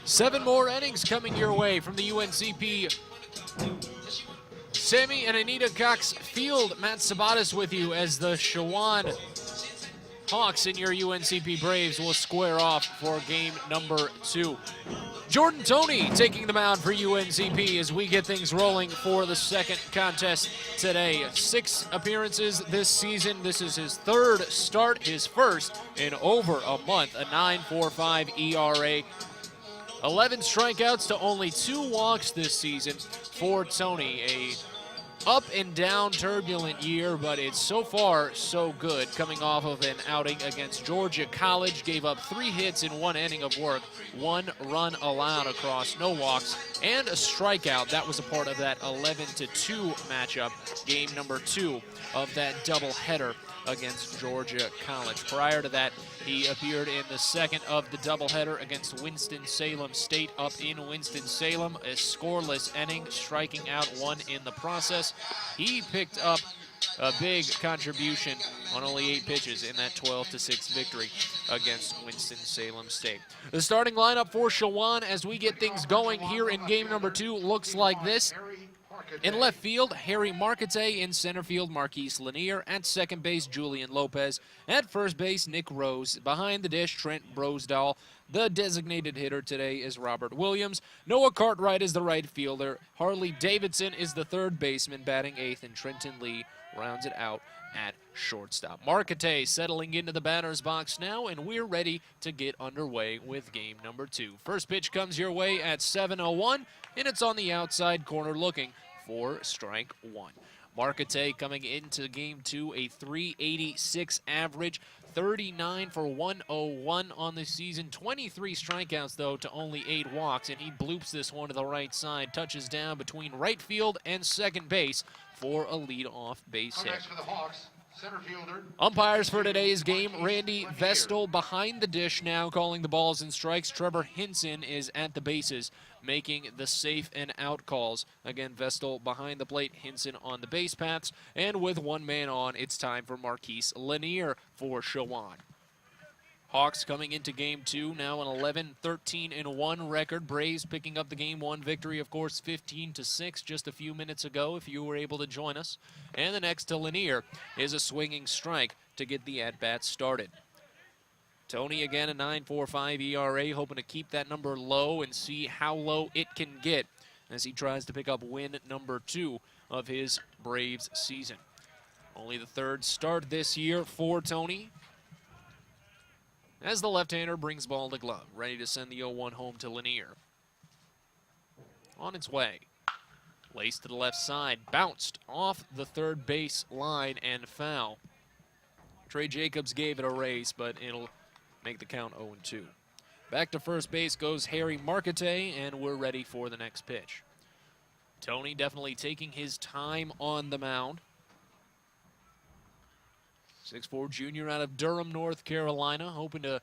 7 more innings coming your way from the UNCP Sammy and Anita Cox Field. Matt Sabatis with you as the Chowan Hawks and your UNCP Braves will square off for game number 2. Jordan Toney taking the mound for UNCP as we get things rolling for the second contest today. 6 appearances this season. This is his 3rd start, his first in over a month. A 9.45 ERA. 11 strikeouts to only 2 walks this season for Toney. A up and down turbulent year, but it's so far so good. Coming off of an outing against Georgia College, gave up 3 hits in 1 inning of work, 1 run allowed across, no walks, and a strikeout. That was a part of that 11-2 matchup, game number 2 of that doubleheader against Georgia College. Prior to that, he appeared in the second of the doubleheader against Winston-Salem State up in Winston-Salem. A scoreless inning, striking out 1 in the process. He picked up a big contribution on only 8 pitches in that 12-6 victory against Winston-Salem State. The starting lineup for Chowan as we get things going here in game number 2 looks like this. In left field, Harry Marquette. In center field, Marquise Lanier. At second base, Julian Lopez. At first base, Nick Rose. Behind the dish, Trent Brosdahl. The designated hitter today is Robert Williams. Noah Cartwright is the right fielder. Harley Davidson is the third baseman, batting 8th, and Trenton Lee rounds it out at shortstop. Marquette settling into the batter's box now, and we're ready to get underway with game number 2. First pitch comes your way at 7:01, and it's on the outside corner looking for strike 1. Marquette coming into game 2, a .386 average, 39 for 101 on the season, 23 strikeouts though to only 8 walks, and he bloops this one to the right side, touches down between right field and second base for a leadoff base hit. For the Hawks, center fielder. Umpires for today's game, Randy Vestal behind the dish now calling the balls and strikes. Trevor Hinson is at the bases making the safe and out calls. Again, Vestal behind the plate, Hinson on the base paths, and with 1 man on, it's time for Marquise Lanier for Chowan. Hawks coming into game 2, now an 11-13-1 record. Braves picking up the game 1 victory, of course, 15-6 just a few minutes ago, if you were able to join us. And the next to Lanier is a swinging strike to get the at-bat started. Toney again, a 9.45 ERA, hoping to keep that number low and see how low it can get as he tries to pick up win number 2 of his Braves season. Only the 3rd start this year for Toney, as the left-hander brings ball to glove, ready to send the 0-1 home to Lanier. On its way. Laced to the left side, bounced off the third base line and foul. Trey Jacobs gave it a race, but it'll make the count 0-2. Back to first base goes Harry Marquette, and we're ready for the next pitch. Toney definitely taking his time on the mound. 6'4" junior out of Durham, North Carolina, hoping to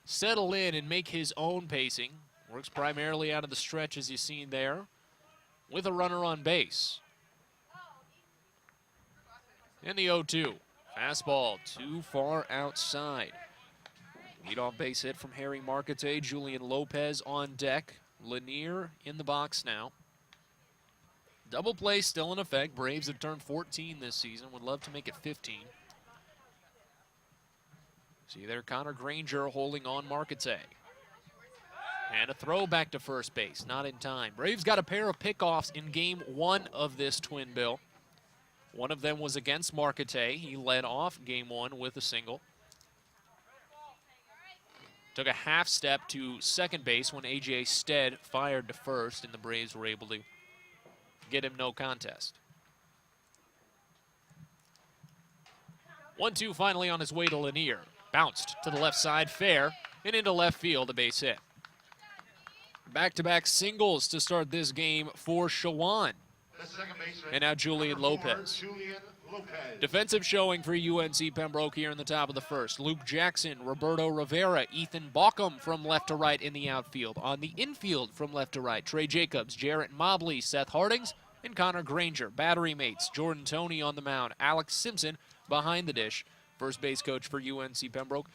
settle in and make his own pacing. Works primarily out of the stretch, as you've seen there, with a runner on base. And the 0-2. Fastball too far outside. Leadoff base hit from Harry Marquette. Julian Lopez on deck. Lanier in the box now. Double play still in effect. Braves have turned 14 this season. Would love to make it 15. See there, Connor Granger holding on Marquette. And a throw back to first base, not in time. Braves got a pair of pickoffs in game 1 of this twin bill. One of them was against Marquette. He led off game 1 with a single. Took a half step to second base when A.J. Stead fired to first, and the Braves were able to get him no contest. 1-2 finally on his way to Lanier. Bounced to the left side, fair, and into left field, a base hit. Back-to-back singles to start this game for Chowan. And now Julian Lopez. Defensive showing for UNC Pembroke here in the top of the first. Luke Jackson, Roberto Rivera, Ethan Baucom from left to right in the outfield. On the infield from left to right, Trey Jacobs, Jarrett Mobley, Seth Hardings, and Connor Granger. Battery mates, Jordan Toney on the mound, Alex Simpson behind the dish. First base coach for UNC Pembroke,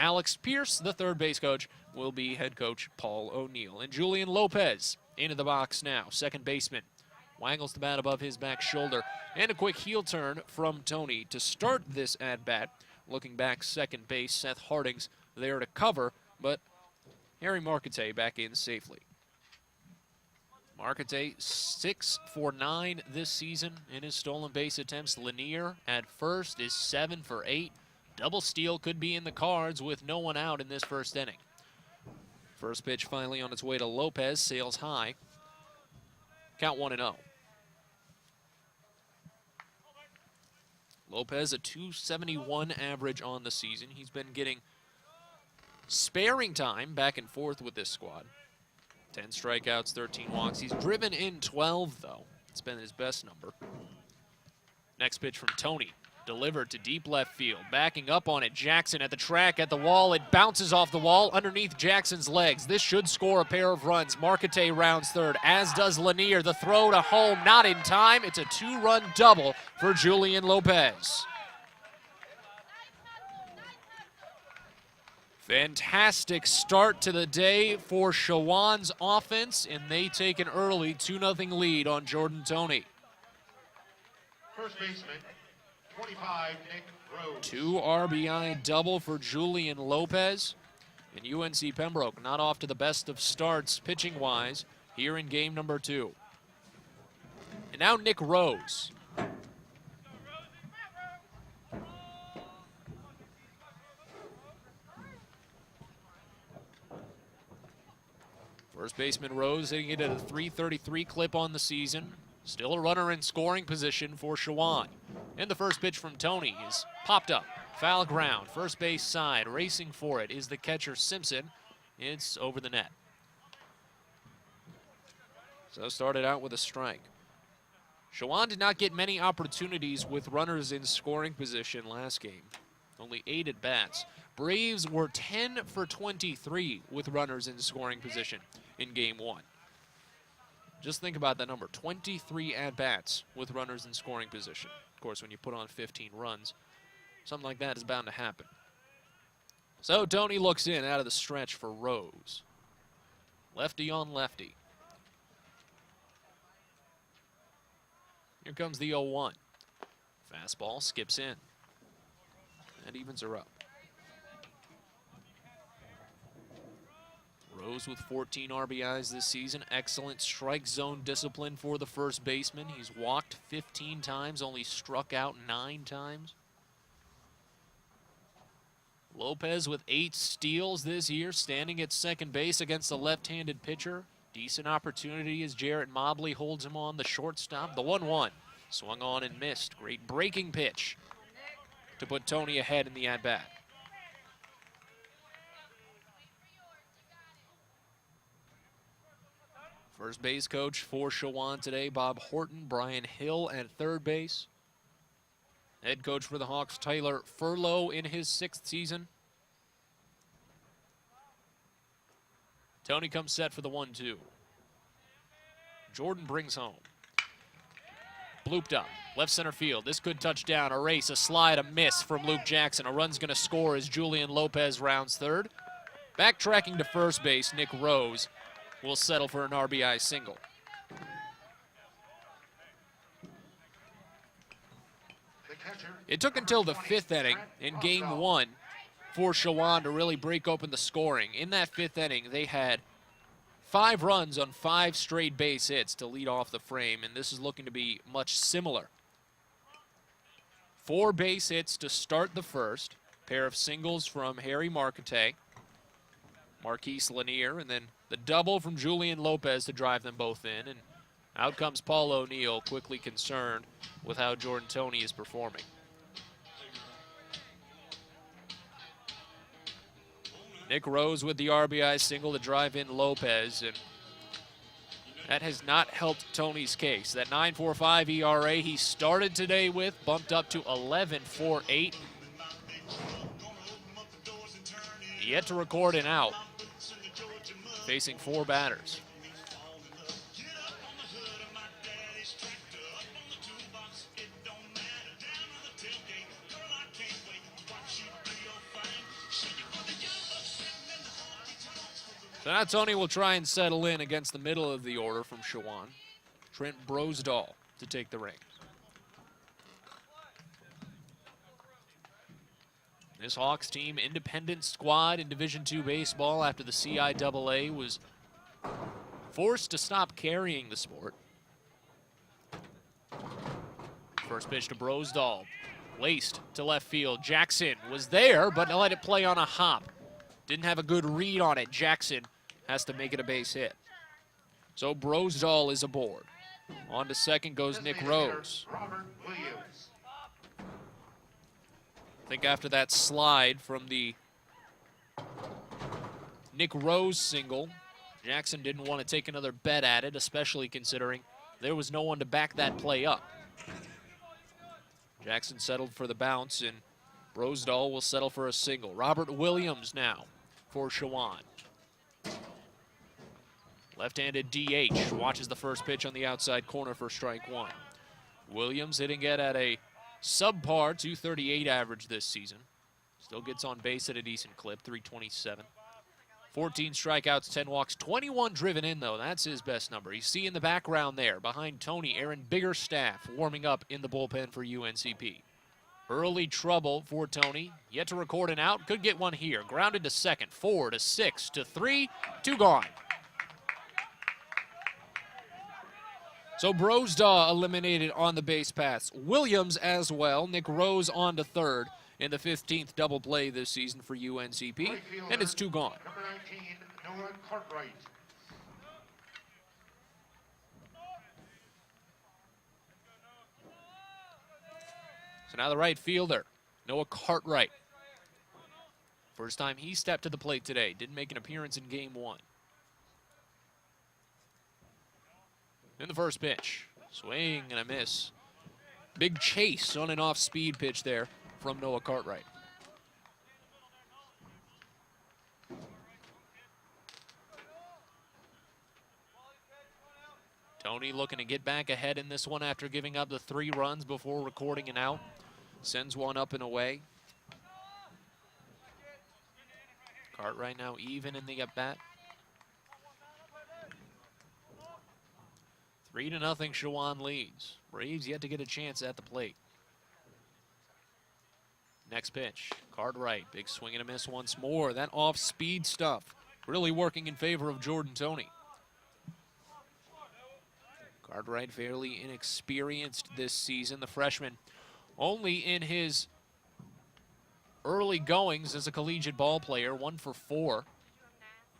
Alex Pierce. The third base coach will be head coach Paul O'Neill. And Julian Lopez into the box now, second baseman. Wangles the bat above his back shoulder. And a quick heel turn from Tony to start this at-bat. Looking back, second base, Seth Harding's there to cover, but Harry Marquette back in safely. Marquette 6 for 9 this season in his stolen base attempts. Lanier at first is 7 for 8. Double steal could be in the cards with no one out in this first inning. First pitch finally on its way to Lopez, sails high. Count 1-0. Lopez, a .271 average on the season. He's been getting sparing time back and forth with this squad. 10 strikeouts, 13 walks. He's driven in 12, though. It's been his best number. Next pitch from Tony. Delivered to deep left field. Backing up on it, Jackson at the track, at the wall. It bounces off the wall underneath Jackson's legs. This should score a pair of runs. Marquette rounds third, as does Lanier. The throw to home, not in time. It's a 2-run double for Julian Lopez. Fantastic start to the day for Chowan's offense, and they take an early 2-0 lead on Jordan Tony. First baseman, 25, Nick Rose. 2 RBI double for Julian Lopez. And UNC Pembroke not off to the best of starts pitching-wise here in game number 2. And now Nick Rose. First baseman Rose hitting it at a .333 clip on the season. Still a runner in scoring position for Chowan. And the first pitch from Tony is popped up. Foul ground, first base side. Racing for it is the catcher Simpson. It's over the net. So started out with a strike. Chowan did not get many opportunities with runners in scoring position last game. Only 8 at bats. Braves were 10 for 23 with runners in scoring position in game 1. Just think about that number, 23 at-bats with runners in scoring position. Of course, when you put on 15 runs, something like that is bound to happen. So Tony looks in out of the stretch for Rose. Lefty on lefty. Here comes the 0-1. Fastball skips in. That evens her up. Rose with 14 RBIs this season. Excellent strike zone discipline for the first baseman. He's walked 15 times, only struck out 9 times. Lopez with 8 steals this year, standing at second base against a left-handed pitcher. Decent opportunity as Jarrett Mobley holds him on the shortstop. The 1-1. Swung on and missed. Great breaking pitch to put Tony ahead in the at-bat. First base coach for Chowan today, Bob Horton. Brian Hill at third base. Head coach for the Hawks, Tyler Furlow, in his 6th season. Tony comes set for the 1-2. Jordan brings home. Blooped up, left center field. This could touch down, a race, a slide, a miss from Luke Jackson. A run's gonna score as Julian Lopez rounds third. Backtracking to first base, Nick Rose will settle for an RBI single. It took until the 5th inning in game 1 for Chowan to really break open the scoring. In that 5th inning, they had 5 runs on 5 straight base hits to lead off the frame, and this is looking to be much similar. 4 base hits to start the first, pair of singles from Harry Marquette, Marquise Lanier, and then the double from Julian Lopez to drive them both in. And out comes Paul O'Neill, quickly concerned with how Jordan Tony is performing. Nick Rose with the RBI single to drive in Lopez, and that has not helped Tony's case. That 9.45 ERA he started today with bumped up to 11.48. Yet to record an out, facing 4 batters. So now Tony will try and settle in against the middle of the order from Chowan. Trent Brosdahl to take the reins. This Hawks team, independent squad in Division II baseball after the CIAA was forced to stop carrying the sport. First pitch to Brosdahl, laced to left field. Jackson was there, but let it play on a hop. Didn't have a good read on it. Jackson has to make it a base hit. So Brosdahl is aboard. On to second goes Nick Rose. I think after that slide from the Nick Rose single, Jackson didn't want to take another bet at it, especially considering there was no one to back that play up. Jackson settled for the bounce, and Brosdahl will settle for a single. Robert Williams now for Chowan. Left-handed DH watches the first pitch on the outside corner for strike one. Williams hitting it at a subpar 238 average this season. Still gets on base at a decent clip, 327. 14 strikeouts, 10 walks, 21 driven in, though. That's his best number. You see in the background there, behind Tony, Aaron Biggerstaff warming up in the bullpen for UNCP. Early trouble for Tony. Yet to record an out. Could get one here. Grounded to second. 4 to 6 to 3. 2 gone. So Brosdahl eliminated on the base paths. Williams as well. Nick Rose on to third in the 15th double play this season for UNCP. And it's 2 gone. Number 19, Noah Cartwright. So now the right fielder, Noah Cartwright. First time he stepped to the plate today. Didn't make an appearance in game 1. In the first pitch, swing and a miss. Big chase on an off-speed pitch there from Noah Cartwright. Tony looking to get back ahead in this one after giving up the 3 runs before recording an out. Sends one up and away. Cartwright now even in the at-bat. 3-0 Chowan leads. Braves yet to get a chance at the plate. Next pitch, Cartwright, big swing and a miss once more. That off-speed stuff really working in favor of Jordan Tony. Cartwright fairly inexperienced this season. The freshman only in his early goings as a collegiate ball player, 1 for 4.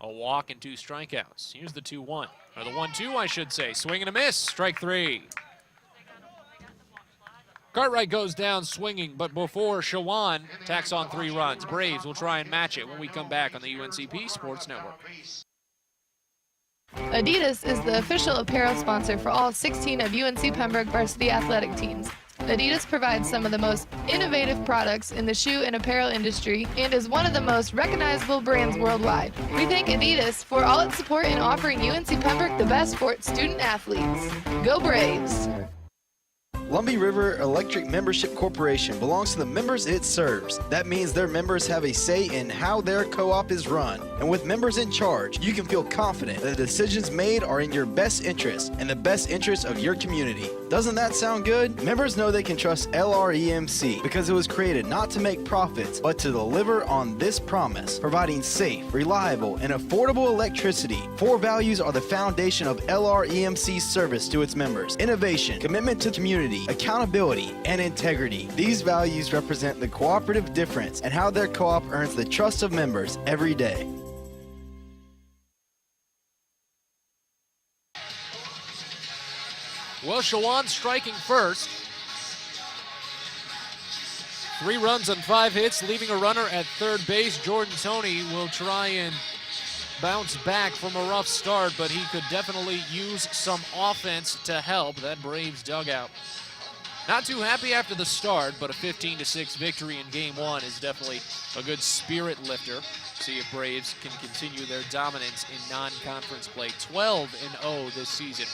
A walk and 2 strikeouts. Here's the 2-1, or the 1-2, I should say. Swing and a miss, strike 3. Cartwright goes down swinging, but before Chowan tacks on 3 runs, Braves will try and match it when we come back on the UNCP Sports Network. Adidas is the official apparel sponsor for all 16 of UNC Pembroke varsity athletic teams. Adidas provides some of the most innovative products in the shoe and apparel industry and is one of the most recognizable brands worldwide. We thank Adidas for all its support in offering UNC Pembroke the best for its student athletes. Go Braves! Lumbee River Electric Membership Corporation belongs to the members it serves. That means their members have a say in how their co-op is run. And with members in charge, you can feel confident that the decisions made are in your best interest and the best interest of your community. Doesn't that sound good? Members know they can trust LREMC because it was created not to make profits, but to deliver on this promise, providing safe, reliable, and affordable electricity. 4 values are the foundation of LREMC's service to its members: innovation, commitment to community, accountability, and integrity. These values represent the cooperative difference and how their co-op earns the trust of members every day. Well, Chowan striking first. 3 runs on 5 hits, leaving a runner at third base. Jordan Tony will try and bounce back from a rough start, but he could definitely use some offense to help that Braves dugout. Not too happy after the start, but a 15-6 victory in game 1 is definitely a good spirit lifter. See if Braves can continue their dominance in non-conference play. 12-0 this season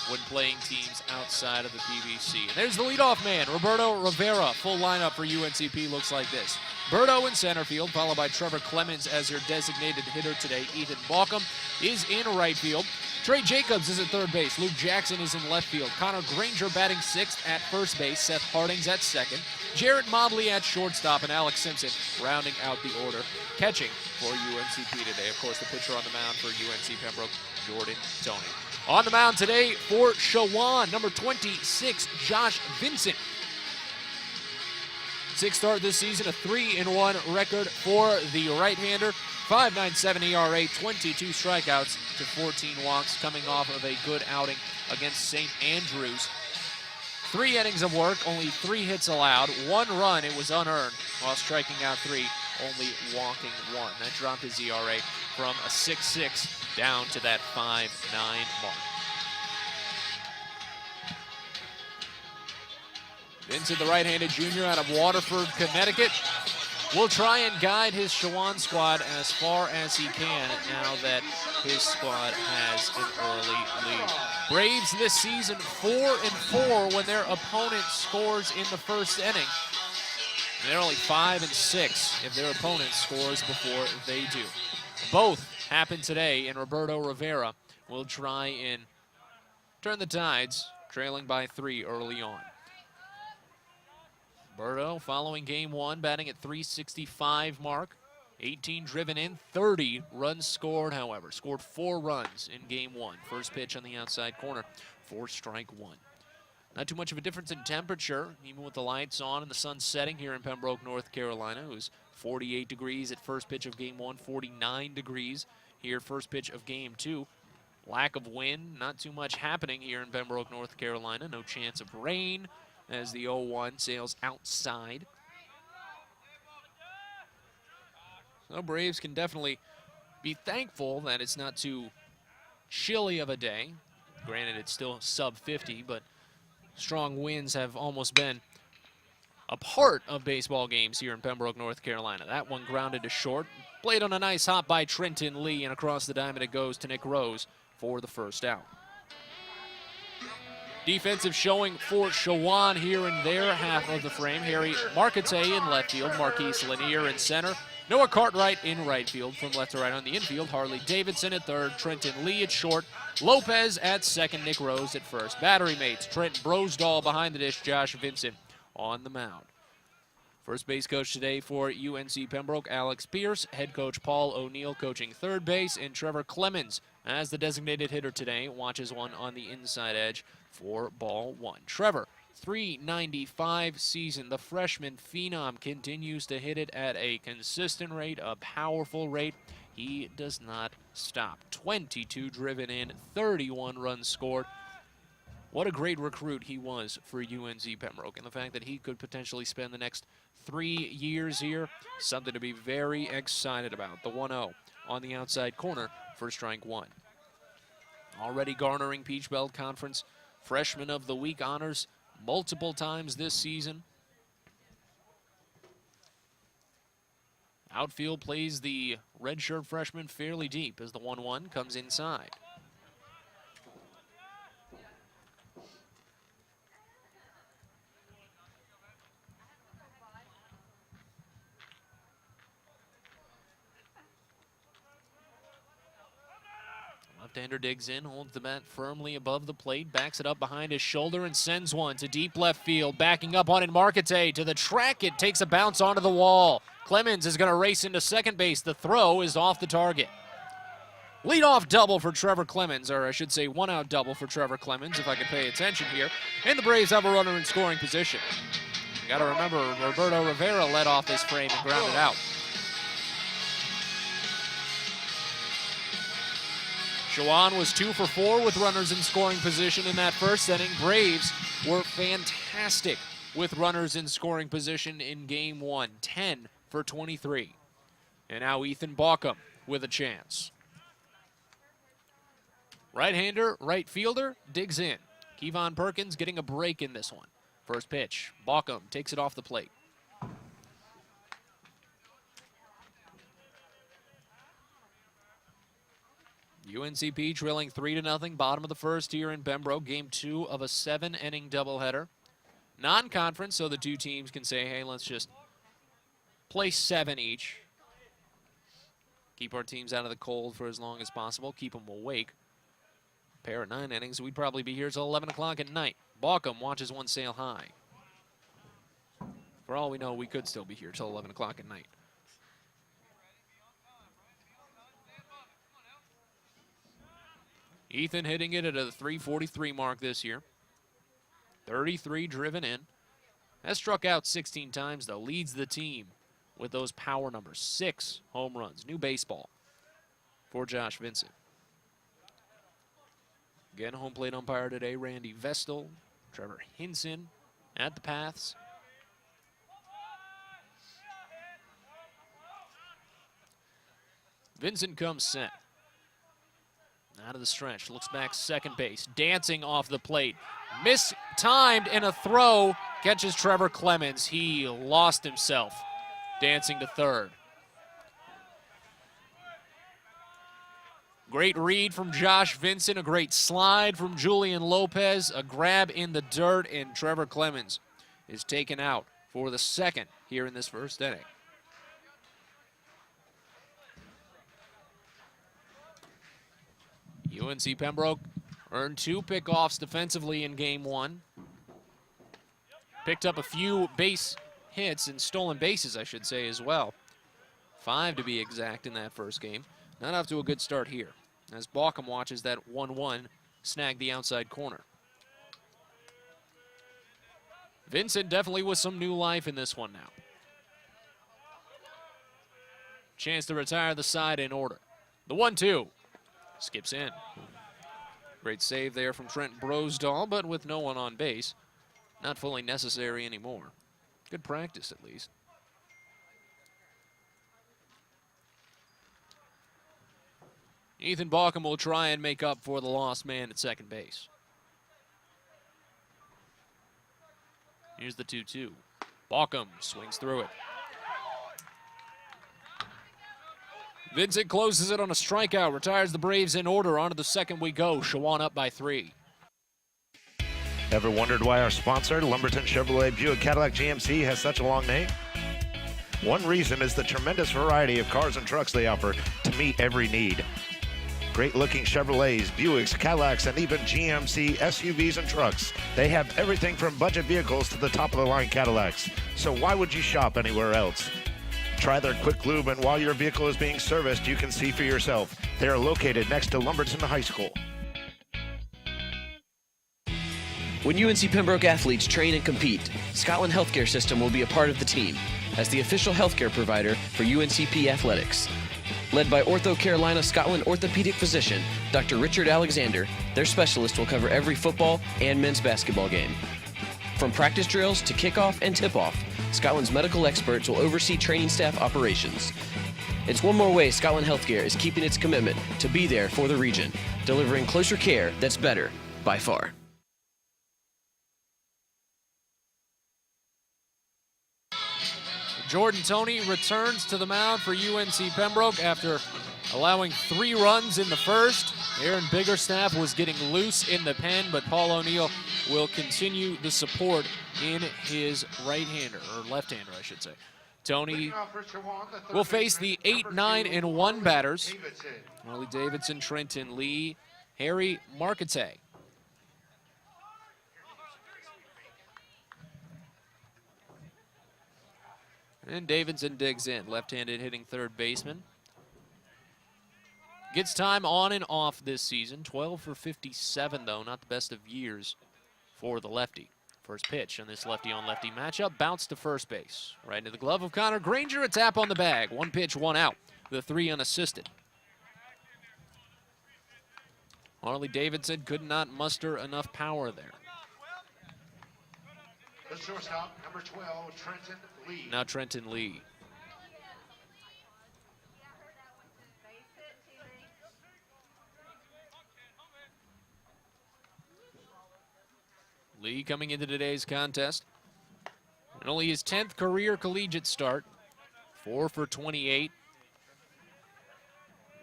when playing teams outside of the PBC. And there's the leadoff man, Roberto Rivera. Full lineup for UNCP looks like this. Berto in center field, followed by Trevor Clemens as their designated hitter today. Ethan Balkum is in right field. Trey Jacobs is at third base. Luke Jackson is in left field. Connor Granger batting sixth at first base. Seth Harding's at second. Jared Mobley at shortstop, and Alex Simpson rounding out the order. Catching for UNCP today, of course, the pitcher on the mound for UNC Pembroke, Jordan Toney. On the mound today for Chowan, number 26, Josh Vincent. Sixth start this season, a 3-1 record for the right-hander. 5.97 ERA, 22 strikeouts to 14 walks, coming off of a good outing against St. Andrews. 3 innings of work, only 3 hits allowed, 1 run, it was unearned, while striking out 3, only walking 1. That dropped his ERA from a 6.6 down to that 5.9 mark. Vincent, the right-handed junior out of Waterford, Connecticut, will try and guide his Chowan squad as far as he can now that his squad has an early lead. Braves this season 4-4 when their opponent scores in the first inning. And they're only 5-6 if their opponent scores before they do. Both happen today, and Roberto Rivera will try and turn the tides, trailing by 3 early on. Berto, following game 1, batting at .365 mark. 18 driven in, 30 runs scored, however. Scored 4 runs in game 1. First pitch on the outside corner for strike 1. Not too much of a difference in temperature, even with the lights on and the sun setting here in Pembroke, North Carolina. It was 48 degrees at first pitch of game 1, 49 degrees here first pitch of game 2. Lack of wind, not too much happening here in Pembroke, North Carolina. No chance of rain as the 0-1 sails outside. So Braves can definitely be thankful that it's not too chilly of a day. Granted, it's still sub-50, but strong winds have almost been a part of baseball games here in Pembroke, North Carolina. That one grounded to short. Played on a nice hop by Trenton Lee, and across the diamond it goes to Nick Rose for the first out. Defensive showing for Chowan here in their half of the frame. Harry Marquette in left field, Marquise Lanier in center, Noah Cartwright in right field. From left to right on the infield, Harley Davidson at third, Trenton Lee at short, Lopez at second, Nick Rose at first. Battery mates, Trent Brosdahl behind the dish, Josh Vincent on the mound. First base coach today for UNC Pembroke, Alex Pierce. Head coach Paul O'Neill coaching third base, and Trevor Clemens as the designated hitter today watches one on the inside edge for ball 1. Trevor, .395 season. The freshman phenom continues to hit it at a consistent rate, a powerful rate. He does not stop. 22 driven in, 31 runs scored. What a great recruit he was for UNC Pembroke, and the fact that he could potentially spend the next 3 years here, something to be very excited about. The 1-0 on the outside corner for strike 1. Already garnering Peach Belt Conference Freshman of the Week honors multiple times this season. Outfield plays the redshirt freshman fairly deep as the 1-1 comes inside. Left-hander digs in, holds the bat firmly above the plate, backs it up behind his shoulder and sends one to deep left field. Backing up on it, Marquette to the track. It takes a bounce onto the wall. Clemens is going to race into second base. The throw is off the target. Leadoff double for Trevor Clemens, or I should say one-out double for Trevor Clemens, if I can pay attention here. And the Braves have a runner in scoring position. You got to remember, Roberto Rivera led off this frame and grounded out. Chowan was 2 for 4 with runners in scoring position in that first inning. Braves were fantastic with runners in scoring position in game 1, 10 for 23. And now Ethan Balkum with a chance. Right-hander, right fielder, digs in. Kevon Perkins getting a break in this one. First pitch, Balkum takes it off the plate. UNCP trailing 3-0, bottom of the first here in Pembroke. Game 2 of a 7-inning doubleheader. Non-conference, so the two teams can say, hey, let's just play 7 each. Keep our teams out of the cold for as long as possible. Keep them awake. Pair of 9 innings, we'd probably be here till 11 o'clock at night. Baucom watches one sail high. For all we know, we could still be here till 11 o'clock at night. Ethan hitting it at a 343 mark this year. 33 driven in. Has struck out 16 times, though. Leads the team with those power numbers. 6 home runs. New baseball for Josh Vincent. Again, home plate umpire today, Randy Vestal. Trevor Hinson at the paths. Vincent comes set. Out of the stretch, looks back second base, dancing off the plate. Mistimed in a throw, catches Trevor Clemens. He lost himself, dancing to third. Great read from Josh Vincent, a great slide from Julian Lopez, a grab in the dirt, and Trevor Clemens is taken out for the second here in this first inning. UNC Pembroke earned 2 pickoffs defensively in game 1. Picked up a few base hits and stolen bases, I should say, as well. 5 to be exact in that first game. Not off to a good start here, as Baucom watches that 1-1 snag the outside corner. Vincent definitely with some new life in this one now. Chance to retire the side in order. The 1-2. Skips in. Great save there from Trent Brosdahl, but with no one on base. Not fully necessary anymore. Good practice, at least. Ethan Baucom will try and make up for the lost man at second base. Here's the 2-2. Baucom swings through it. Vincent closes it on a strikeout, retires the Braves in order. On to the second we go. Chowan up by 3. Ever wondered why our sponsor, Lumberton Chevrolet Buick Cadillac GMC, has such a long name? One reason is the tremendous variety of cars and trucks they offer to meet every need. Great-looking Chevrolets, Buicks, Cadillacs, and even GMC SUVs and trucks. They have everything from budget vehicles to the top-of-the-line Cadillacs. So why would you shop anywhere else? Try their quick lube, and while your vehicle is being serviced, you can see for yourself. They are located next to Lumberton High School. When UNC Pembroke athletes train and compete, Scotland Healthcare System will be a part of the team as the official healthcare provider for UNCP athletics. Led by Ortho Carolina Scotland orthopedic physician Dr. Richard Alexander, their specialist will cover every football and men's basketball game. From practice drills to kickoff and tip-off, Scotland's medical experts will oversee training staff operations. It's one more way Scotland Healthcare is keeping its commitment to be there for the region, delivering closer care that's better by far. Jordan Toney returns to the mound for UNC Pembroke after allowing 3 runs in the first. Aaron Biggerstaff was getting loose in the pen, but Paul O'Neill will continue the support in his right-hander, or left-hander, I should say. Toney will face the 8, 9, and 1 batters. Harley Davidson, Trenton Lee, Harry Marquette. And Davidson digs in, left-handed hitting third baseman. Gets time on and off this season. 12 for 57, though, not the best of years for the lefty. First pitch on this lefty-on-lefty matchup, bounce to first base. Right into the glove of Connor Granger, a tap on the bag. 1 pitch, 1 out. The 3 unassisted. Harley Davidson could not muster enough power there. The shortstop, number 12, Trenton Lee. Now Trenton Lee. Lee coming into today's contest. And only his 10th career collegiate start. 4 for 28.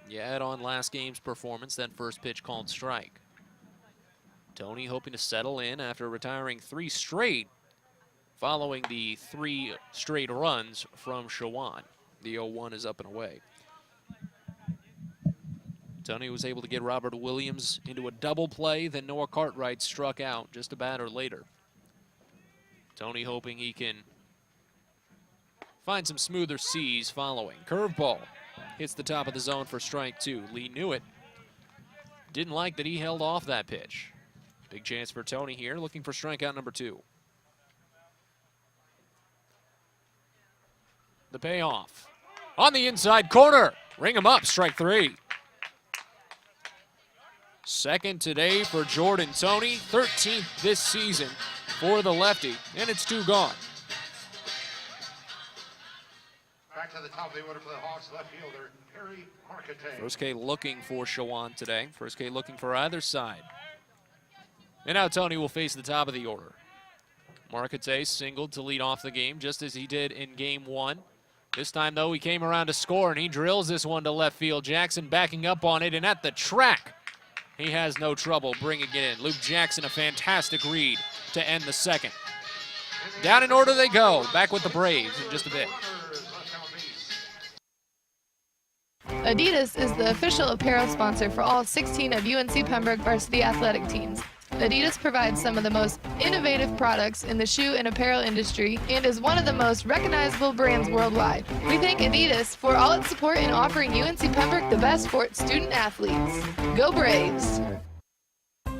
You add on last game's performance, that first pitch called strike. Tony hoping to settle in after retiring 3 straight following the 3 straight runs from Chowan. The 0-1 is up and away. Tony was able to get Robert Williams into a double play, then Noah Cartwright struck out just a batter later. Tony hoping he can find some smoother seas following. Curveball hits the top of the zone for strike 2. Lee knew it. Didn't like that he held off that pitch. Big chance for Tony here, looking for strikeout number 2. The payoff. On the inside corner. Ring him up, strike 3. Second today for Jordan Tony, 13th this season for the lefty, and it's 2 gone. Back to the top of the order for the Hawks, left fielder Perry Marquette. First K looking for Chowan today. First K looking for either side. And now Tony will face the top of the order. Marquette singled to lead off the game, just as he did in game 1. This time, though, he came around to score, and he drills this one to left field. Jackson backing up on it, and at the track, he has no trouble bringing it in. Luke Jackson, a fantastic read to end the second. Down in order they go. Back with the Braves in just a bit. Adidas is the official apparel sponsor for all 16 of UNC Pembroke varsity athletic teams. Adidas provides some of the most innovative products in the shoe and apparel industry and is one of the most recognizable brands worldwide. We thank Adidas for all its support in offering UNC Pembroke the best for its student athletes. Go Braves!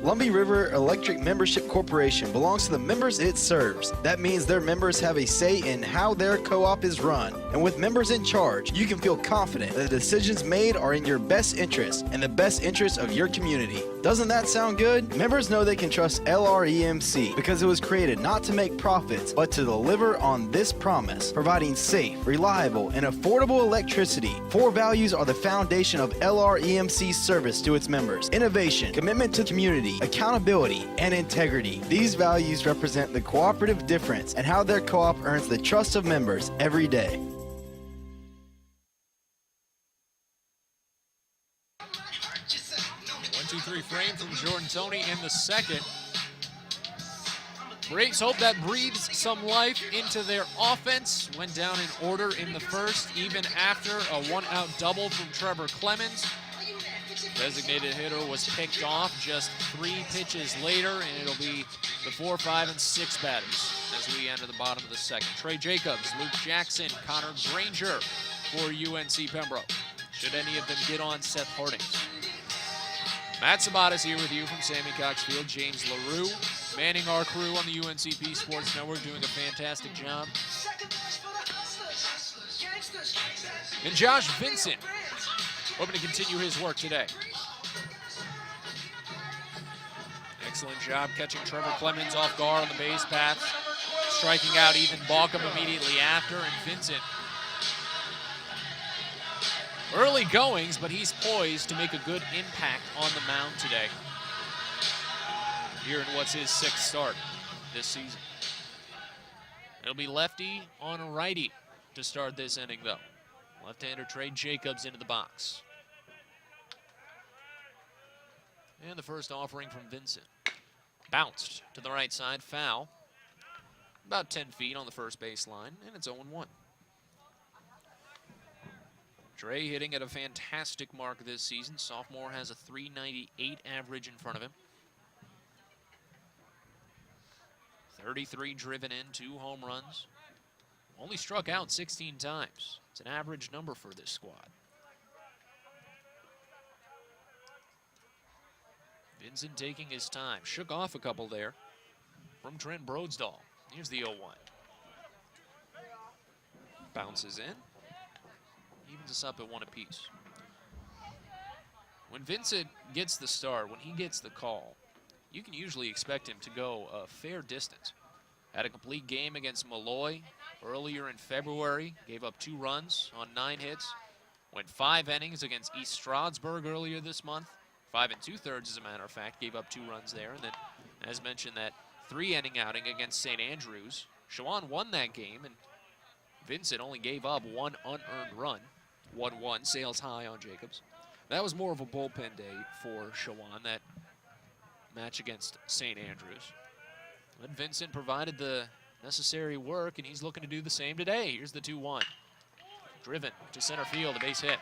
Lumbee River Electric Membership Corporation belongs to the members it serves. That means their members have a say in how their co-op is run. And with members in charge, you can feel confident that the decisions made are in your best interest and the best interest of your community. Doesn't that sound good? Members know they can trust LREMC because it was created not to make profits, but to deliver on this promise, providing safe, reliable, and affordable electricity. 4 values are the foundation of LREMC's service to its members: innovation, commitment to community, accountability, and integrity. These values represent the cooperative difference and how their co-op earns the trust of members every day. Two, 3 frame from Jordan Tony in the second. Braves hope that breathes some life into their offense. Went down in order in the first, even after a 1-out double from Trevor Clemens. Designated hitter was picked off just 3 pitches later, and it'll be the 4, 5, and 6 batters as we enter the bottom of the second. Trey Jacobs, Luke Jackson, Connor Granger for UNC Pembroke. Should any of them get on Seth Harding? Matt Sabatas here with you from Sammy Cox Field. James LaRue manning our crew on the UNCP Sports Network, doing a fantastic job. And Josh Vincent hoping to continue his work today. Excellent job catching Trevor Clemens off guard on the base path, striking out Ethan Balcom immediately after, and Vincent early goings, but he's poised to make a good impact on the mound today. Here in what's his 6th start this season. It'll be lefty on a righty to start this inning, though. Left-hander Trey Jacobs into the box. And the first offering from Vincent. Bounced to the right side, foul. About 10 feet on the first base line, and it's 0-1. Trey hitting at a fantastic mark this season. Sophomore has a .398 average in front of him. 33 driven in, 2 home runs. Only struck out 16 times. It's an average number for this squad. Vincent taking his time. Shook off a couple there from Trent Broadsdahl. Here's the 0-1. Bounces in. Evens us up at 1 apiece. When Vincent gets the start, when he gets the call, you can usually expect him to go a fair distance. Had a complete game against Malloy earlier in February, gave up 2 runs on 9 hits. Went 5 innings against East Stroudsburg earlier this month. 5 2/3, as a matter of fact, gave up 2 runs there. And then, as mentioned, that 3-inning outing against St. Andrews. Chowan won that game, and Vincent only gave up 1 unearned run. 1-1, sails high on Jacobs. That was more of a bullpen day for Chowan, that match against St. Andrews. But Vincent provided the necessary work, and he's looking to do the same today. Here's the 2-1. Driven to center field, a base hit.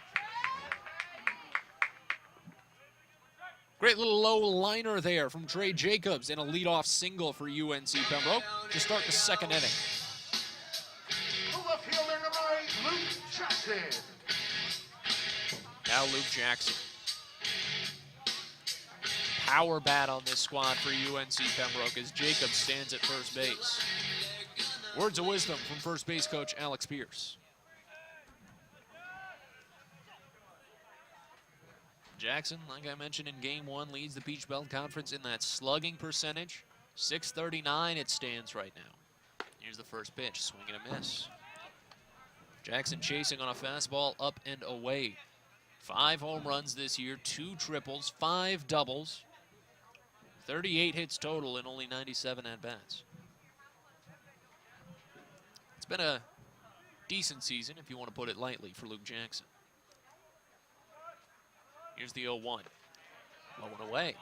Great little low liner there from Trey Jacobs, and a leadoff single for UNC Pembroke to start the second inning. The left fielder, number 8, Luke Jackson. Now Luke Jackson. Power bat on this squad for UNC Pembroke as Jacobs stands at first base. Words of wisdom from first base coach Alex Pierce. Jackson, like I mentioned in game 1, leads the Peach Belt Conference in that slugging percentage. .639 it stands right now. Here's the first pitch, swing and a miss. Jackson chasing on a fastball up and away. 5 home runs this year, 2 triples, 5 doubles. 38 hits total and only 97 at-bats. It's been a decent season, if you want to put it lightly, for Luke Jackson. Here's the 0-1. Low and away.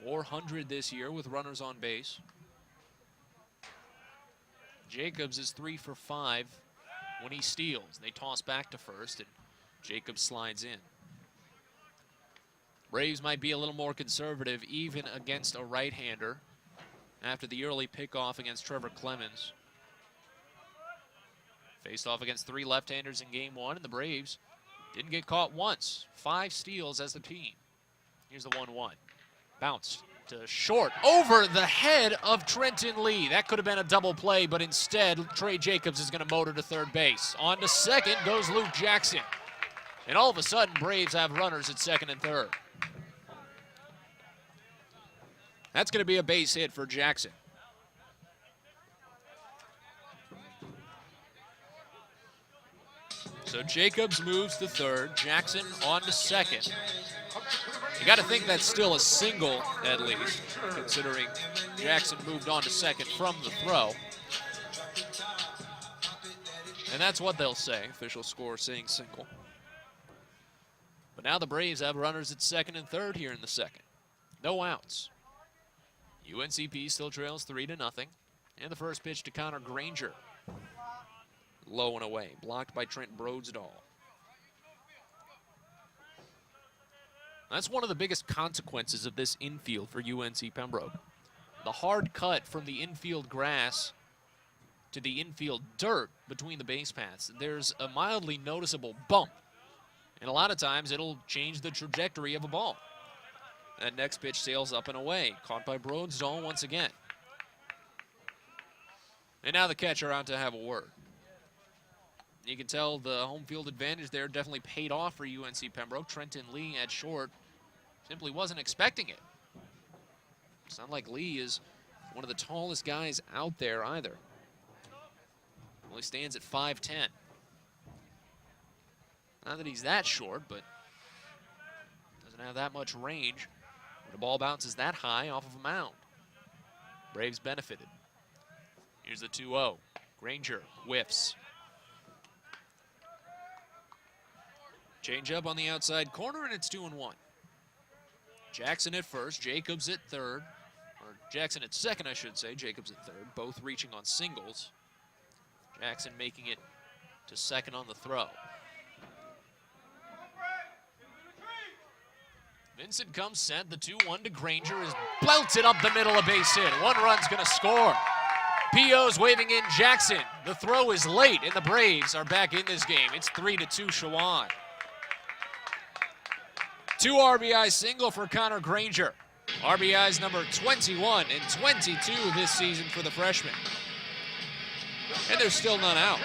.400 this year with runners on base. Jacobs is 3 for 5 when he steals. They toss back to first, and Jacobs slides in. Braves might be a little more conservative even against a right-hander after the early pickoff against Trevor Clemens. Faced off against 3 left-handers in game 1, and the Braves didn't get caught once. 5 steals as a team. Here's the 1-1. Bounce to short over the head of Trenton Lee. That could have been a double play, but instead Trey Jacobs is going to motor to third base. On to second goes Luke Jackson. And all of a sudden, Braves have runners at second and third. That's going to be a base hit for Jackson. So Jacobs moves to third, Jackson on to second. You got to think that's still a single, at least, considering Jackson moved on to second from the throw. And that's what they'll say, official score saying single. But now the Braves have runners at second and third here in the second. No outs. UNCP still trails 3-0. And the first pitch to Connor Granger. Low and away, blocked by Trent Brodesdahl. That's one of the biggest consequences of this infield for UNC Pembroke. The hard cut from the infield grass to the infield dirt between the base paths. There's a mildly noticeable bump, and a lot of times it'll change the trajectory of a ball. That next pitch sails up and away, caught by Brodesdahl once again. And now the catcher out to have a word. You can tell the home field advantage there definitely paid off for UNC Pembroke. Trenton Lee at short simply wasn't expecting it. It's not like Lee is one of the tallest guys out there either. Only stands at 5'10". Not that he's that short, but doesn't have that much range when the ball bounces that high off of a mound. Braves benefited. Here's the 2-0. Granger whiffs. Change up on the outside corner, and it's 2-1. Jackson at first, Jacobs at third. Or Jackson at second, I should say. Jacobs at third, both reaching on singles. Jackson making it to second on the throw. Vincent comes set. The 2-1 to Granger is belted up the middle, a base hit. 1 run's going to score. P.O.'s waving in Jackson. The throw is late, and the Braves are back in this game. It's 3-2 Chowan. 2 RBI single for Connor Granger. RBIs number 21 and 22 this season for the freshman. And there's still none out.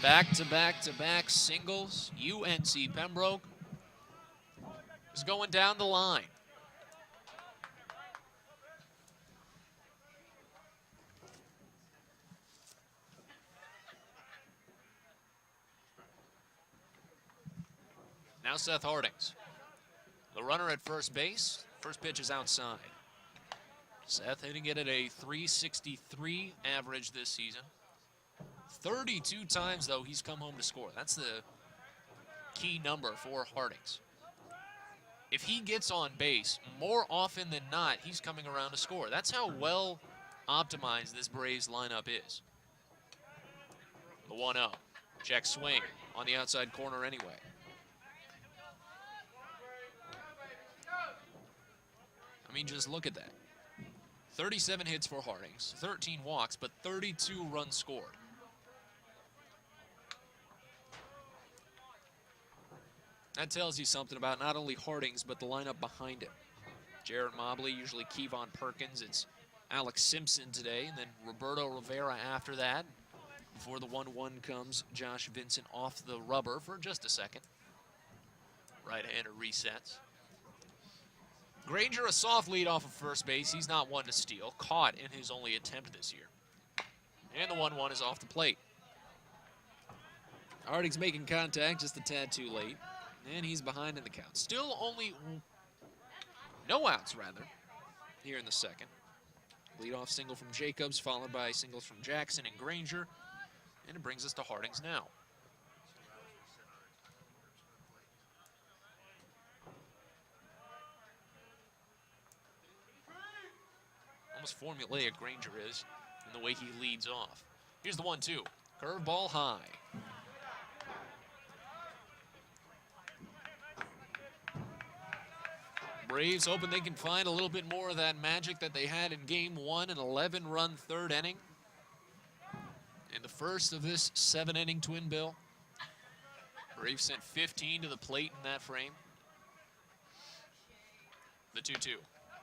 Back-to-back-to-back singles. UNC Pembroke is going down the line. Now Seth Hardings The runner at first base. First pitch is outside. Seth hitting it at a .363 average this season. 32 times, though, he's come home to score. That's the key number for Hardings. If he gets on base, more often than not, he's coming around to score. That's how well optimized this Braves lineup is. The 1-0. Check swing on the outside corner anyway. I mean, just look at that. 37 hits for Hardings, 13 walks, but 32 runs scored. That tells you something about not only Hardings, but the lineup behind him. Jarrett Mobley, usually Kevon Perkins. It's Alex Simpson today, and then Roberto Rivera after that. Before the 1-1 comes, Josh Vincent off the rubber for just a second. Right-hander resets. Granger, a soft lead off of first base. He's not one to steal. Caught in his only attempt this year. And the 1-1 is off the plate. Harding's making contact just a tad too late. And he's behind in the count. Still only no outs, rather, here in the second. Leadoff single from Jacobs, followed by singles from Jackson and Granger. And it brings us to Hardings now. Almost formulaic Granger is in the way he leads off. Here's the 1-2. Curveball high. Braves hoping they can find a little bit more of that magic that they had in Game 1, an 11-run third inning. In the first of this 7-inning twin bill. Braves sent 15 to the plate in that frame. The 2-2.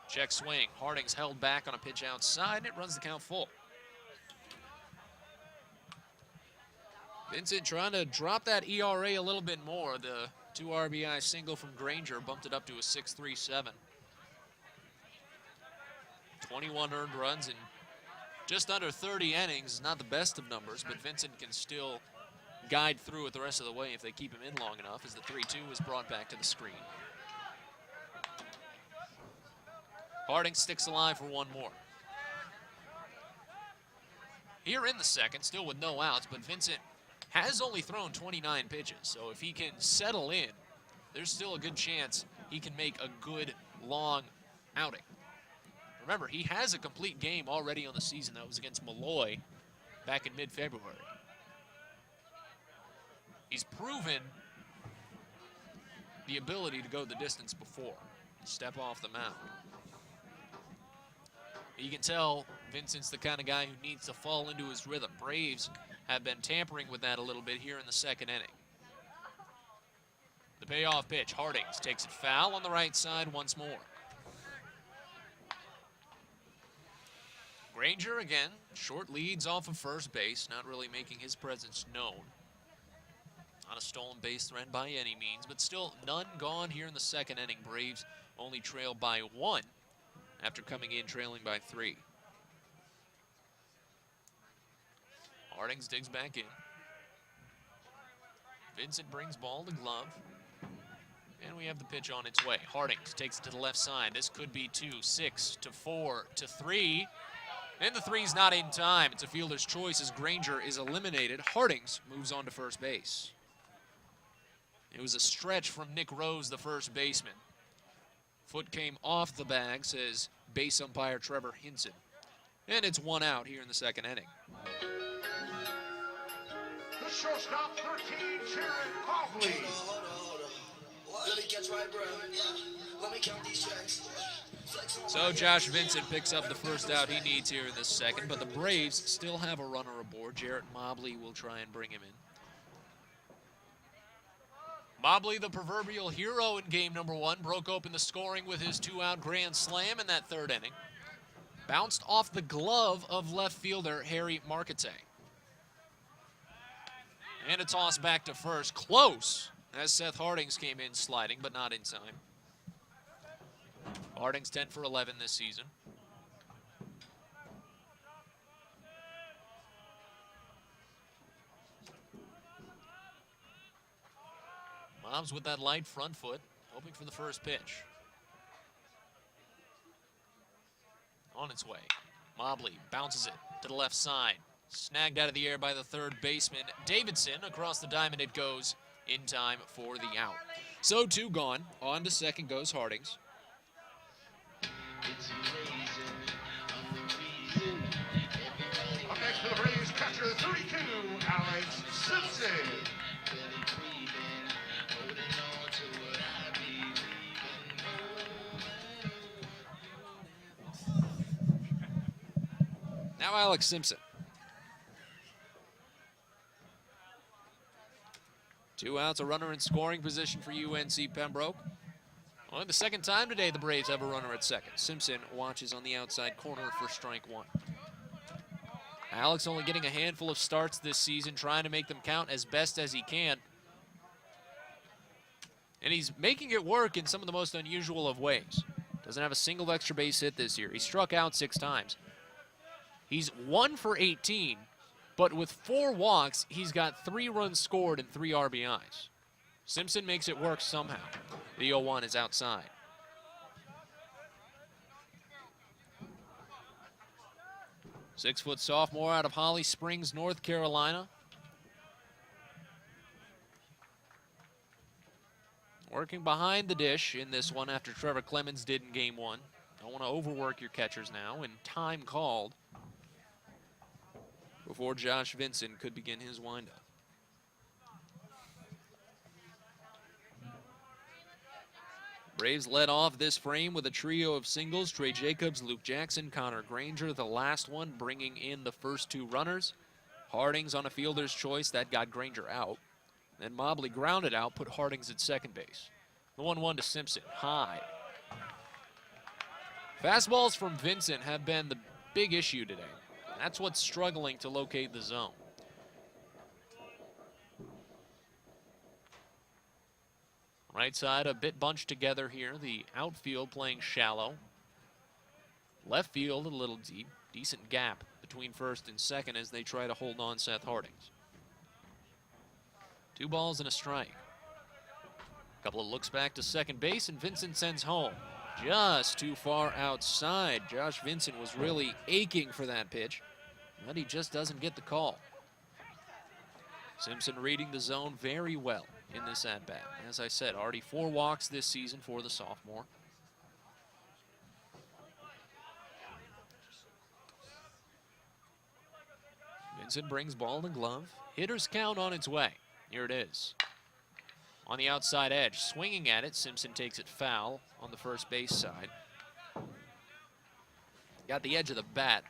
Check swing. Harding's held back on a pitch outside, and it runs the count full. Vincent trying to drop that ERA a little bit more. The 2 RBI single from Granger bumped it up to a 6.37. 21 earned runs in just under 30 innings. Not the best of numbers, but Vincent can still guide through it the rest of the way if they keep him in long enough, as the 3-2 is brought back to the screen. Harding sticks alive for one more. Here in the second, still with no outs, but Vincent has only thrown 29 pitches, so if he can settle in, there's still a good chance he can make a good, long outing. Remember, he has a complete game already on the season. That was against Malloy back in mid-February. He's proven the ability to go the distance before, step off the mound. You can tell Vincent's the kind of guy who needs to fall into his rhythm. Braves have been tampering with that a little bit here in the second inning. The payoff pitch, Hardings takes it foul on the right side once more. Granger again, short leads off of first base, not really making his presence known. Not a stolen base threat by any means, but still none gone here in the second inning. Braves only trail by 1 after coming in trailing by 3. Hardings digs back in. Vincent brings ball to glove. And we have the pitch on its way. Hardings takes it to the left side. This could be 2, 6 to 4 to 3. And the 3's not in time. It's a fielder's choice as Granger is eliminated. Hardings moves on to first base. It was a stretch from Nick Rose, the first baseman. Foot came off the bag, says base umpire Trevor Hinson. And it's 1 out here in the second inning. The shortstop, 13, Jarrett Mobley. Let me catch my breath. Let me count these checks. So Josh Vincent picks up the first out he needs here in this second, but the Braves still have a runner aboard. Jarrett Mobley will try and bring him in. Mobley, the proverbial hero in game number 1, broke open the scoring with his 2-out grand slam in that third inning. Bounced off the glove of left fielder Harry Marquette. And a toss back to first, close, as Seth Hardings came in sliding, but not in time. Hardings 10 for 11 this season. Mobs with that light front foot. hoping for the first pitch. On its way. Mobley bounces it to the left side. Snagged out of the air by the third baseman. Davidson, across the diamond it goes in time for the out. So 2 gone. On to second goes Hardings. Up next for the Braves, catcher 32, Alex Simpson. Now Alex Simpson. 2 outs, a runner in scoring position for UNC Pembroke. Only the second time today the Braves have a runner at second. Simpson watches on the outside corner for strike 1. Alex only getting a handful of starts this season, trying to make them count as best as he can. And he's making it work in some of the most unusual of ways. Doesn't have a single extra base hit this year. He struck out 6 times. He's 1 for 18, but with 4 walks, he's got 3 runs scored and 3 RBIs. Simpson makes it work somehow. The 0-1 is outside. Six-foot sophomore out of Holly Springs, North Carolina. Working behind the dish in this one after Trevor Clemens did in game 1. Don't want to overwork your catchers now, and time called before Josh Vincent could begin his windup. Braves led off this frame with a trio of singles. Trey Jacobs, Luke Jackson, Connor Granger, the last one bringing in the first 2 runners. Hardings on a fielder's choice, that got Granger out. Then Mobley grounded out, put Hardings at second base. The 1-1 to Simpson, high. Fastballs from Vincent have been the big issue today. That's what's struggling to locate the zone. Right side a bit bunched together here. The outfield playing shallow. Left field a little deep. Decent gap between first and second as they try to hold on Seth Hardings. 2 balls and a strike. Couple of looks back to second base, and Vincent sends home. Just too far outside. Josh Vincent was really aching for that pitch, but he just doesn't get the call. Simpson reading the zone very well in this at-bat. As I said, already 4 walks this season for the sophomore. Vincent brings ball and glove. Hitter's count on its way. Here it is. On the outside edge, swinging at it, Simpson takes it foul on the first base side. Got the edge of the bat.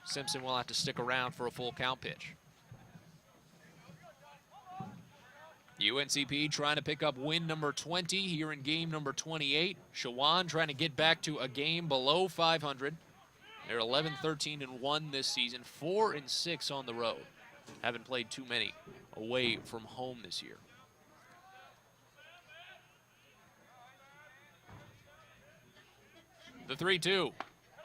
Simpson will have to stick around for a full count pitch. UNCP trying to pick up win number 20 here in game number 28. Chowan trying to get back to a game below 500. They're 11-13-1 this season, 4-6 on the road. Haven't played too many away from home this year. The 3-2.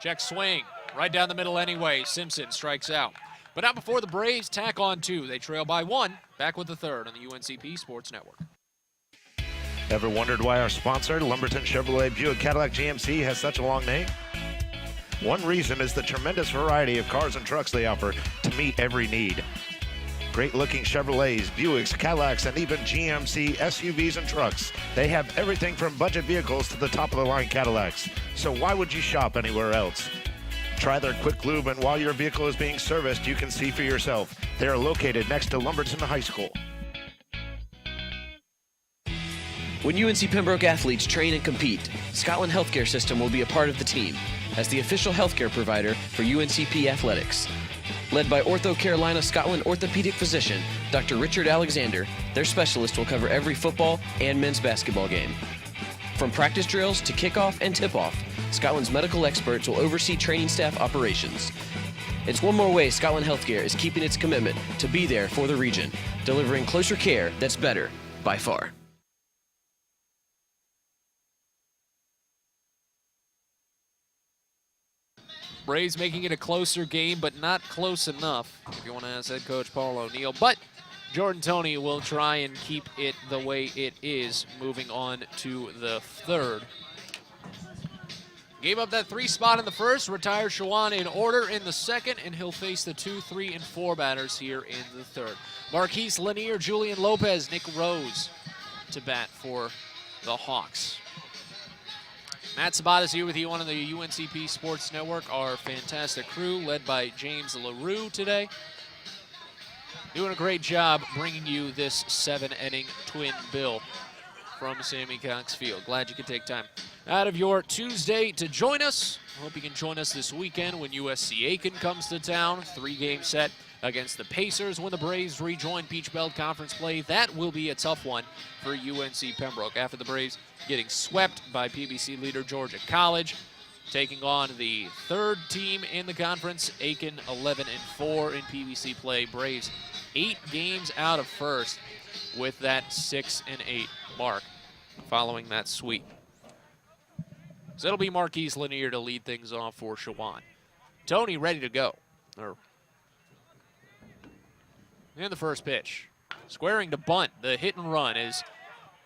Check swing. Right down the middle anyway. Simpson strikes out. But not before the Braves tack on 2. They trail by 1. Back with the third on the UNCP Sports Network. Ever wondered why our sponsor, Lumberton Chevrolet Buick Cadillac GMC, has such a long name? One reason is the tremendous variety of cars and trucks they offer to meet every need. Great-looking Chevrolets, Buicks, Cadillacs, and even GMC SUVs and trucks. They have everything from budget vehicles to the top-of-the-line Cadillacs. So why would you shop anywhere else? Try their quick lube, and while your vehicle is being serviced, you can see for yourself. They are located next to Lumberton High School. When UNC Pembroke athletes train and compete, Scotland Healthcare System will be a part of the team as the official healthcare provider for UNCP athletics. Led by Ortho Carolina Scotland orthopedic physician Dr. Richard Alexander, their specialist will cover every football and men's basketball game. From practice drills to kickoff and tip-off, Scotland's medical experts will oversee training staff operations. It's one more way Scotland Healthcare is keeping its commitment to be there for the region, delivering closer care that's better by far. Braves making it a closer game, but not close enough, if you want to ask head coach Paul O'Neill. But Jordan Toney will try and keep it the way it is, moving on to the third. Gave up that 3 spot in the first, retired Chowan in order in the second, and he'll face the 2, 3, and 4 batters here in the third. Marquise Lanier, Julian Lopez, Nick Rose to bat for the Hawks. Matt Sabatas here with you on the UNCP Sports Network, our fantastic crew led by James LaRue today. Doing a great job bringing you this 7-inning twin bill from Sammy Cox Field. Glad you could take time out of your Tuesday to join us. Hope you can join us this weekend when USC Aiken comes to town. 3-game set against the Pacers when the Braves rejoin Peach Belt Conference play. That will be a tough one for UNC Pembroke after the Braves getting swept by PBC leader Georgia College. Taking on the third team in the conference, Aiken 11-4 in PBC play. Braves 8 games out of first with that 6-8 mark following that sweep. So it'll be Marquise Lanier to lead things off for Chowan. Toney ready to go. In the first pitch. Squaring to bunt. The hit and run is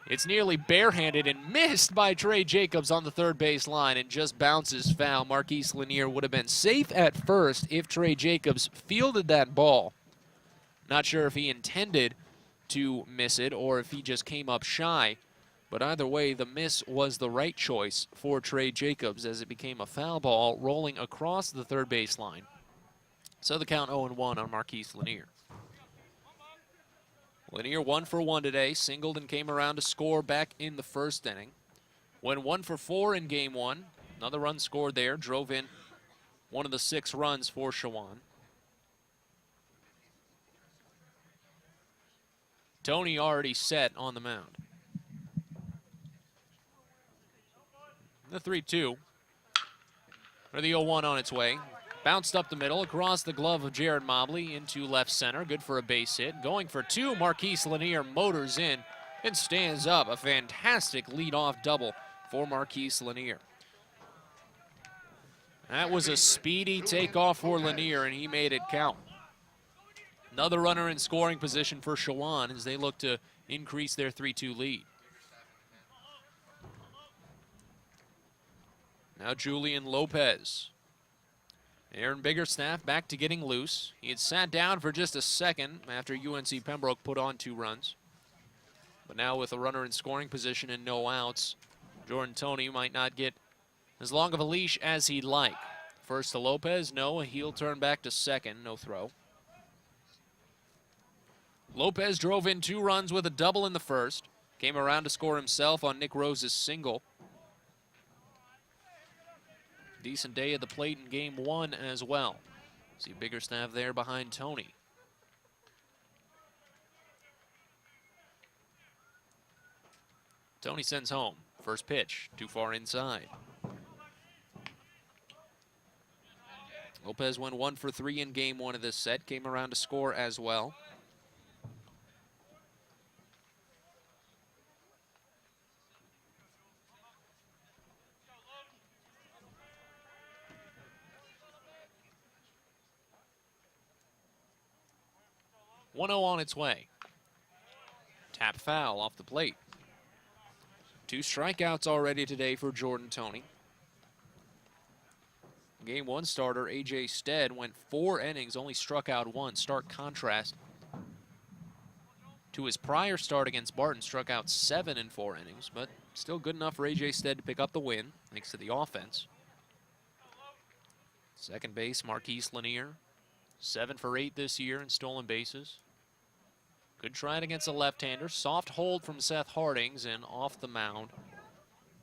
it's nearly barehanded and missed by Trey Jacobs on the third base line and just bounces foul. Marquise Lanier would have been safe at first if Trey Jacobs fielded that ball. Not sure if he intended to miss it or if he just came up shy. But either way, the miss was the right choice for Trey Jacobs as it became a foul ball rolling across the third base line. So the count 0-1 on Marquise Lanier. Lanier 1 for 1 today, singled and came around to score back in the first inning. Went 1 for 4 in game 1. Another run scored there, drove in one of the 6 runs for Chowan. Toney already set on the mound. The 3-2. Or the 0-1 on its way. Bounced up the middle, across the glove of Jared Mobley into left center. Good for a base hit. Going for 2, Marquise Lanier motors in and stands up. A fantastic leadoff double for Marquise Lanier. That was a speedy takeoff for Lanier, and he made it count. Another runner in scoring position for Chowan as they look to increase their 3-2 lead. Now Julian Lopez. Aaron Biggerstaff back to getting loose. He had sat down for just a second after UNC Pembroke put on 2 runs. But now with a runner in scoring position and no outs, Jordan Toney might not get as long of a leash as he'd like. First to Lopez, no, a heel turn back to second, no throw. Lopez drove in 2 runs with a double in the first. Came around to score himself on Nick Rose's single. Decent day at the plate in game 1 as well. See Biggerstaff there behind Toney. Toney sends home. First pitch, too far inside. Lopez went 1 for 3 in game 1 of this set. Came around to score as well. .1-0 on its way. Tap foul off the plate. 2 strikeouts already today for Jordan Toney. Game 1 starter A.J. Stead went 4 innings, only struck out 1. Stark contrast to his prior start against Barton, struck out 7 in 4 innings, but still good enough for A.J. Stead to pick up the win, thanks to the offense. Second base, Marquise Lanier, 7 for 8 this year in stolen bases. Good trying against a left-hander. Soft hold from Seth Hardings, and off the mound,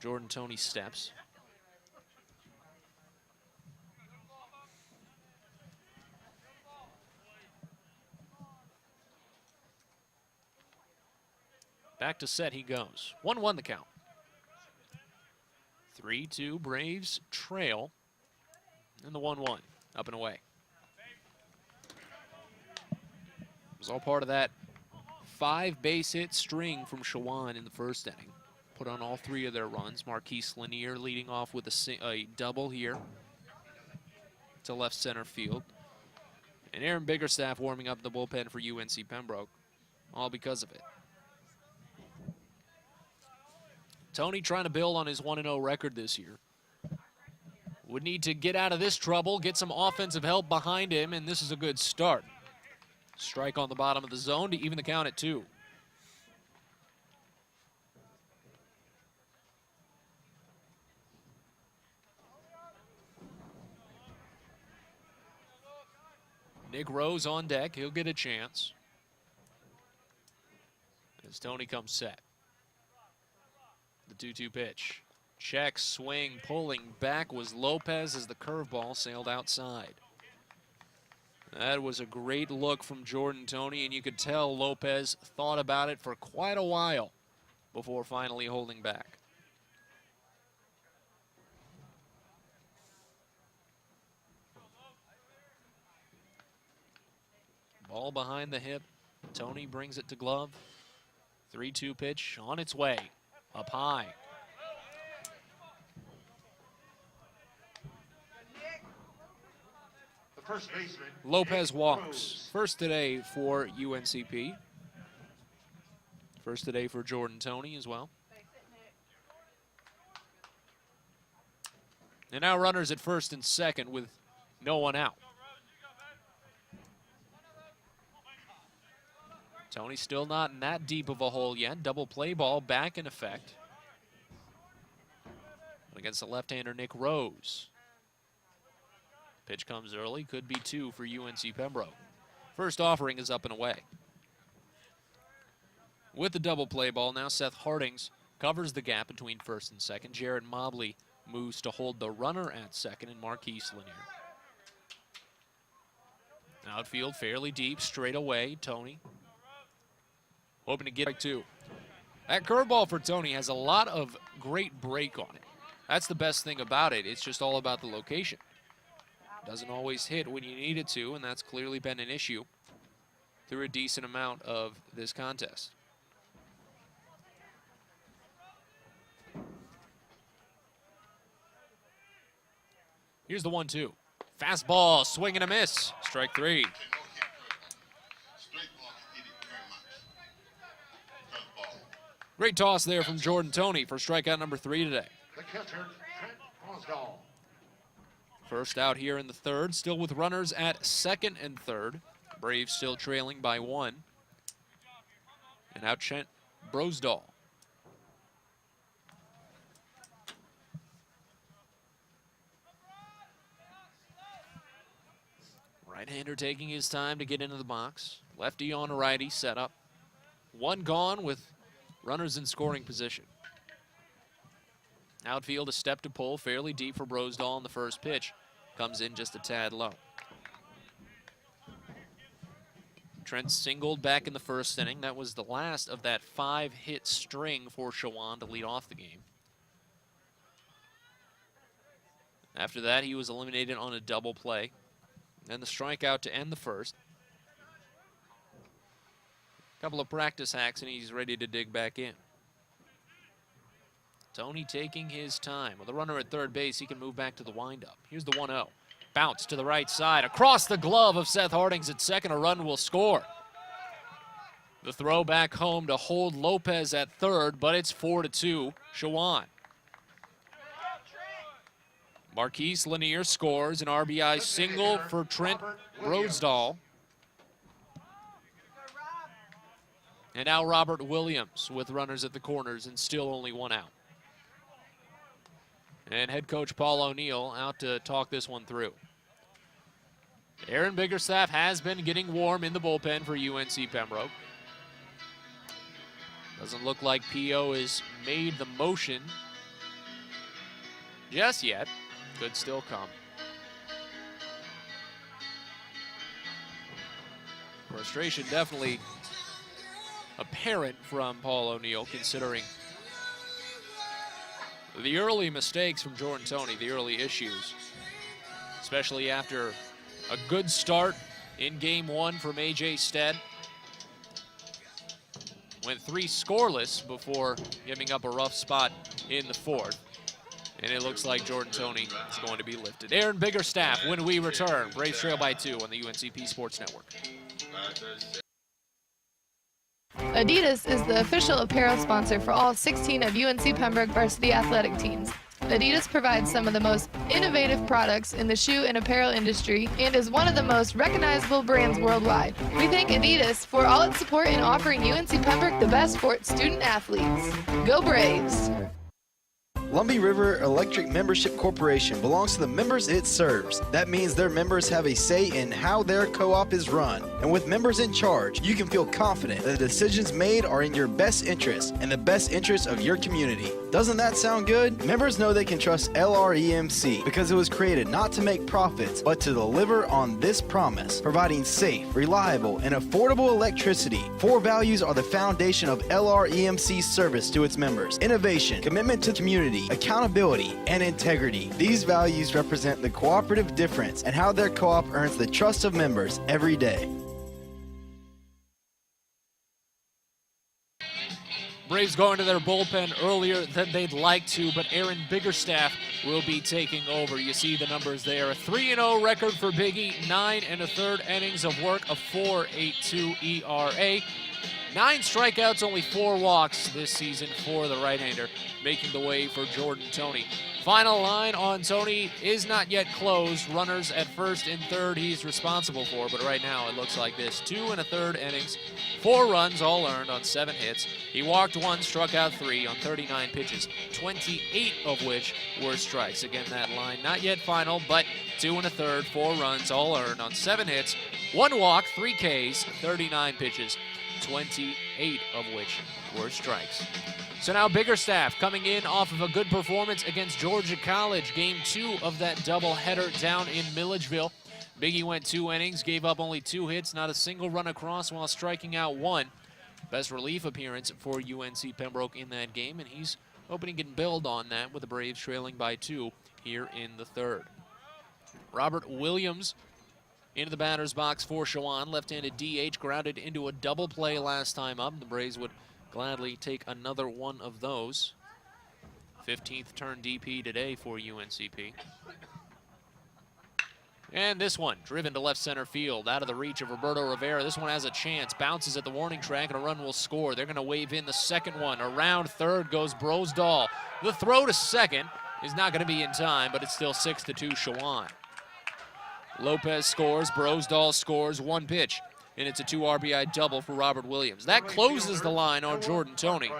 Jordan Toney steps. Back to set he goes. 1-1 the count. 3-2 Braves trail. And the 1-1 up and away. It was all part of that 5 base hit string from Chowan in the first inning. Put on all 3 of their runs. Marquise Lanier leading off with a double here to left center field. And Aaron Biggerstaff warming up the bullpen for UNC Pembroke. all because of it. Tony trying to build on his 1-0 record this year. Would need to get out of this trouble, get some offensive help behind him, and this is a good start. Strike on the bottom of the zone to even the count at 2. Nick Rose on deck. He'll get a chance as Tony comes set. The 2-2 pitch. Check, swing, pulling back was Lopez as the curveball sailed outside. That was a great look from Jordan Tony, and you could tell Lopez thought about it for quite a while before finally holding back. Ball behind the hip. Tony brings it to glove. 3-2 pitch on its way. Up high. The first baseman, Lopez Nick walks. Rose. First today for UNCP. First today for Jordan Tony as well. And now runners at first and second with no one out. Tony still not in that deep of a hole yet. Double play ball back in effect. Against the left-hander Nick Rose. Pitch comes early, could be 2 for UNC Pembroke. First offering is up and away. With the double play ball, now Seth Hardings covers the gap between first and second. Jared Mobley moves to hold the runner at second, and Marquise Lanier. Outfield fairly deep, straight away, Tony. Hoping to get back 2. That curveball for Tony has a lot of great break on it. That's the best thing about it. It's just all about the location. Doesn't always hit when you need it to, and that's clearly been an issue through a decent amount of this contest. Here's the 1-2. Fastball, swing and a miss. Strike 3. Great toss there from Jordan Tony for strikeout number 3 today. The catcher, Trent Osdahl. First out here in the third, still with runners at second and third. Braves still trailing by 1. And out Trent Brosdahl. Right-hander taking his time to get into the box. Lefty on righty, set up. 1 gone with runners in scoring position. Outfield a step to pull, fairly deep for Brosdahl on the first pitch. Comes in just a tad low. Trent singled back in the first inning. That was the last of that 5-hit string for Chowan to lead off the game. After that, he was eliminated on a double play. And the strikeout to end the first. Couple of practice hacks, and he's ready to dig back in. Tony taking his time. With a runner at third base, he can move back to the windup. Here's the 1-0. Bounce to the right side. Across the glove of Seth Hardings at second. A run will score. The throw back home to hold Lopez at third, but it's 4-2, Chowan. Marquise Lanier scores an RBI single for Trent Brosdahl. And now Robert Williams with runners at the corners and still only 1 out. And head coach Paul O'Neill out to talk this one through. Aaron Biggerstaff has been getting warm in the bullpen for UNC Pembroke. Doesn't look like P.O. has made the motion just yet. Could still come. Frustration definitely apparent from Paul O'Neill, considering the early mistakes from Jordan Tony, the early issues, especially after a good start in game 1 from A.J. Stead. Went 3 scoreless before giving up a rough spot in the 4th. And it looks like Jordan Tony is going to be lifted. Aaron Biggerstaff when we return. Braves trail by 2 on the UNCP Sports Network. Adidas is the official apparel sponsor for all 16 of UNC Pembroke varsity athletic teams. Adidas provides some of the most innovative products in the shoe and apparel industry and is one of the most recognizable brands worldwide. We thank Adidas for all its support in offering UNC Pembroke the best for its student athletes. Go Braves! Lumbee River Electric Membership Corporation belongs to the members it serves. That means their members have a say in how their co-op is run. And with members in charge, you can feel confident that the decisions made are in your best interest and the best interest of your community. Doesn't that sound good? Members know they can trust LREMC because it was created not to make profits, but to deliver on this promise, providing safe, reliable, and affordable electricity. 4 values are the foundation of LREMC's service to its members: innovation, commitment to community, accountability, and integrity. These values represent the cooperative difference and how their co-op earns the trust of members every day. Braves going to their bullpen earlier than they'd like to, but Aaron Biggerstaff will be taking over. You see the numbers there. A 3-0 record for Biggie, 9 1/3 innings of work, a 4.82 ERA. 9 strikeouts, only 4 walks this season for the right-hander, making the way for Jordan Toney. Final line on Toney is not yet closed. Runners at first and third he's responsible for, but right now it looks like this. 2 1/3 innings, 4 runs, all earned on 7 hits. He walked 1, struck out 3 on 39 pitches, 28 of which were strikes. Again, that line not yet final, but 2 1/3, 4 runs, all earned on 7 hits, 1 walk, 3 Ks, 39 pitches, 28 of which were strikes. So now Biggerstaff coming in off of a good performance against Georgia College. Game 2 of that doubleheader down in Milledgeville. Biggie went 2 innings, gave up only 2 hits, not a single run across while striking out 1. Best relief appearance for UNC Pembroke in that game, and he's hoping he can build on that with the Braves trailing by 2 here in the third. Robert Williams into the batter's box for Chowan. Left-handed DH grounded into a double play last time up. The Braves would gladly take another one of those. 15th turn DP today for UNCP. And this one, driven to left center field, out of the reach of Roberto Rivera. This one has a chance, bounces at the warning track, and a run will score. They're going to wave in the second one. Around third goes Brosdahl. The throw to second is not going to be in time, but it's still 6-2 Chowan. Lopez scores, Brosdahl scores, 1 pitch, and it's a 2 RBI double for Robert Williams. That closes the line on Jordan Toney.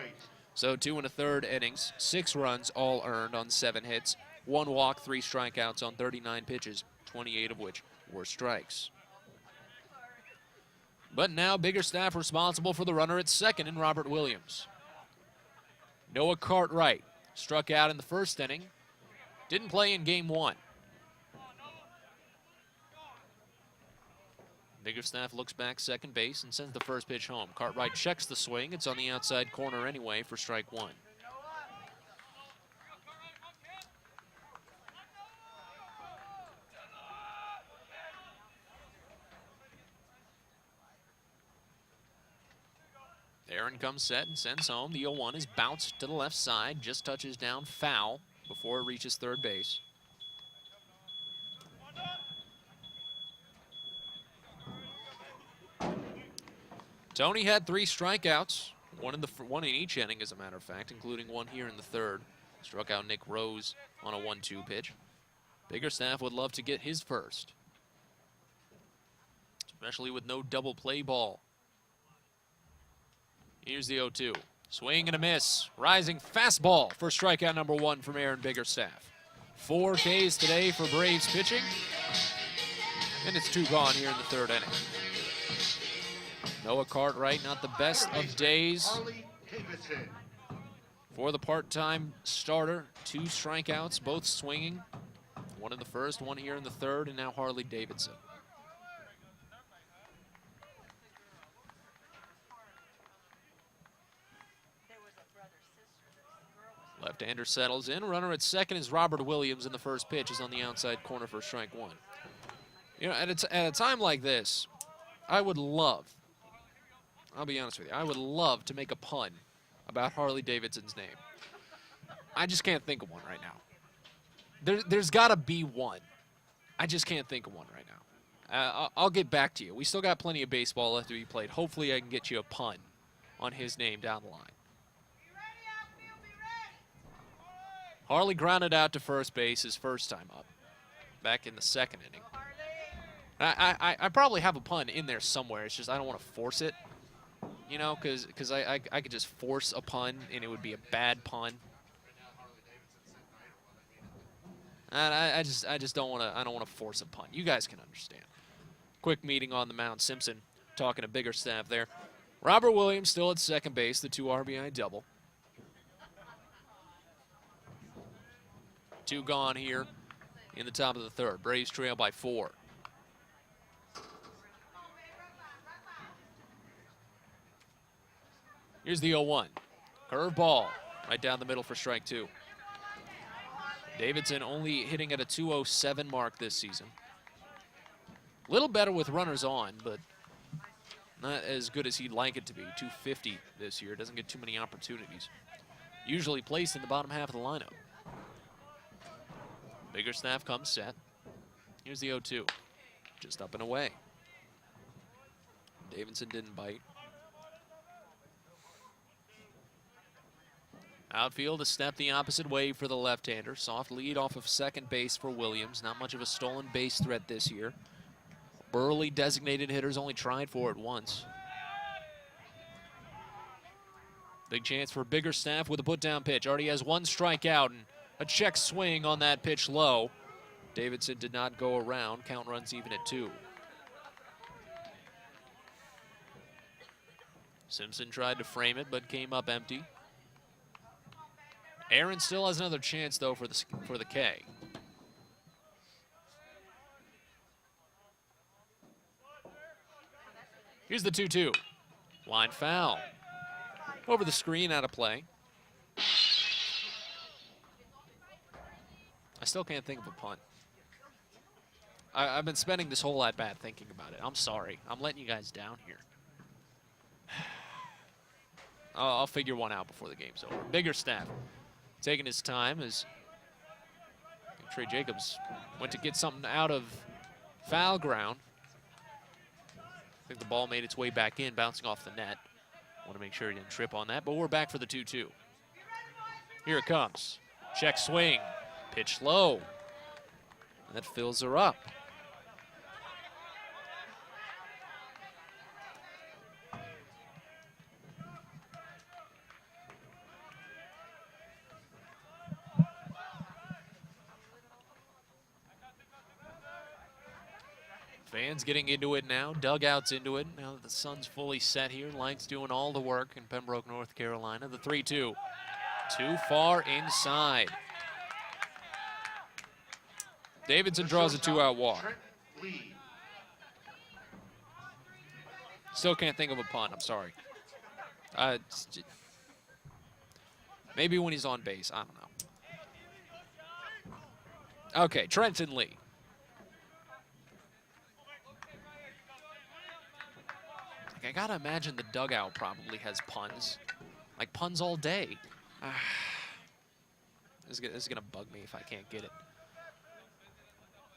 So 2 1/3 innings, 6 runs, all earned on 7 hits, 1 walk, 3 strikeouts on 39 pitches, 28 of which were strikes. But now Biggerstaff responsible for the runner at second in Robert Williams. Noah Cartwright struck out in the first inning, didn't play in game 1. Biggerstaff looks back second base and sends the first pitch home. Cartwright checks the swing. It's on the outside corner anyway for strike 1. Aaron comes set and sends home. The 0-1 is bounced to the left side, just touches down foul before it reaches third base. Toney had 3 strikeouts, one in each inning, as a matter of fact, including 1 here in the third. Struck out Nick Rose on a 1-2 pitch. Biggerstaff would love to get his first, especially with no double play ball. Here's the 0-2. Swing and a miss. Rising fastball for strikeout number 1 from Aaron Biggerstaff. 4 Ks today for Braves pitching, and it's 2 gone here in the third inning. Noah Cartwright, not the best of days for the part-time starter. 2 strikeouts, both swinging. 1 in the first, 1 here in the third, and now Harley Davidson. Left-hander settles in. Runner at second is Robert Williams, and the first pitch is on the outside corner for strike 1. You know, at a time like this, I would love, I'll be honest with you, I would love to make a pun about Harley Davidson's name. I just can't think of one right now. There's got to be one. I just can't think of one right now. I'll get back to you. We still got plenty of baseball left to be played. Hopefully I can get you a pun on his name down the line. Harley grounded out to first base his first time up, back in the second inning. I probably have a pun in there somewhere. It's just I don't want to force it, you know, because I could just force a pun and it would be a bad pun. And I just don't want to. I don't want to force a pun. You guys can understand. Quick meeting on the mound. Simpson talking to bigger staff there. Robert Williams still at second base, the 2 RBI double. 2 gone here in the top of the third. Braves trail by 4. Here's the 0-1. Curve ball right down the middle for strike 2. Davidson only hitting at a 207 mark this season. A little better with runners on, but not as good as he'd like it to be. 250 this year. Doesn't get too many opportunities. Usually placed in the bottom half of the lineup. Biggerstaff comes set. Here's the 0-2. Just up and away. Davidson didn't bite. Outfield a step the opposite way for the left-hander. Soft lead off of second base for Williams. Not much of a stolen base threat this year. Burley designated hitters only tried for it once. Big chance for Biggerstaff with a put-down pitch. Already has 1 strikeout and a check swing on that pitch low. Davidson did not go around. Count runs even at 2. Simpson tried to frame it, but came up empty. Aaron still has another chance, though, for the K. Here's the 2-2. Line foul. Over the screen, out of play. I still can't think of a punt. I've been spending this whole at-bat thinking about it. I'm sorry. I'm letting you guys down here. I'll figure one out before the game's over. Biggerstaff taking his time as Trey Jacobs went to get something out of foul ground. I think the ball made its way back in, bouncing off the net. Want to make sure he didn't trip on that, but we're back for the 2-2. Here it comes. Check swing. Pitch low. That fills her up. Fans getting into it now, dugouts into it. Now that the sun's fully set here, Light's doing all the work in Pembroke, North Carolina. The 3-2, too far inside. Davidson draws a 2-out walk. Still can't think of a punt, I'm sorry. Maybe when he's on base, I don't know. Okay, Trenton Lee. I gotta imagine the dugout probably has puns. Like puns all day. This is gonna bug me if I can't get it.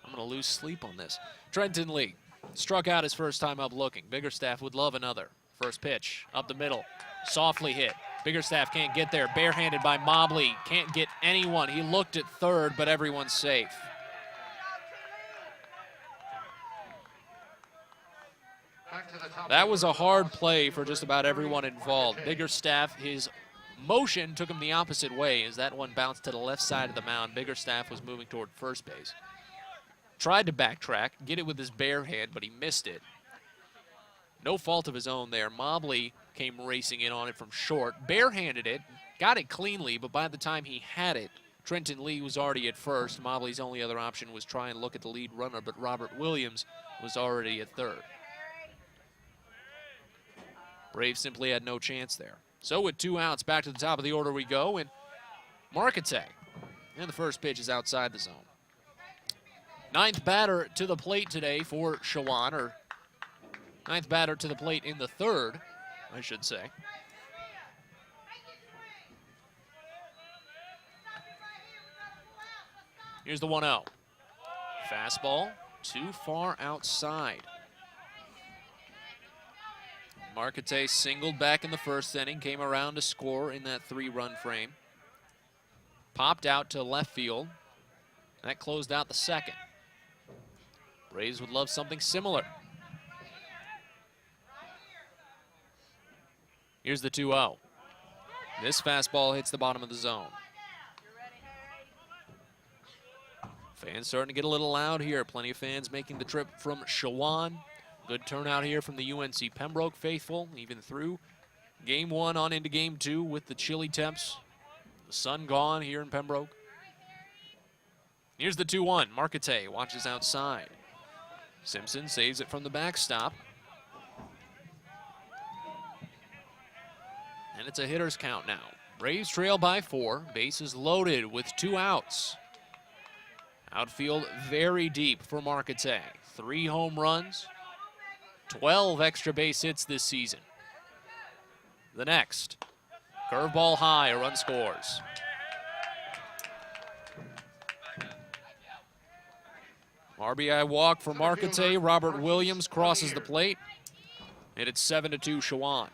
I'm gonna lose sleep on this. Trenton Lee struck out his first time up looking. Biggerstaff would love another. First pitch, up the middle, softly hit. Biggerstaff can't get there, barehanded by Mobley. Can't get anyone. He looked at third, but everyone's safe. That was a hard play for just about everyone involved. Biggerstaff, his motion took him the opposite way as that one bounced to the left side of the mound. Biggerstaff was moving toward first base. Tried to backtrack, get it with his bare hand, but he missed it. No fault of his own there. Mobley came racing in on it from short, barehanded it, got it cleanly, but by the time he had it, Trenton Lee was already at first. Mobley's only other option was try and look at the lead runner, but Robert Williams was already at third. Braves simply had no chance there. So with 2 outs, back to the top of the order we go, and Marquette. And the first pitch is outside the zone. 9th batter to the plate today for Chowan, or 9th batter to the plate in the third, I should say. Here's the 1-0. Fastball too far outside. Marquette singled back in the first inning, came around to score in that 3-run frame. Popped out to left field. That closed out the second. Braves would love something similar. Here's the 2-0. This fastball hits the bottom of the zone. Fans starting to get a little loud here. Plenty of fans making the trip from Chowan. Good turnout here from the UNC Pembroke faithful, even through game 1 on into game 2 with the chilly temps. The sun gone here in Pembroke. Here's the 2-1. Marquette watches outside. Simpson saves it from the backstop. And it's a hitter's count now. Braves trail by 4. Bases loaded with 2 outs. Outfield very deep for Marquette. 3 home runs, 12 extra base hits this season. The next, curveball high, a run scores. RBI walk for Marquette. Robert Williams crosses the plate. And it's 7-2 Chowan.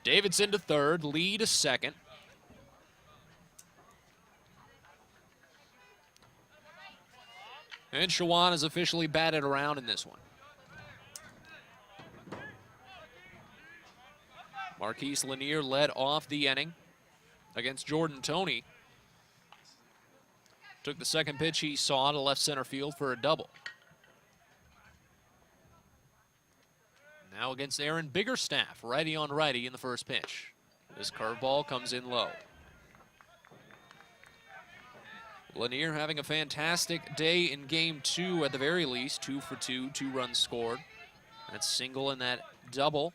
Davidson to third, Lee to second. And Chowan is officially batted around in this one. Marquise Lanier led off the inning against Jordan Toney. Took the second pitch he saw to left center field for a double. Now against Aaron Biggerstaff, righty on righty in the first pitch. This curveball comes in low. Lanier having a fantastic day in game 2 at the very least. 2 for 2, 2 runs scored. That single and that double.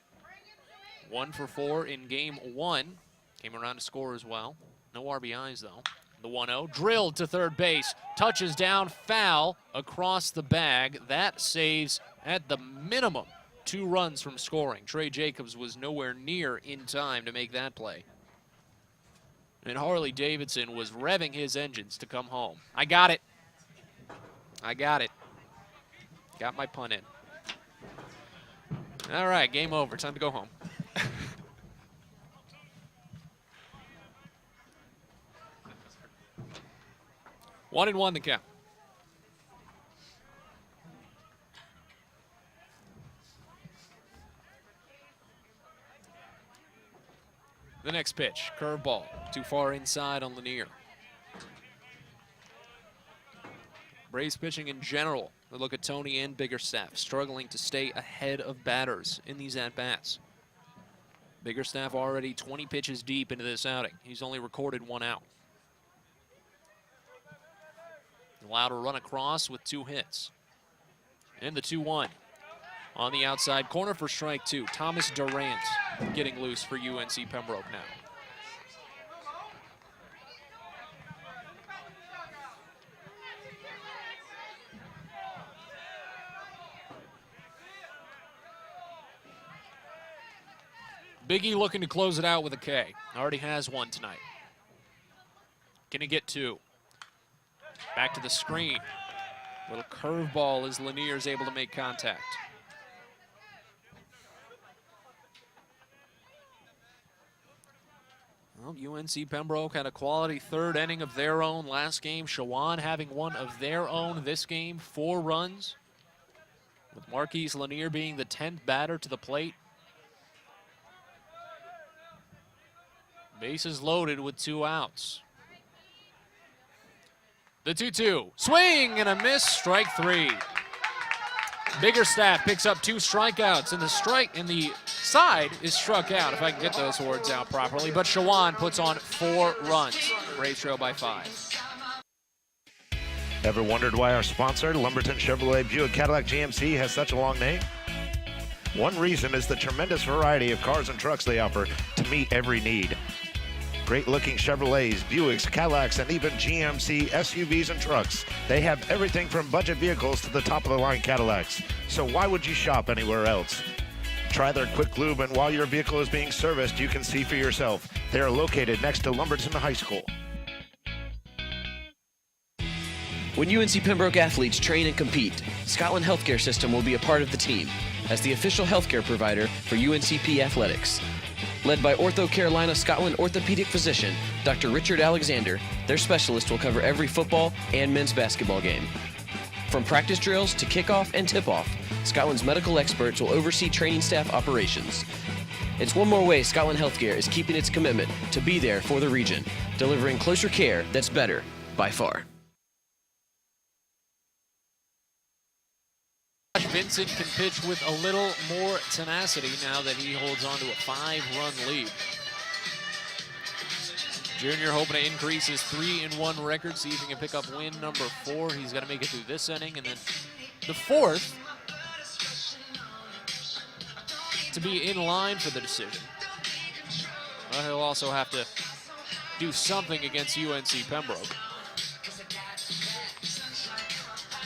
1 for 4 in game 1. Came around to score as well. No RBIs though. The 1-0 drilled to third base. Touches down, foul across the bag. That saves at the minimum 2 runs from scoring. Trey Jacobs was nowhere near in time to make that play. And Harley Davidson was revving his engines to come home. I got it. I got it. Got my pun in. All right, game over. Time to go home. 1-1 to count. The next pitch, curveball, too far inside on Lanier. Braves pitching in general. We look at Toney and Biggerstaff struggling to stay ahead of batters in these at-bats. Biggerstaff already 20 pitches deep into this outing. He's only recorded 1 out. Allowed to run across with 2 hits. And the 2-1. On the outside corner for strike 2. Thomas Durant getting loose for UNC Pembroke now. Biggie looking to close it out with a K. Already has 1 tonight. Can he get 2? Back to the screen. Little curveball as Lanier is able to make contact. Well, UNC Pembroke had a quality 3rd inning of their own last game. Chowan having 1 of their own this game, 4 runs. With Marquise Lanier being the 10th batter to the plate. Bases loaded with 2 outs. The 2-2, swing and a miss, strike 3. Biggerstaff picks up 2 strikeouts, and the side is struck out, if I can get those words out properly. But Chowan puts on 4 runs. Braves trail by 5. Ever wondered why our sponsor, Lumberton Chevrolet Buick Cadillac GMC, has such a long name? One reason is the tremendous variety of cars and trucks they offer to meet every need. Great-looking Chevrolets, Buicks, Cadillacs, and even GMC SUVs and trucks. They have everything from budget vehicles to the top-of-the-line Cadillacs. So why would you shop anywhere else? Try their quick lube, and while your vehicle is being serviced, you can see for yourself. They are located next to Lumberton High School. When UNC Pembroke athletes train and compete, Scotland Healthcare System will be a part of the team as the official healthcare provider for UNCP athletics. Led by Ortho Carolina Scotland orthopedic physician Dr. Richard Alexander, their specialist will cover every football and men's basketball game. From practice drills to kickoff and tip-off, Scotland's medical experts will oversee training staff operations. It's one more way Scotland Healthcare is keeping its commitment to be there for the region, delivering closer care that's better by far. Vincent can pitch with a little more tenacity now that he holds on to a 5-run lead. Junior hoping to increase his 3-1 record, see if he can pick up win number 4. He's got to make it through this inning, and then the 4th to be in line for the decision. Well, he'll also have to do something against UNC Pembroke.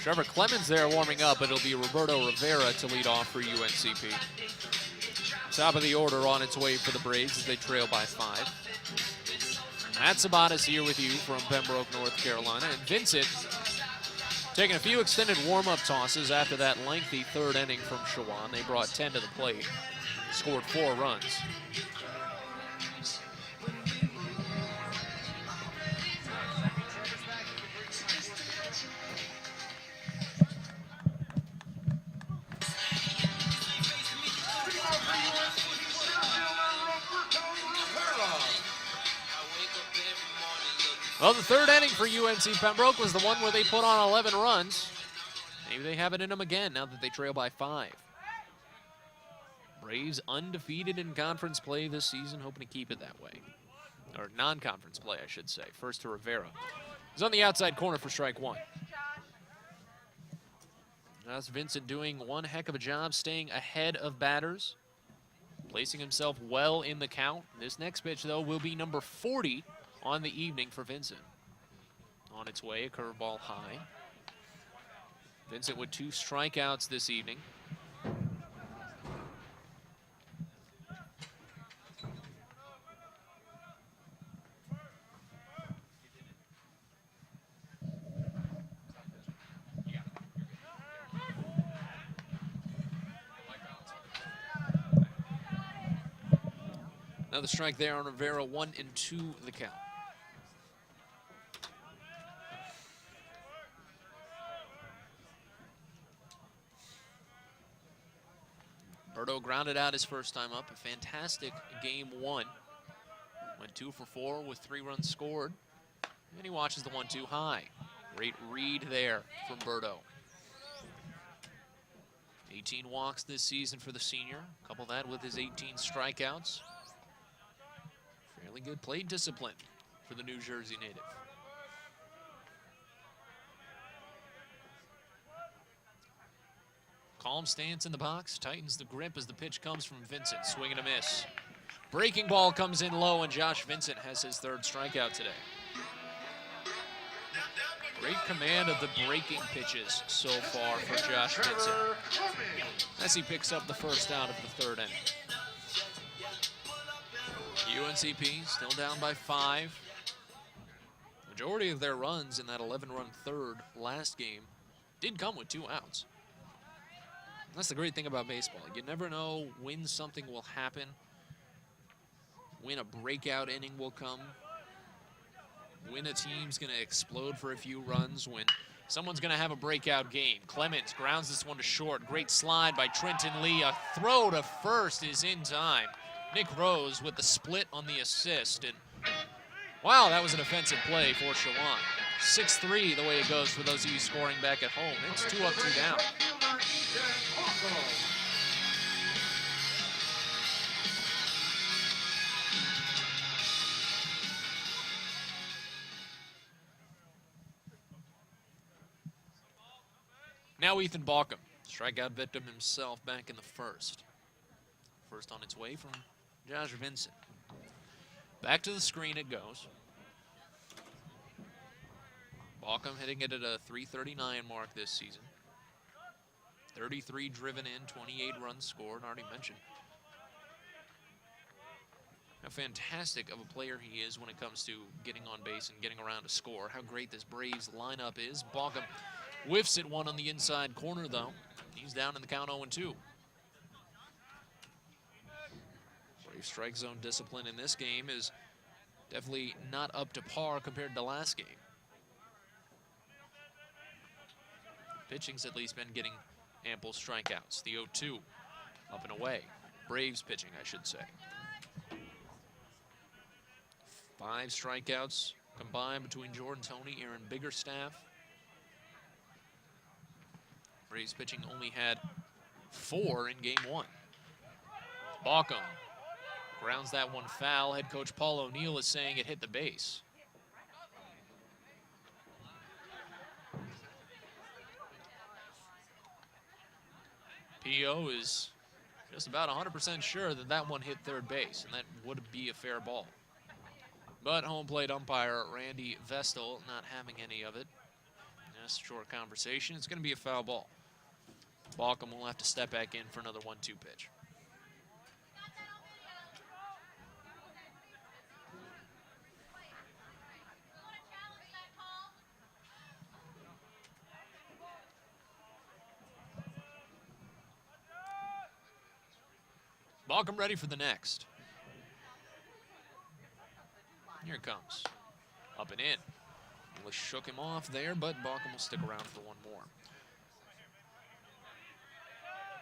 Trevor Clemens there warming up, but it'll be Roberto Rivera to lead off for UNCP. Top of the order on its way for the Braves as they trail by 5. Matt Sabatas here with you from Pembroke, North Carolina. And Vincent taking a few extended warm-up tosses after that lengthy 3rd inning from Chowan. They brought 10 to the plate, scored 4 runs. Well, the 3rd inning for UNC Pembroke was the one where they put on 11 runs. Maybe they have it in them again now that they trail by 5. Braves undefeated in conference play this season, hoping to keep it that way. Or non-conference play, I should say. First to Rivera. He's on the outside corner for strike 1. That's Vincent doing one heck of a job staying ahead of batters, placing himself well in the count. This next pitch, though, will be number 40 on the evening for Vincent. On its way, a curveball high. Vincent with 2 strikeouts this evening. Another strike there on Rivera, 1-2 the count. Berto grounded out his first time up. A fantastic game 1. Went 2 for 4 with 3 runs scored. And he watches the 1-2 high. Great read there from Berto. 18 walks this season for the senior. Couple that with his 18 strikeouts. Fairly good plate discipline for the New Jersey native. Calm stance in the box, tightens the grip as the pitch comes from Vincent. Swing and a miss. Breaking ball comes in low, and Josh Vincent has his 3rd strikeout today. Great command of the breaking pitches so far for Josh Vincent as he picks up the first out of the 3rd inning. UNCP still down by 5. Majority of their runs in that 11-run 3rd last game did come with 2 outs. That's the great thing about baseball. You never know when something will happen, when a breakout inning will come, when a team's going to explode for a few runs, when someone's going to have a breakout game. Clemens grounds this one to short. Great slide by Trenton Lee. A throw to first is in time. Nick Rose with the split on the assist. And wow, that was an offensive play for Chowan. 6-3 the way it goes for those of you scoring back at home. It's 2 up, 2 down. Now Ethan Balkum, strikeout victim himself back in the 1st. First on its way from Josh Vincent. Back to the screen it goes. Balkum hitting it at a .339 mark this season. 33 driven in, 28 runs scored, already mentioned. how fantastic of a player he is when it comes to getting on base and getting around to score. How great this Braves lineup is. Balkum whiffs at one on the inside corner, though. He's down in the count 0-2. Braves strike zone discipline in this game is definitely not up to par compared to last game. Pitching's at least been getting ample strikeouts. The 0-2 up and away. Braves pitching, I should say. 5 strikeouts combined between Jordan Toney, Aaron Biggerstaff. Braves pitching only had 4 in game 1. Balkum grounds that one foul. Head coach Paul O'Neill is saying it hit the base. P.O. is just about 100% sure that that one hit third base, and that would be a fair ball. But home plate umpire Randy Vestal not having any of it. Just a short conversation. It's going to be a foul ball. Balkum will have to step back in for another 1-2 pitch. Balkum ready for the next. Here it comes. Up and in. English shook him off there, but Balkum will stick around for one more.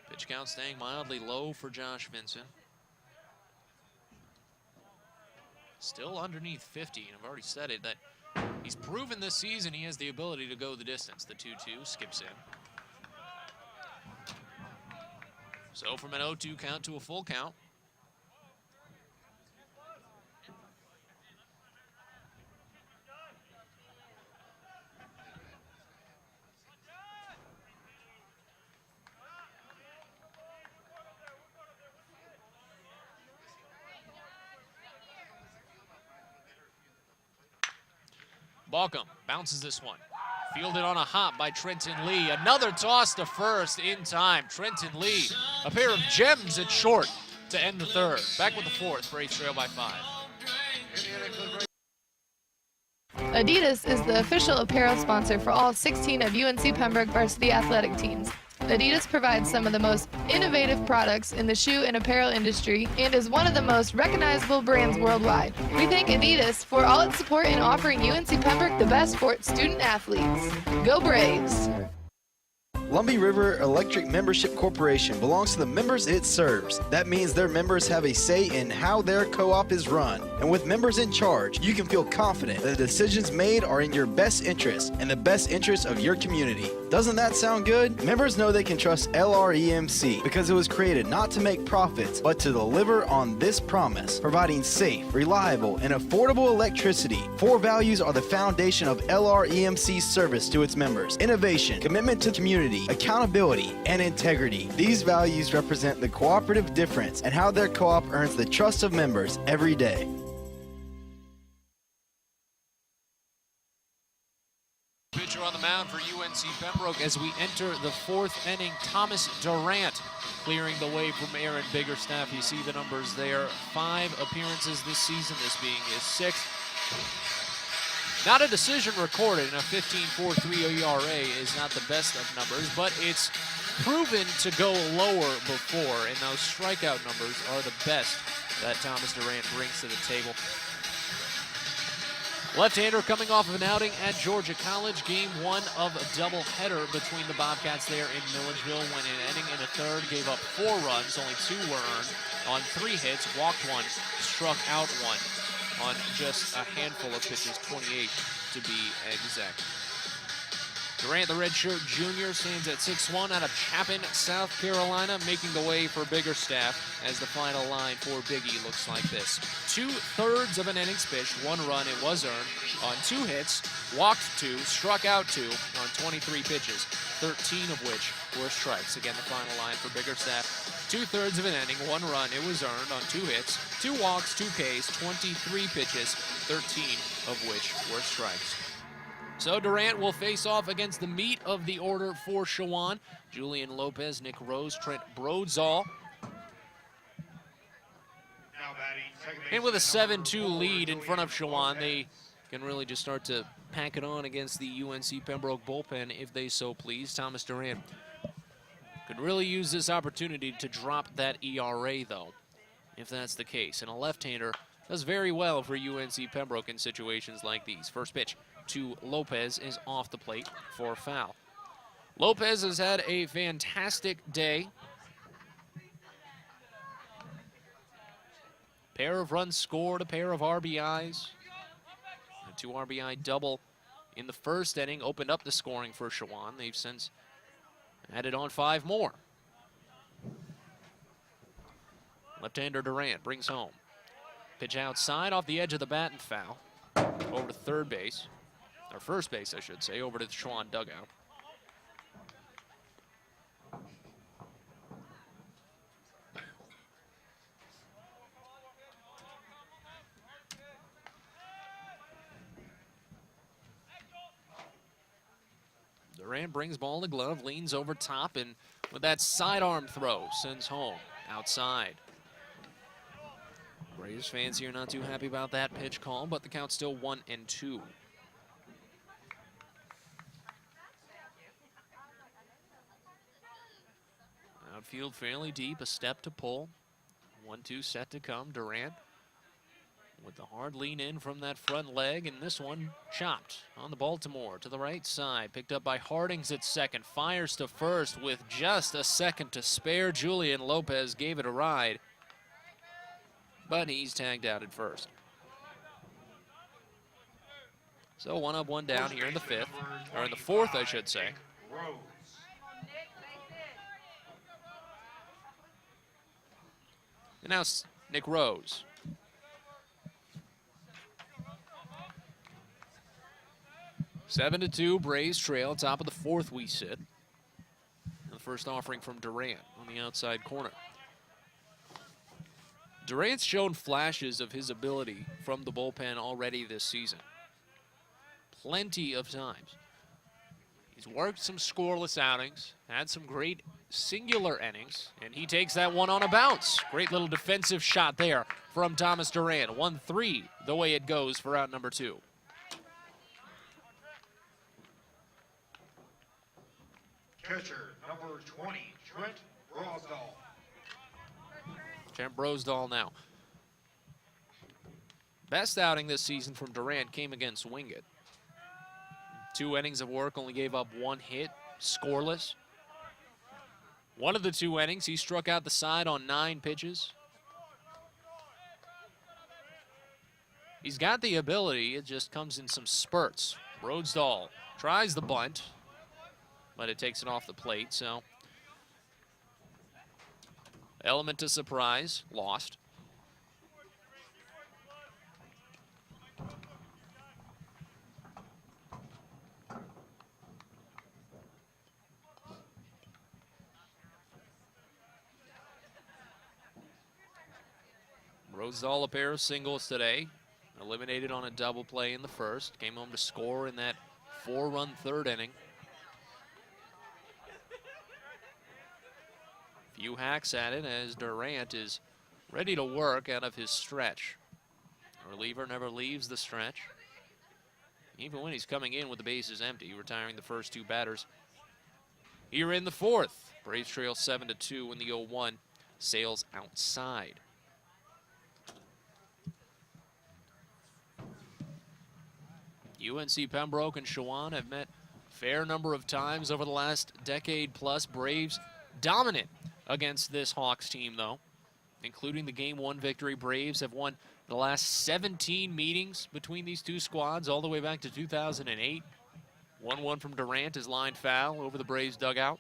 Pitch count staying mildly low for Josh Vincent. Still underneath 50, and I've already said it, that he's proven this season he has the ability to go the distance. The 2-2 skips in. So from an 0-2 count to a full count. Balkum bounces this one. Fielded on a hop by Trenton Lee. Another toss to first in time. Trenton Lee, a pair of gems at short to end the third. Back with the fourth. Braves trail by 5. Adidas is the official apparel sponsor for all 16 of UNC Pembroke varsity athletic teams. Adidas provides some of the most innovative products in the shoe and apparel industry and is one of the most recognizable brands worldwide. We thank Adidas for all its support in offering UNC Pembroke the best for its student athletes. Go Braves! Lumbee River Electric Membership Corporation belongs to the members it serves. That means their members have a say in how their co-op is run. And with members in charge, you can feel confident that the decisions made are in your best interest and the best interest of your community. Doesn't that sound good? Members know they can trust LREMC because it was created not to make profits, but to deliver on this promise, providing safe, reliable, and affordable electricity. 4 values are the foundation of LREMC's service to its members: innovation, commitment to community, accountability, and integrity. These values represent the cooperative difference and how their co-op earns the trust of members every day. Pitcher on the mound for UNC Pembroke as we enter the 4th inning. Thomas Durant clearing the way from Aaron Biggerstaff. You see the numbers there. 5 appearances this season, this being his 6th. Not a decision recorded, and a 15.43 ERA is not the best of numbers, but it's proven to go lower before, and those strikeout numbers are the best that Thomas Durant brings to the table. Left-hander coming off of an outing at Georgia College. Game 1 of a doubleheader between the Bobcats there in Milledgeville. Went an inning and a third, gave up 4 runs, only 2 were earned on 3 hits, walked 1, struck out 1 on just a handful of pitches, 28 to be exact. Durant, the redshirt junior, stands at 6'1" out of Chapin, South Carolina, making the way for Biggerstaff as the final line for Biggie looks like this. 2/3 of an innings pitched, 1 run, it was earned on 2 hits, walked 2, struck out 2 on 23 pitches, 13 of which were strikes. Again, the final line for Biggerstaff. 2/3 of an inning, 1 run, it was earned on 2 hits, 2 walks, 2 Ks, 23 pitches, 13 of which were strikes. So Durant will face off against the meat of the order for Chowan. Julian Lopez, Nick Rose, Trent Brodzall. Now batting, second And with a baseman, 7-2 number lead in 4, front of Julian Chowan, they Lopez. can really just start to pack it on against the UNC Pembroke bullpen if they so please. Thomas Durant could really use this opportunity to drop that ERA, though, if that's the case. And a left-hander does very well for UNC Pembroke in situations like these. First pitch to Lopez is off the plate for a foul. Lopez has had a fantastic day. Pair of runs scored, a pair of RBIs. A 2 RBI double in the first inning opened up the scoring for Chowan. They've since added on 5 more. Left-hander Durant brings home. Pitch outside off the edge of the bat and foul. Over to third base, or first base, I should say, over to the Chowan dugout. Durant brings ball to glove, leans over top, and with that sidearm throw, sends home outside. Braves fans here not too happy about that pitch call, but the count's still 1-2. Outfield fairly deep, a step to pull. 1-2 set to come. Durant with the hard lean in from that front leg, and this one chopped on the Baltimore to the right side. Picked up by Hardings at second. Fires to first with just a second to spare. Julian Lopez gave it a ride, but he's tagged out at first. So 1 up, 1 down here in the fifth, or in the fourth, I should say. Rose. And now Nick Rose. Seven to 2, Braves trail. Top of the fourth we sit. And the first offering from Durant on the outside corner. Durant's shown flashes of his ability from the bullpen already this season. Plenty of times. He's worked some scoreless outings, had some great singular innings, and he takes that one on a bounce. Great little defensive shot there from Thomas Durant. 1-3 the way it goes for out number 2. Catcher, number 20, Trent Rosdahl. Trent Brosdahl now. Best outing this season from Durant came against Wingate. 2 innings of work, only gave up 1 hit, scoreless. One of the 2 innings, he struck out the side on 9 pitches. He's got the ability, it just comes in some spurts. Brosdahl tries the bunt, but it takes it off the plate, so element of surprise, lost. Brosdahl a pair of singles today. Eliminated on a double play in the first. Came home to score in that 4-run third inning. Few hacks at it as Durant is ready to work out of his stretch. The reliever never leaves the stretch, even when he's coming in with the bases empty, retiring the first 2 batters. Here in the fourth, Braves trail 7-2 when the 0-1 sails outside. UNC Pembroke and Chowan have met a fair number of times over the last decade plus. Braves dominant against this Hawks team, though, including the Game 1 victory. Braves have won the last 17 meetings between these 2 squads all the way back to 2008. 1-1 from Durant is line foul over the Braves dugout.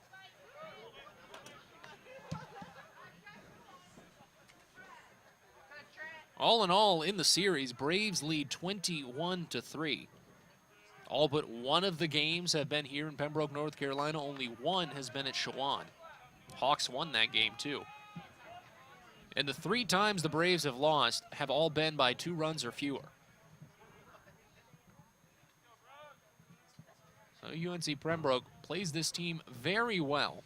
All in all, in the series, Braves lead 21-3. All but one of the games have been here in Pembroke, North Carolina. Only one has been at Chowan. Hawks won that game, too. And the 3 times the Braves have lost have all been by 2 runs or fewer. So UNC Pembroke plays this team very well.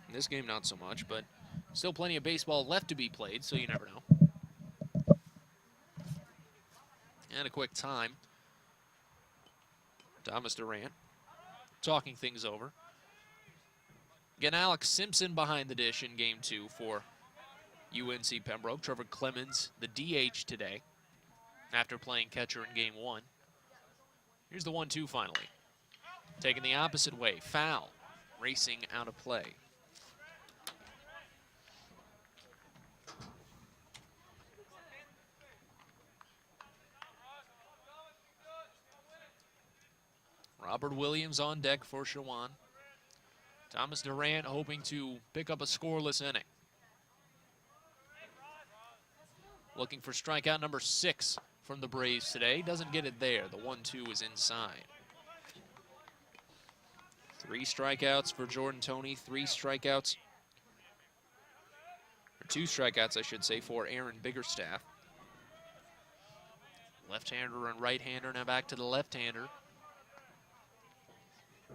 In this game, not so much, but still plenty of baseball left to be played, so you never know. And a quick time. Thomas Durant talking things over. Again, Alex Simpson behind the dish in game 2 for UNC Pembroke. Trevor Clemens, the DH today, after playing catcher in game 1. Here's the 1-2 finally. Taking the opposite way, foul, racing out of play. Robert Williams on deck for Chowan. Thomas Durant hoping to pick up a scoreless inning. Looking for strikeout number 6 from the Braves today. Doesn't get it there. The 1-2 is inside. 3 strikeouts for Jordan Toney. 2 strikeouts, I should say, for Aaron Biggerstaff. Left-hander and right-hander. Now back to the left-hander.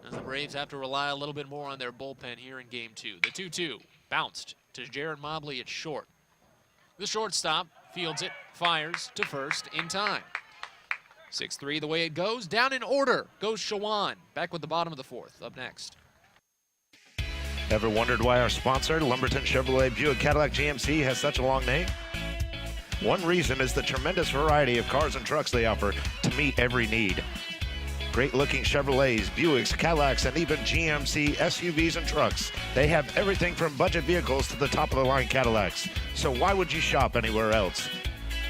As the Braves have to rely a little bit more on their bullpen here in game 2. The 2-2 bounced to Jaron Mobley at short. The shortstop fields it, fires to first in time. 6-3 the way it goes. Down in order goes Chowan. Back with the bottom of the 4th. Up next. Ever wondered why our sponsor, Lumberton Chevrolet Buick Cadillac GMC, has such a long name? One reason is the tremendous variety of cars and trucks they offer to meet every need. Great-looking Chevrolets, Buicks, Cadillacs, and even GMC SUVs and trucks. They have everything from budget vehicles to the top-of-the-line Cadillacs. So why would you shop anywhere else?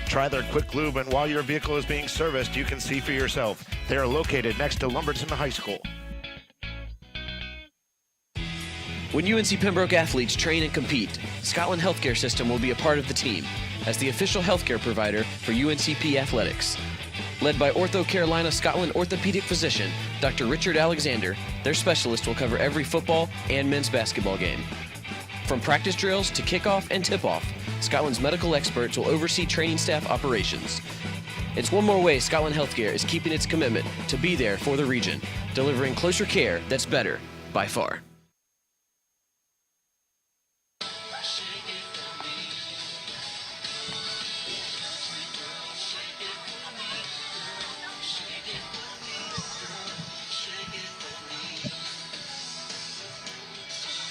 Try their quick lube, and while your vehicle is being serviced, you can see for yourself. They are located next to Lumberton High School. When UNC Pembroke athletes train and compete, Scotland Healthcare System will be a part of the team as the official healthcare provider for UNCP athletics. Led by Ortho Carolina Scotland orthopedic physician Dr. Richard Alexander, their specialist will cover every football and men's basketball game. From practice drills to kickoff and tip-off, Scotland's medical experts will oversee training staff operations. It's one more way Scotland Healthcare is keeping its commitment to be there for the region, delivering closer care that's better by far.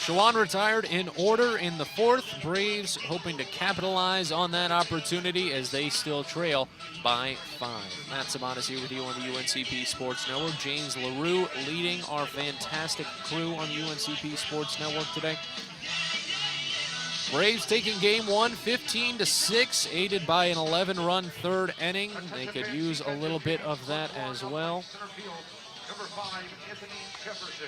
Chowan retired in order in the 4th. Braves hoping to capitalize on that opportunity as they still trail by 5. Matt Sabanas here with you on the UNCP Sports Network. James LaRue leading our fantastic crew on UNCP Sports Network today. Braves taking game 1, 15-6, aided by an 11-run 3rd inning. They could use a little bit of that as well. Number 5, Anthony Jefferson.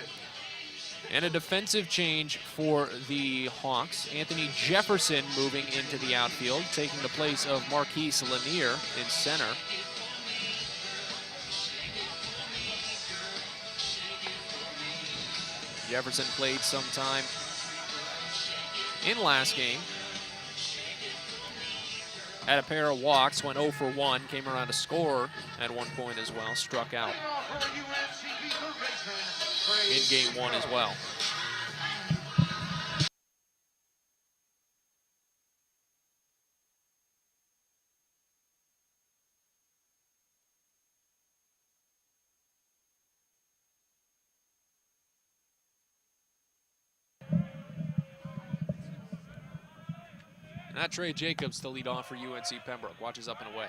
And a defensive change for the Hawks. Anthony Jefferson moving into the outfield, taking the place of Marquise Lanier in center. Jefferson played some time in last game. Had a pair of walks, went 0 for 1, came around to score at one point as well, struck out in game 1 as well. Not Trey Jacobs to lead off for UNC Pembroke. Watches up and away.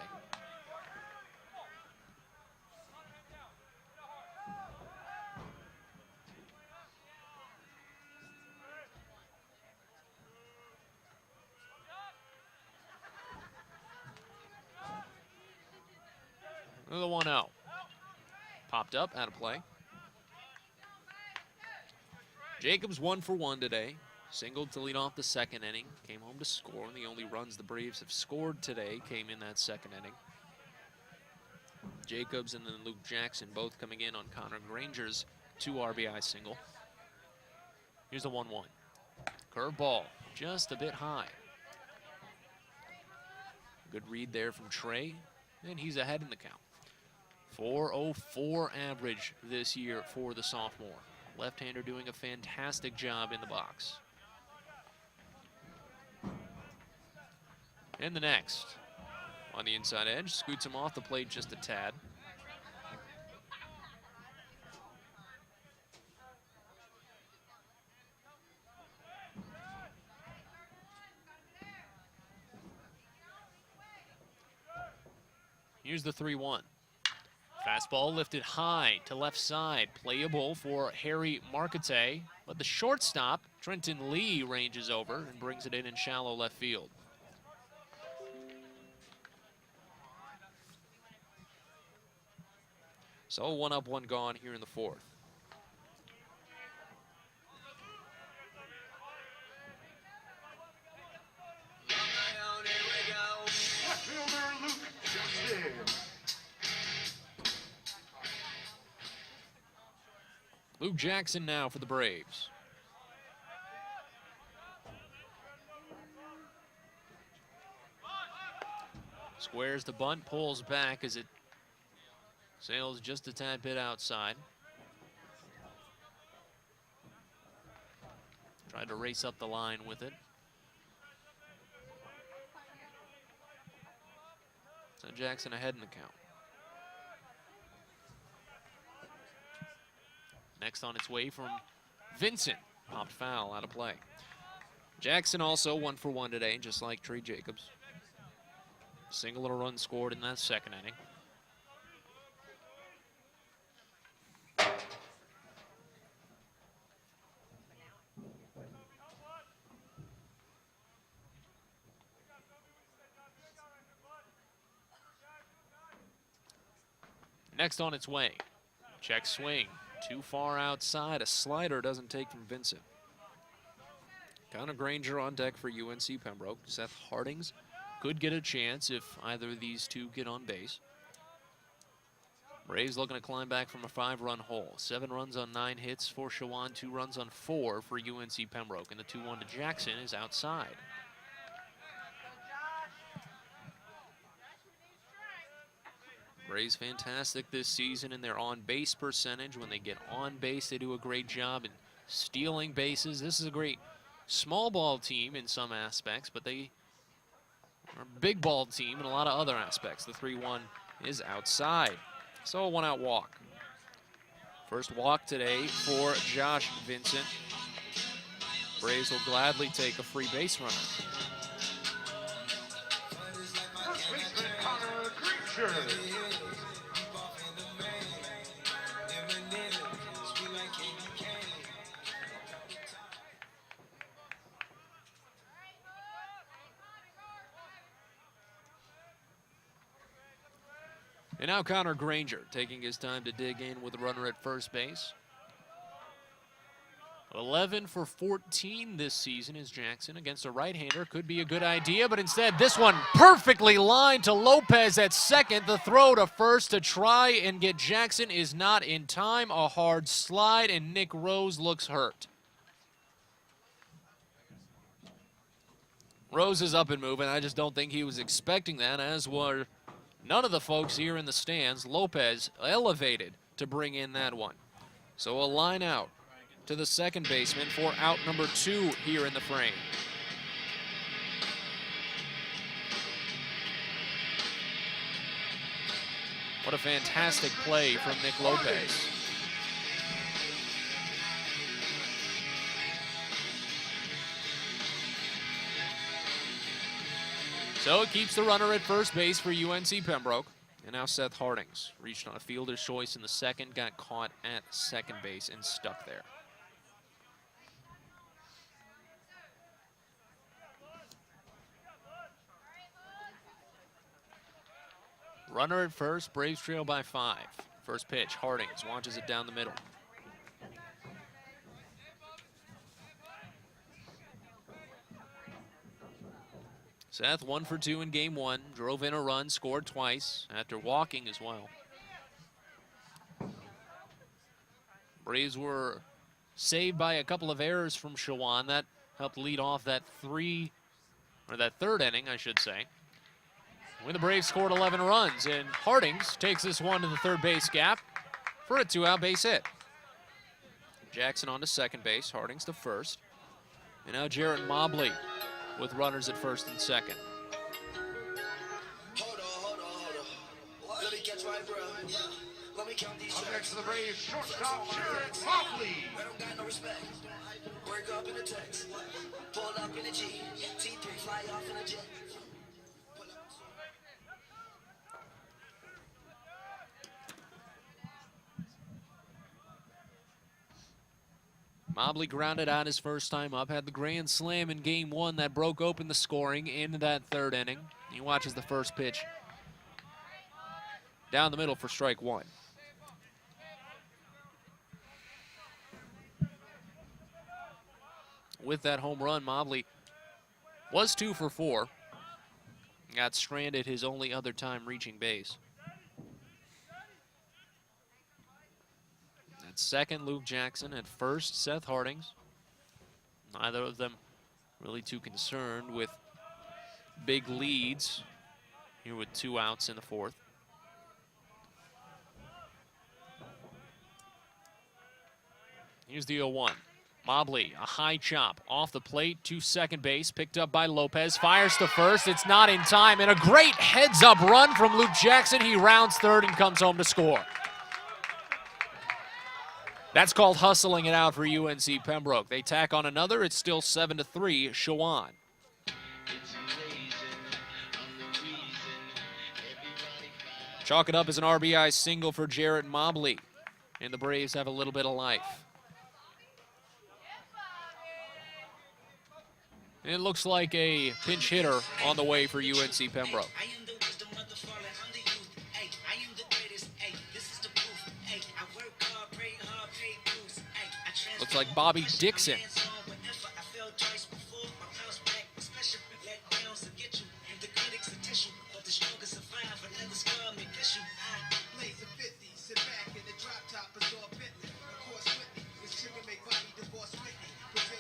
Another 1-0. Popped up, out of play. Jacobs 1 for 1 today. Singled to lead off the 2nd inning. Came home to score, and the only runs the Braves have scored today came in that 2nd inning. Jacobs and then Luke Jackson both coming in on Connor Granger's 2 RBI single. Here's the 1-1. Curveball, just a bit high. Good read there from Trey, and he's ahead in the count. 4.04 average this year for the sophomore. Left-hander doing a fantastic job in the box. And the next. on the inside edge, scoots him off the plate just a tad. Here's the 3-1. Fastball lifted high to left side, playable for Harry Marquette, but the shortstop, Trenton Lee, ranges over and brings it in shallow left field. So 1 up, 1 gone here in the 4th. Left fielder Luke Jackson. Luke Jackson now for the Braves. Squares the bunt, pulls back as it sails just a tad bit outside. Tried to race up the line with it. So Jackson ahead in the count. Next on its way from Vincent. Popped foul, out of play. Jackson also 1 for 1 today, just like Trey Jacobs. Single and a run scored in that 2nd inning. Next on its way. Check swing. Too far outside. A slider doesn't take from Vincent. Connor Granger on deck for UNC Pembroke. Seth Hardings could get a chance if either of these two get on base. Braves looking to climb back from a 5-run hole. 7 runs on 9 hits for Chowan, 2 runs on 4 for UNC Pembroke. And the 2-1 to Jackson is outside. Braves fantastic this season in their on-base percentage. When they get on base, they do a great job in stealing bases. This is a great small ball team in some aspects, but they are a big ball team in a lot of other aspects. The 3-1 is outside. So a 1-out walk. First walk today for Josh Vincent. Braves will gladly take a free base runner. First baseman Connor Granger. And now Connor Granger taking his time to dig in with a runner at first base. 11 for 14 this season is Jackson against a right-hander. Could be a good idea, but instead this one perfectly lined to Lopez at second. The throw to first to try and get Jackson is not in time. A hard slide, and Nick Rose looks hurt. Rose is up and moving. I just don't think he was expecting that, as were none of the folks here in the stands. Lopez elevated to bring in that one. So a line out to the second baseman for out number 2 here in the frame. What a fantastic play from Nick Lopez. So it keeps the runner at first base for UNC Pembroke. And now Seth Hardings reached on a fielder's choice in the second, got caught at second base and stuck there. Runner at first, Braves trail by 5. First pitch, Hardings launches it down the middle. Seth 1 for 2 in game 1, drove in a run, scored twice after walking as well. Braves were saved by a couple of errors from Chowan. That helped lead off that third inning, I should say. When the Braves scored 11 runs, and Hardings takes this one to the third base gap for a 2-out base hit. Jackson on to second base, Hardings to first. And now Jarrett Mobley with runners at first and second. Hold right, bro. Yeah. Let me count these Up checks. next to the Braves, shortstop Jared Mobley. I don't got no respect. Work up in the text. Pull up in the G. T3 fly off in a jet. Mobley grounded out his first time up, had the grand slam in game one that broke open the scoring in that third inning. He watches the first pitch down the middle for strike one. With that home run, Mobley was 2 for 4. Got stranded his only other time reaching base. At second, Luke Jackson. At first, Seth Hardings. Neither of them really too concerned with big leads here with 2 outs in the fourth. Here's the 0-1. Mobley, a high chop off the plate to second base, picked up by Lopez, fires to first. It's not in time, and a great heads-up run from Luke Jackson. He rounds third and comes home to score. That's called hustling it out for UNC Pembroke. They tack on another. It's still 7-3, Chowan. Chalk it up as an RBI single for Jarrett Mobley, and the Braves have a little bit of life. And it looks like a pinch hitter on the way for UNC Pembroke. Looks like Bobby Dixon.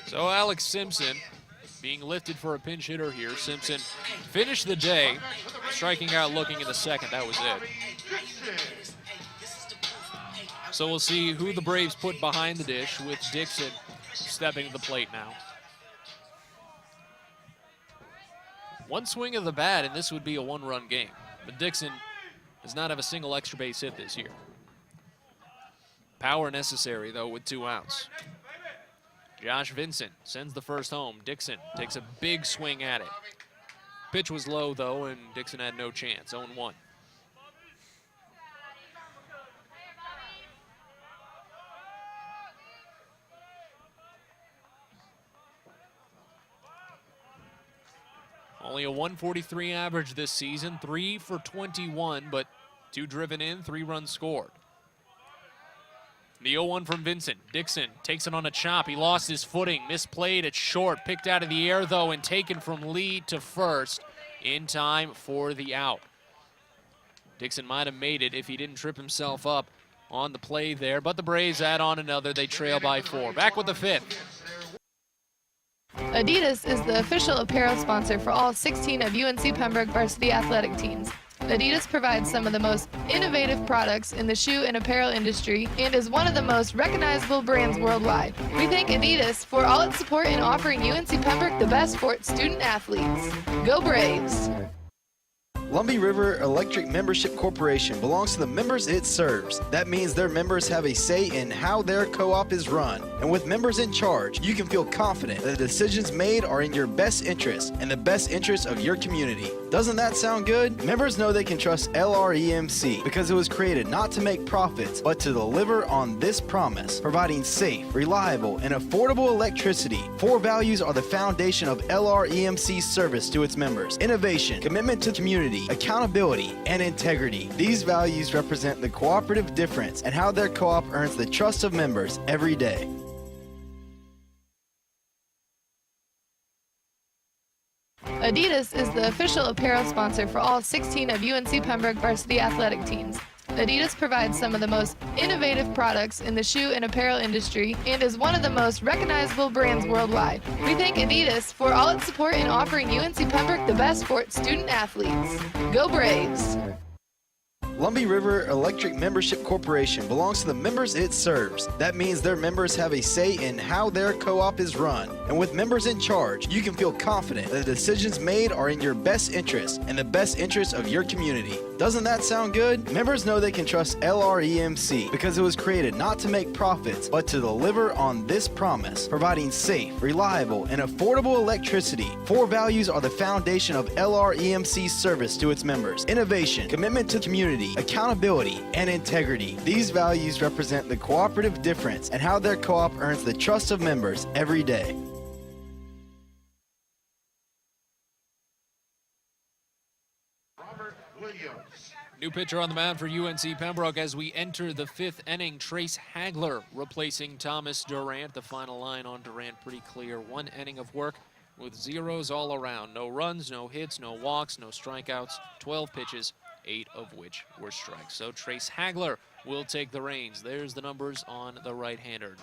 So Alex Simpson being lifted for a pinch hitter here. Simpson finished the day striking out looking in the second. That was it. So we'll see who the Braves put behind the dish with Dixon stepping to the plate now. One swing of the bat and this would be a 1-run game. But Dixon does not have a single extra base hit this year. Power necessary though with 2 outs. Josh Vincent sends the first home. Dixon takes a big swing at it. Pitch was low, though, and Dixon had no chance. 0-1. Only a 143 average this season. 3 for 21, but 2 driven in, 3 runs scored. The 0-1 from Vincent. Dixon takes it on a chop. He lost his footing, misplayed it short, picked out of the air though, and taken from lead to first in time for the out. Dixon might have made it if he didn't trip himself up on the play there, but the Braves add on another. They trail by 4. Back with the 5th. Adidas is the official apparel sponsor for all 16 of UNC Pembroke varsity athletic teams. Adidas provides some of the most innovative products in the shoe and apparel industry and is one of the most recognizable brands worldwide. We thank Adidas for all its support in offering UNC Pembroke the best for its student athletes. Go Braves! Lumbee River Electric Membership Corporation belongs to the members it serves. That means their members have a say in how their co-op is run. And with members in charge, you can feel confident that the decisions made are in your best interest and the best interest of your community. Doesn't that sound good? Members know they can trust LREMC because it was created not to make profits, but to deliver on this promise, providing safe, reliable, and affordable electricity. 4 values are the foundation of LREMC's service to its members: innovation, commitment to community, accountability, and integrity. These values represent the cooperative difference and how their co-op earns the trust of members every day. Adidas is the official apparel sponsor for all 16 of UNC Pembroke varsity athletic teams. Adidas provides some of the most innovative products in the shoe and apparel industry and is one of the most recognizable brands worldwide. We thank Adidas for all its support in offering UNC Pembroke the best for its student athletes. Go Braves! Lumbee River Electric Membership Corporation belongs to the members it serves. That means their members have a say in how their co-op is run. And with members in charge, you can feel confident that the decisions made are in your best interest and the best interest of your community. Doesn't that sound good? Members know they can trust LREMC because it was created not to make profits, but to deliver on this promise, providing safe, reliable, and affordable electricity. Four values are the foundation of LREMC's service to its members: innovation, commitment to community, accountability, and integrity. These values represent the cooperative difference and how their co-op earns the trust of members every day. Robert Williams. New pitcher on the mound for UNC Pembroke as we enter the fifth inning. Trace Hagler replacing Thomas Durant. The final line on Durant pretty clear. 1 inning of work with zeros all around. No runs, no hits, no walks, no strikeouts. 12 pitches, 8 of which were strikes. So Trace Hagler will take the reins. There's the numbers on the right-hander.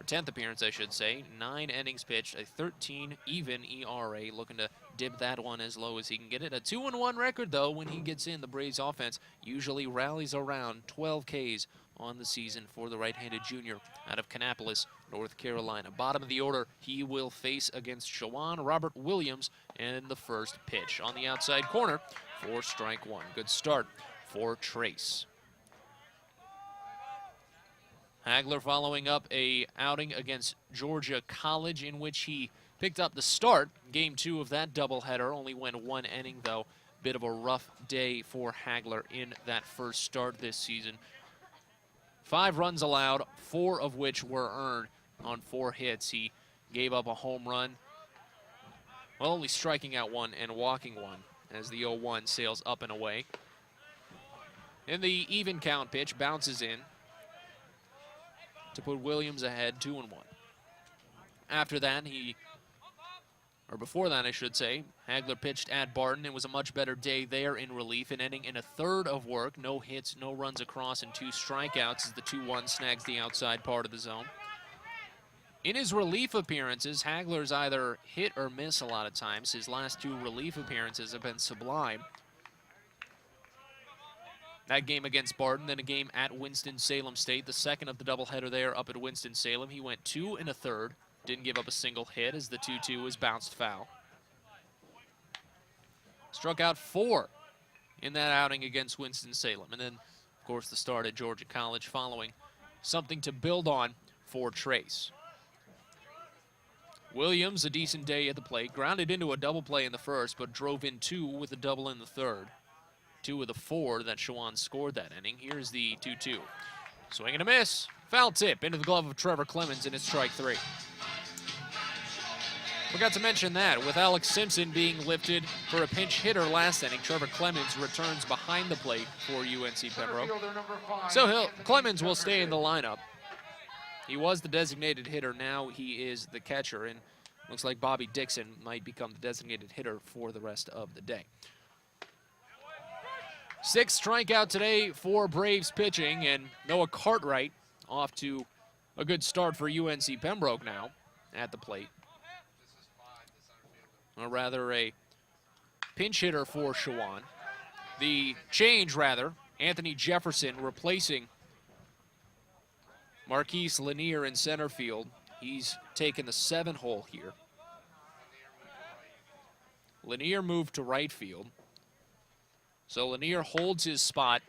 10th appearance, I should say. 9 innings pitched, a 13 even ERA. Looking to dip that one as low as he can get it. A 2-1 record, though, when he gets in. The Braves offense usually rallies around 12 Ks on the season for the right-handed junior out of Kannapolis, North Carolina. Bottom of the order, he will face against Chowan, Robert Williams, and the first pitch on the outside corner for strike one. Good start for Trace. Hagler following up a outing against Georgia College in which he picked up the start. Game 2 of that doubleheader, only went 1 inning though. Bit of a rough day for Hagler in that first start this season. 5 runs allowed, 4 of which were earned on 4 hits. He gave up a home run, well, only striking out 1 and walking 1 as the 0-1 sails up and away. In the even count pitch, bounces in to put Williams ahead 2-1. After that, before that I should say, Hagler pitched at Barton. It was a much better day there in relief, an inning and a third of work. No hits, no runs across, and 2 strikeouts as the 2-1 snags the outside part of the zone. In his relief appearances, Hagler's either hit or miss a lot of times. His last 2 relief appearances have been sublime. That game against Barton, then a game at Winston-Salem State, the second of the doubleheader there up at Winston-Salem. He went 2 1/3, didn't give up a single hit as the 2-2 was bounced foul. Struck out 4 in that outing against Winston-Salem. And then, of course, the start at Georgia College following. Something to build on for Trace. Williams, a decent day at the plate, grounded into a double play in the first, but drove in 2 with a double in the third. 2 of the 4 that Chowan scored that inning. Here's the 2-2. Swing and a miss. Foul tip into the glove of Trevor Clemens, and it's strike 3. Forgot to mention that with Alex Simpson being lifted for a pinch hitter last inning, Trevor Clemens returns behind the plate for UNC Pembroke. So Clemens will stay in the lineup. He was the designated hitter. Now he is the catcher, and looks like Bobby Dixon might become the designated hitter for the rest of the day. 6th strikeout today for Braves pitching, and Noah Cartwright off to a good start for UNC Pembroke now at the plate. Or rather, a pinch hitter for Chowan. The change, rather, Anthony Jefferson replacing Marquise Lanier in center field. He's taken the 7-hole here. Lanier moved to right field. So Lanier holds his spot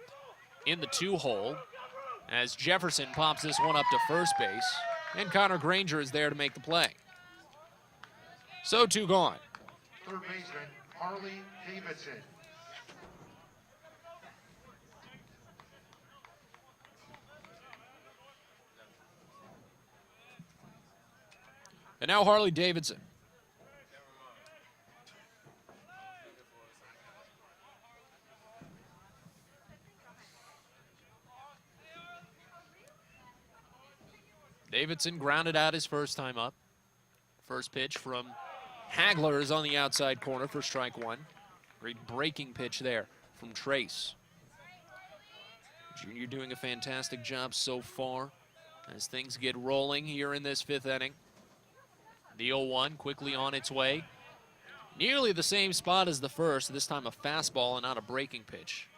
in the 2-hole as Jefferson pops this one up to first base, and Connor Granger is there to make the play. So 2 gone. Third baseman, Harley Davidson. And now Harley Davidson. Davidson grounded out his first time up. First pitch from Hagler is on the outside corner for strike 1. Great breaking pitch there from Trace. Junior doing a fantastic job so far as things get rolling here in this 5th inning. The 0-1 quickly on its way. Nearly the same spot as the first, this time a fastball and not a breaking pitch.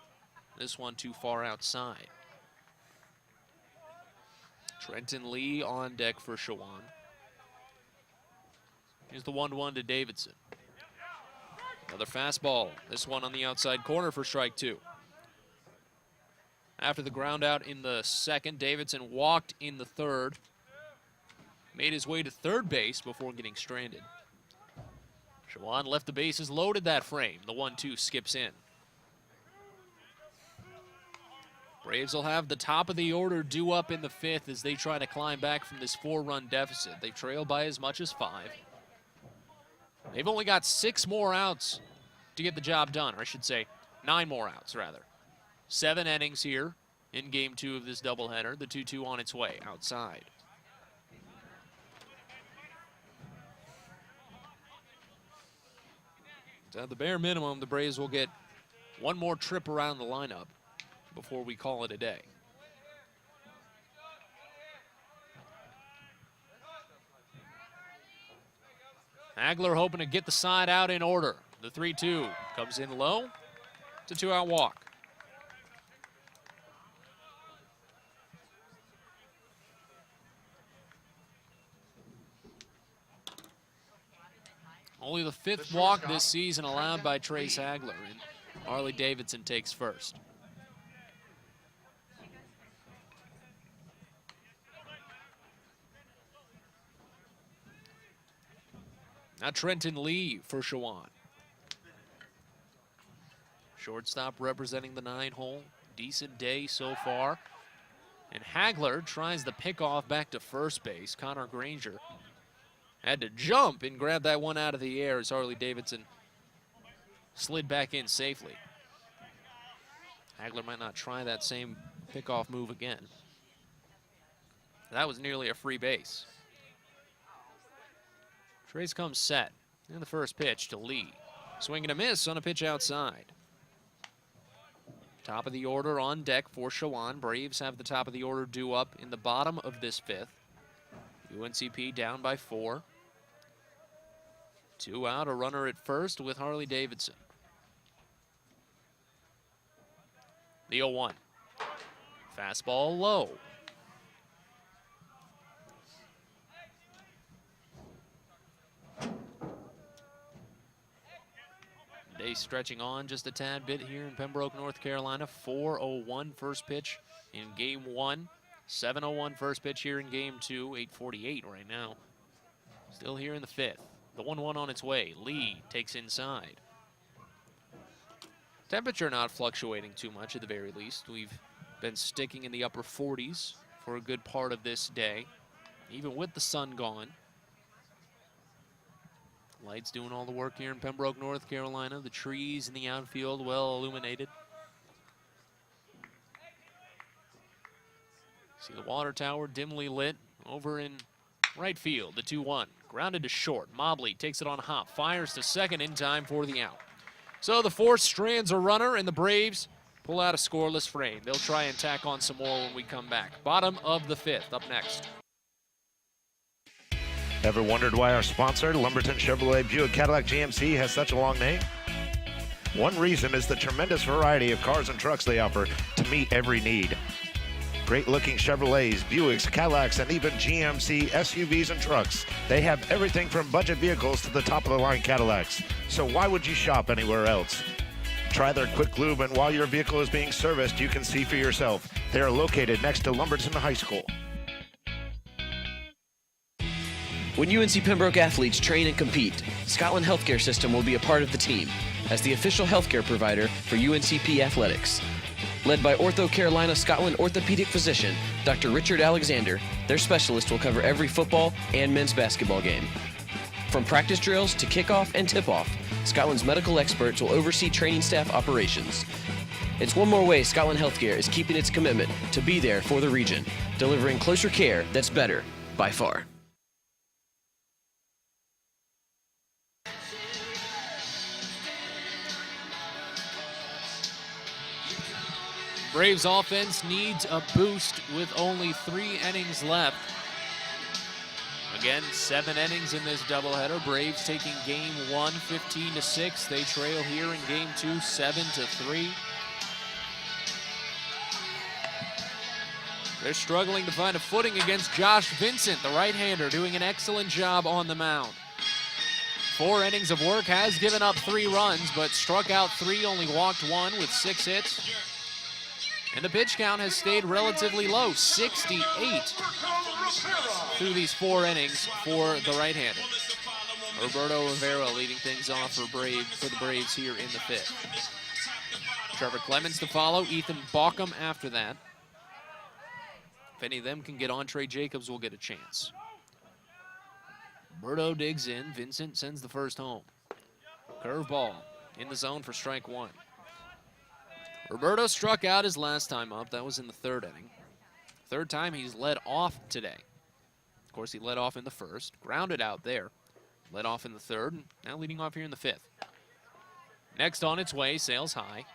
This one too far outside. Trenton Lee on deck for Chowan. Here's the 1-1 to Davidson. Another fastball. This one on the outside corner for strike 2. After the ground out in the second, Davidson walked in the third. Made his way to third base before getting stranded. Chowan left the bases loaded that frame. The 1-2 skips in. Braves will have the top of the order due up in the 5th as they try to climb back from this 4-run deficit. They trail by as much as 5. They've only got 6 more outs to get the job done, or I should say 9 more outs, rather. 7 innings here in game 2 of this doubleheader. The 2-2 on its way outside. So at the bare minimum, the Braves will get one more trip around the lineup before we call it a day. Hagler hoping to get the side out in order. The 3-2 comes in low. It's a 2-out walk. Only the 5th walk this season allowed by Trace Hagler, and Harley Davidson takes first. Now Trenton Lee for Chowan. Shortstop representing the 9-hole. Decent day so far. And Hagler tries the pickoff back to first base. Connor Granger had to jump and grab that one out of the air as Harley Davidson slid back in safely. Hagler might not try that same pickoff move again. That was nearly a free base. Trace comes set. And the first pitch to Lee. Swing and a miss on a pitch outside. Top of the order on deck for Chowan. Braves have the top of the order due up in the bottom of this 5th. UNCP down by 4. 2 out, a runner at first with Harley Davidson. The 0-1. Fastball low. Day stretching on just a tad bit here in Pembroke, North Carolina. 4:01 first pitch in game 1. 7:01 first pitch here in game 2. 8:48 right now. Still here in the 5th. The 1-1 on its way. Lee takes inside. Temperature not fluctuating too much at the very least. We've been sticking in the upper 40s for a good part of this day, even with the sun gone. Lights doing all the work here in Pembroke, North Carolina. The trees in the outfield well illuminated. See the water tower dimly lit over in right field. The 2-1 grounded to short. Mobley takes it on hop, fires to second in time for the out. So the 4th strands a runner, and the Braves pull out a scoreless frame. They'll try and tack on some more when we come back. Bottom of the 5th up next. Ever wondered why our sponsor, Lumberton Chevrolet Buick Cadillac GMC, has such a long name? One reason is the tremendous variety of cars and trucks they offer to meet every need. Great-looking Chevrolets, Buicks, Cadillacs, and even GMC SUVs and trucks. They have everything from budget vehicles to the top-of-the-line Cadillacs. So why would you shop anywhere else? Try their quick lube, and while your vehicle is being serviced, you can see for yourself. They are located next to Lumberton High School. When UNC Pembroke athletes train and compete, Scotland Healthcare System will be a part of the team as the official healthcare provider for UNCP athletics. Led by Ortho Carolina Scotland orthopedic physician Dr. Richard Alexander, their specialist will cover every football and men's basketball game. From practice drills to kickoff and tip-off, Scotland's medical experts will oversee training staff operations. It's one more way Scotland Healthcare is keeping its commitment to be there for the region, delivering closer care that's better by far. Braves offense needs a boost with only 3 innings left. Again, 7 innings in this doubleheader. Braves taking game 1, 15-6. They trail here in game 2, 7-3. They're struggling to find a footing against Josh Vincent, the right-hander, doing an excellent job on the mound. 4 innings of work, has given up 3 runs, but struck out 3, only walked 1 with 6 hits. And the pitch count has stayed relatively low, 68 through these 4 innings for the right-hander. Roberto Rivera leading things off for the Braves here in the 5th. Trevor Clemens to follow, Ethan Baucom after that. If any of them can get on, Trey Jacobs will get a chance. Roberto digs in, Vincent sends the first home. Curveball in the zone for strike 1. Roberto struck out his last time up, that was in the 3rd inning. 3rd time he's led off today. Of course, he led off in the 1st, grounded out there. Led off in the 3rd, and now leading off here in the 5th. Next on its way, sails high.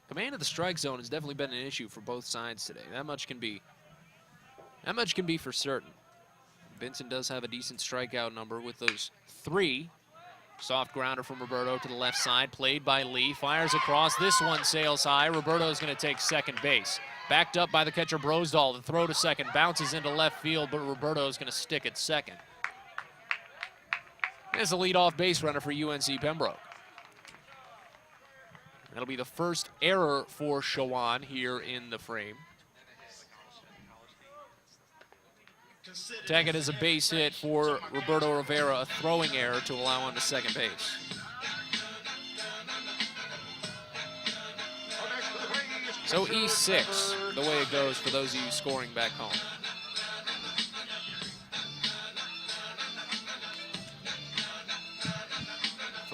Command of the strike zone has definitely been an issue for both sides today. That much can be for certain. Vincent does have a decent strikeout number with those 3. Soft grounder from Roberto to the left side, played by Lee, fires across. This one sails high. Roberto's going to take second base. Backed up by the catcher Brosdahl. The throw to second bounces into left field, but Roberto's going to stick at second. There's a leadoff base runner for UNC Pembroke. That'll be the first error for Chowan here in the frame. Tag it as a base hit for Roberto Rivera, a throwing error to allow on to second base. So E6, the way it goes for those of you scoring back home.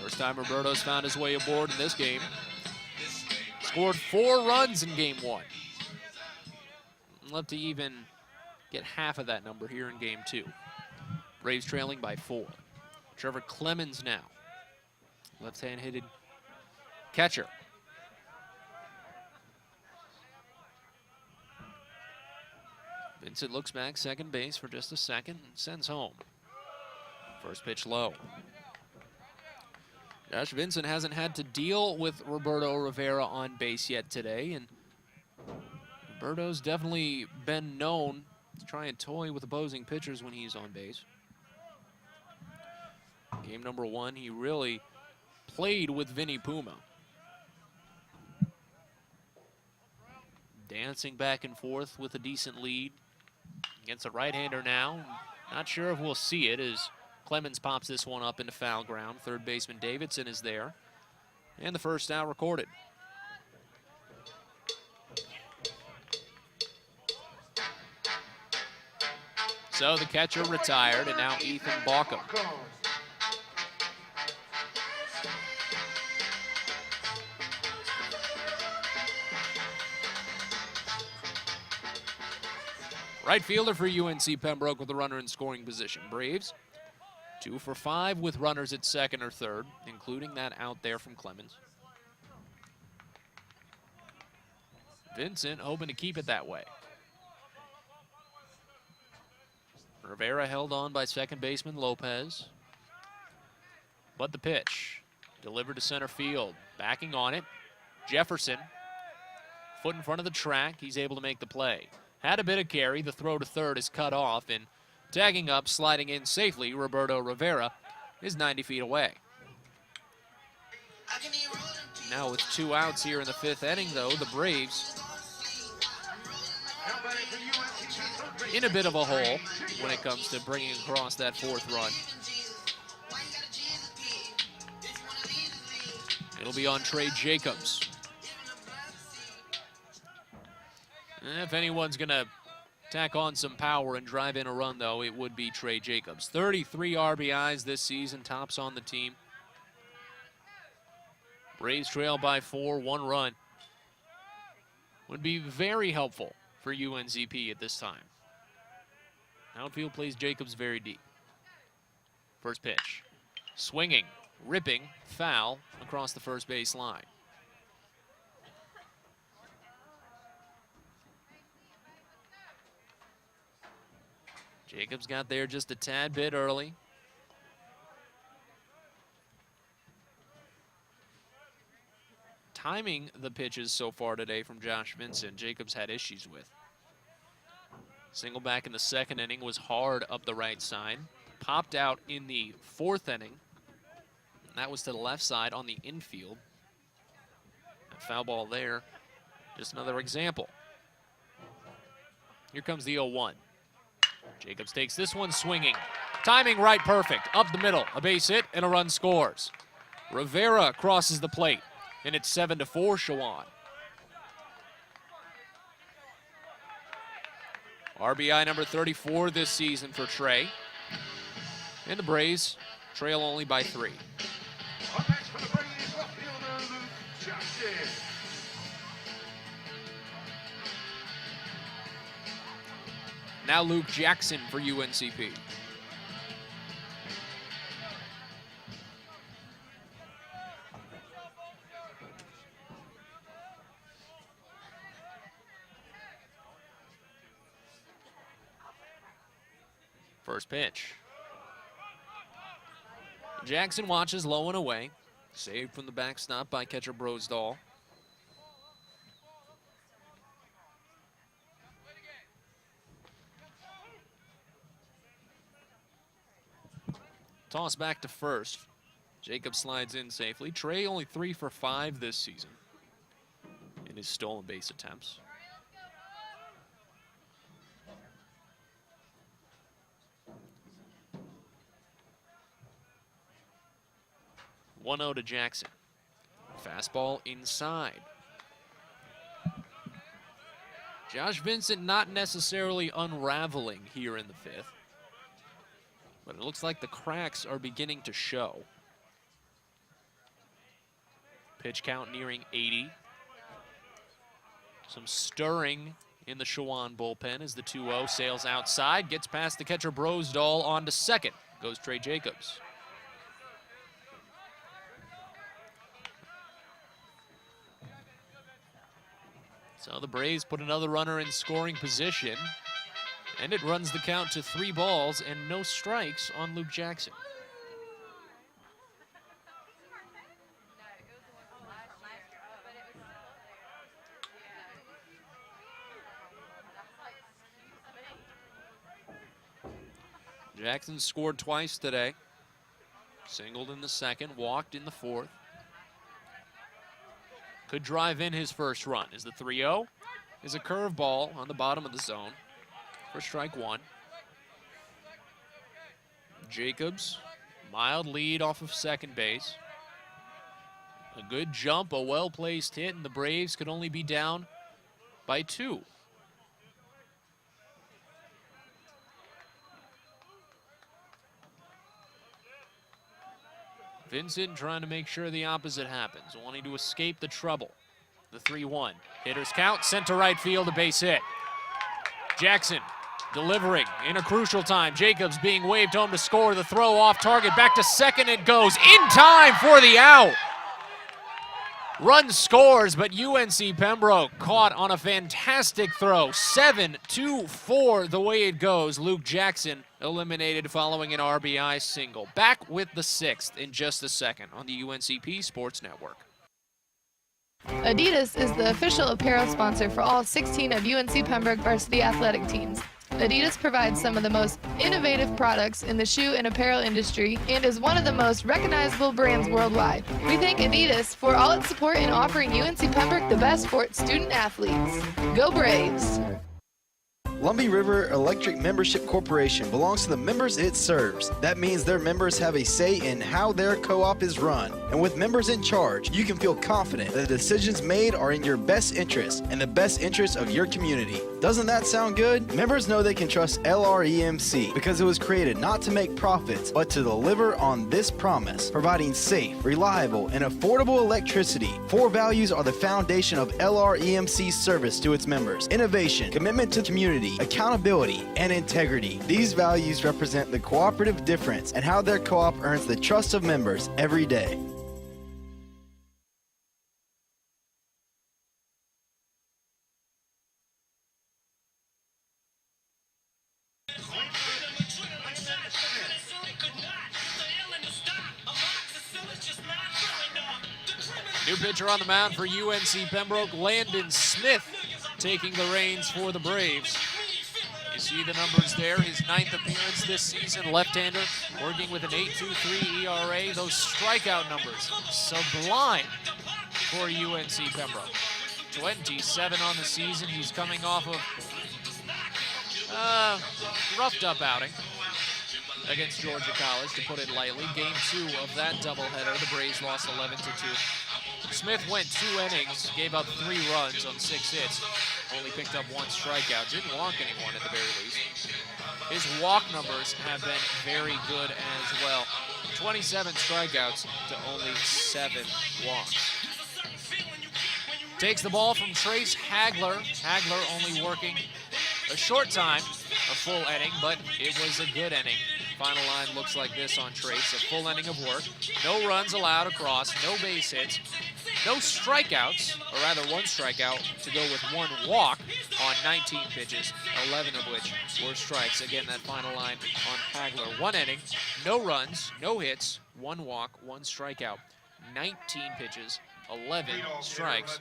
First time Roberto's found his way aboard in this game. Scored 4 runs in game 1. Love to even get half of that number here in game 2. Braves trailing by 4. Trevor Clemens now. Left-hand hitted catcher. Vincent looks back, second base for just a second, and sends home. First pitch low. Josh Vincent hasn't had to deal with Roberto Rivera on base yet today, and Roberto's definitely been known to try and toy with opposing pitchers when he's on base. Game number 1, he really played with Vinny Puma. Dancing back and forth with a decent lead against a right-hander now. Not sure if we'll see it as Clemens pops this one up into foul ground. Third baseman Davidson is there. And the first out recorded. So the catcher retired, and now Ethan Baucom. Right fielder for UNC Pembroke with a runner in scoring position. Braves 2 for 5 with runners at second or third, including that out there from Clemens. Vincent hoping to keep it that way. Rivera held on by second baseman Lopez. But the pitch delivered to center field. Backing on it, Jefferson. Foot in front of the track, he's able to make the play. Had a bit of carry, the throw to third is cut off, and tagging up, sliding in safely, Roberto Rivera is 90 feet away. Now with 2 outs here in the 5th inning, though, the Braves in a bit of a hole when it comes to bringing across that 4th run. It'll be on Trey Jacobs. If anyone's going to tack on some power and drive in a run, though, it would be Trey Jacobs. 33 RBIs this season, tops on the team. Braves trail by 4, 1 run. Would be very helpful for UNCP at this time. Outfield plays Jacobs very deep. First pitch. Swinging, ripping, foul across the first base line. Jacobs got there just a tad bit early. Timing the pitches so far today from Josh Vincent, Jacobs had issues with. Single back in the second inning was hard up the right side. Popped out in the fourth inning. And that was to the left side on the infield. A foul ball there. Just another example. Here comes the 0-1. Jacobs takes this one swinging. Timing right perfect. Up the middle. A base hit and a run scores. Rivera crosses the plate. And it's 7-4 Chowan. RBI number 34 this season for Trey. And the Braves trail only by 3. Up next for the Braves, left fielder Luke Jackson. Now Luke Jackson for UNCP. First pitch. Jackson watches low and away. Saved from the backstop by catcher Brosdahl. Toss back to first. Jacob slides in safely. Trey only 3 for 5 this season in his stolen base attempts. (1-0) to Jackson. Fastball inside. Josh Vincent not necessarily unraveling here in the 5th. But it looks like the cracks are beginning to show. Pitch count nearing 80. Some stirring in the Chowan bullpen as the 2-0 sails outside, gets past the catcher Brosdahl on to second. Goes Trey Jacobs. So the Braves put another runner in scoring position. And it runs the count to 3 balls and no strikes on Luke Jackson. Jackson scored twice today. Singled in the second, walked in the fourth. Could drive in his first run as the 3-0 is a curveball on the bottom of the zone. For strike 1. Jacobs, mild lead off of second base. A good jump, a well-placed hit, and the Braves could only be down by 2. Vincent trying to make sure the opposite happens, wanting to escape the trouble. The 3-1. Hitters count, sent to right field, a base hit. Jackson delivering in a crucial time. Jacobs being waved home to score. The throw off target. Back to second it goes. In time for the out. Run scores, but UNC Pembroke caught on a fantastic throw. 7-4 the way it goes. Luke Jackson eliminated following an RBI single. Back with the 6th in just a second on the UNCP Sports Network. Adidas is the official apparel sponsor for all 16 of UNC Pembroke varsity athletic teams. Adidas provides some of the most innovative products in the shoe and apparel industry and is one of the most recognizable brands worldwide. We thank Adidas for all its support in offering UNC Pembroke the best for its student athletes. Go Braves! Lumbee River Electric Membership Corporation belongs to the members it serves. That means their members have a say in how their co-op is run. And with members in charge, you can feel confident that the decisions made are in your best interest and the best interest of your community. Doesn't that sound good? Members know they can trust LREMC because it was created not to make profits, but to deliver on this promise, providing safe, reliable, and affordable electricity. 4 values are the foundation of LREMC's service to its members: innovation, commitment to community, accountability, and integrity. These values represent the cooperative difference and how their co-op earns the trust of members every day. New pitcher on the mound for UNC Pembroke, Landon Smith, taking the reins for the Braves. You see the numbers there. His 9th appearance this season. Left-hander working with an 8.23 ERA. Those strikeout numbers, sublime for UNC Pembroke. 27 on the season. He's coming off of roughed up outing against Georgia College, to put it lightly. Game 2 of that doubleheader. The Braves lost 11-2. Smith went 2 innings, gave up 3 runs on 6 hits, only picked up 1 strikeout. Didn't walk anyone at the very least. His walk numbers have been very good as well. 27 strikeouts to only 7 walks. Takes the ball from Trace Hagler. Hagler only working a short time, a full inning, but it was a good inning. Final line looks like this on Trace, a full inning of work. No runs allowed across, no base hits, no strikeouts, or rather 1 strikeout to go with 1 walk on 19 pitches, 11 of which were strikes. Again, that final line on Hagler. 1 inning, no runs, no hits, 1 walk, 1 strikeout, 19 pitches, 11 strikes.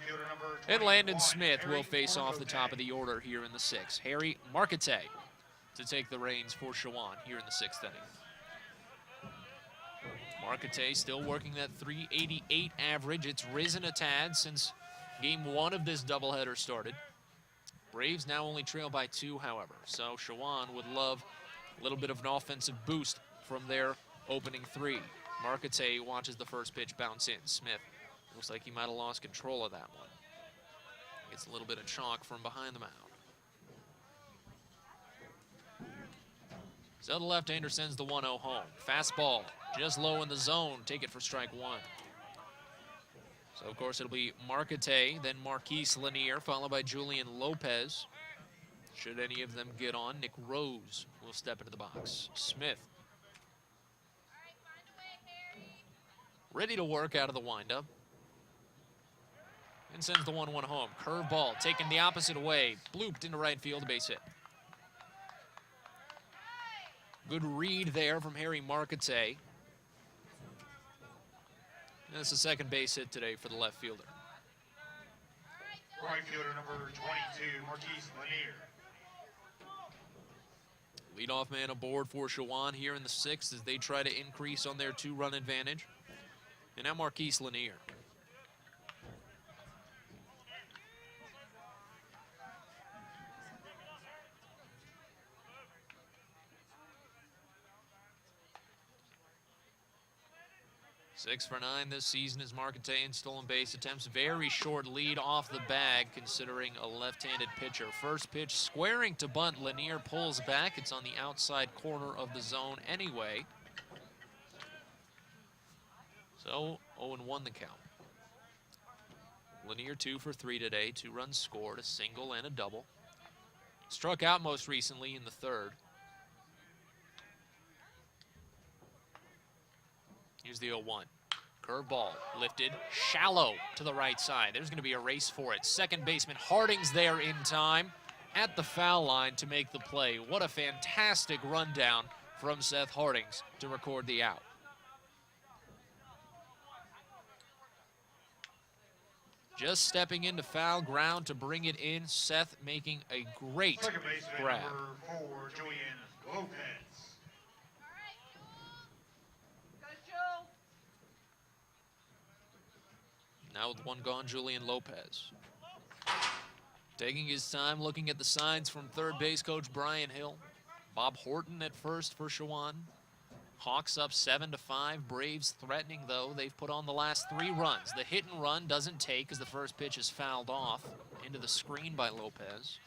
And Landon Smith will face off the top of the order here in the 6th. Harry Marquette to take the reins for Chowan here in the 6th inning. Marquette still working that .388 average. It's risen a tad since game 1 of this doubleheader started. Braves now only trail by 2, however. So Chowan would love a little bit of an offensive boost from their opening 3. Marquette watches the first pitch bounce in. Smith looks like he might have lost control of that one. Gets a little bit of chalk from behind the mound. So the left-hander sends the 1-0 home. Fastball just low in the zone. Take it for strike 1. So, of course, it'll be Marquette, then Marquise Lanier, followed by Julian Lopez. Should any of them get on, Nick Rose will step into the box. Smith ready to work out of the windup. And sends the 1-1 home. Curveball taken the opposite way. Blooped into right field, base hit. Good read there from Harry Marquette. That's the second base hit today for the left fielder. Right fielder number 22, Marquise Lanier. Leadoff man aboard for Chowan here in the 6th as they try to increase on their 2-run advantage. And now Marquise Lanier. Six for 9 this season is Marquette in stolen base attempts. Very short lead off the bag considering a left-handed pitcher. First pitch squaring to bunt. Lanier pulls back. It's on the outside corner of the zone anyway. So 0-1 the count. Lanier 2 for 3 today. 2 runs scored, a single and a double. Struck out most recently in the 3rd. Here's the 0-1. Curveball lifted shallow to the right side. There's going to be a race for it. Second baseman Harding's there in time at the foul line to make the play. What a fantastic rundown from Seth Hardings to record the out. Just stepping into foul ground to bring it in. Seth making a great grab. Number 4, Julian Lopez. Now with 1 gone, Julian Lopez. Taking his time, looking at the signs from third base coach Brian Hill. Bob Horton at first for Chowan. Hawks up 7-5. Braves threatening, though. They've put on the last 3 runs. The hit and run doesn't take as the first pitch is fouled off into the screen by Lopez.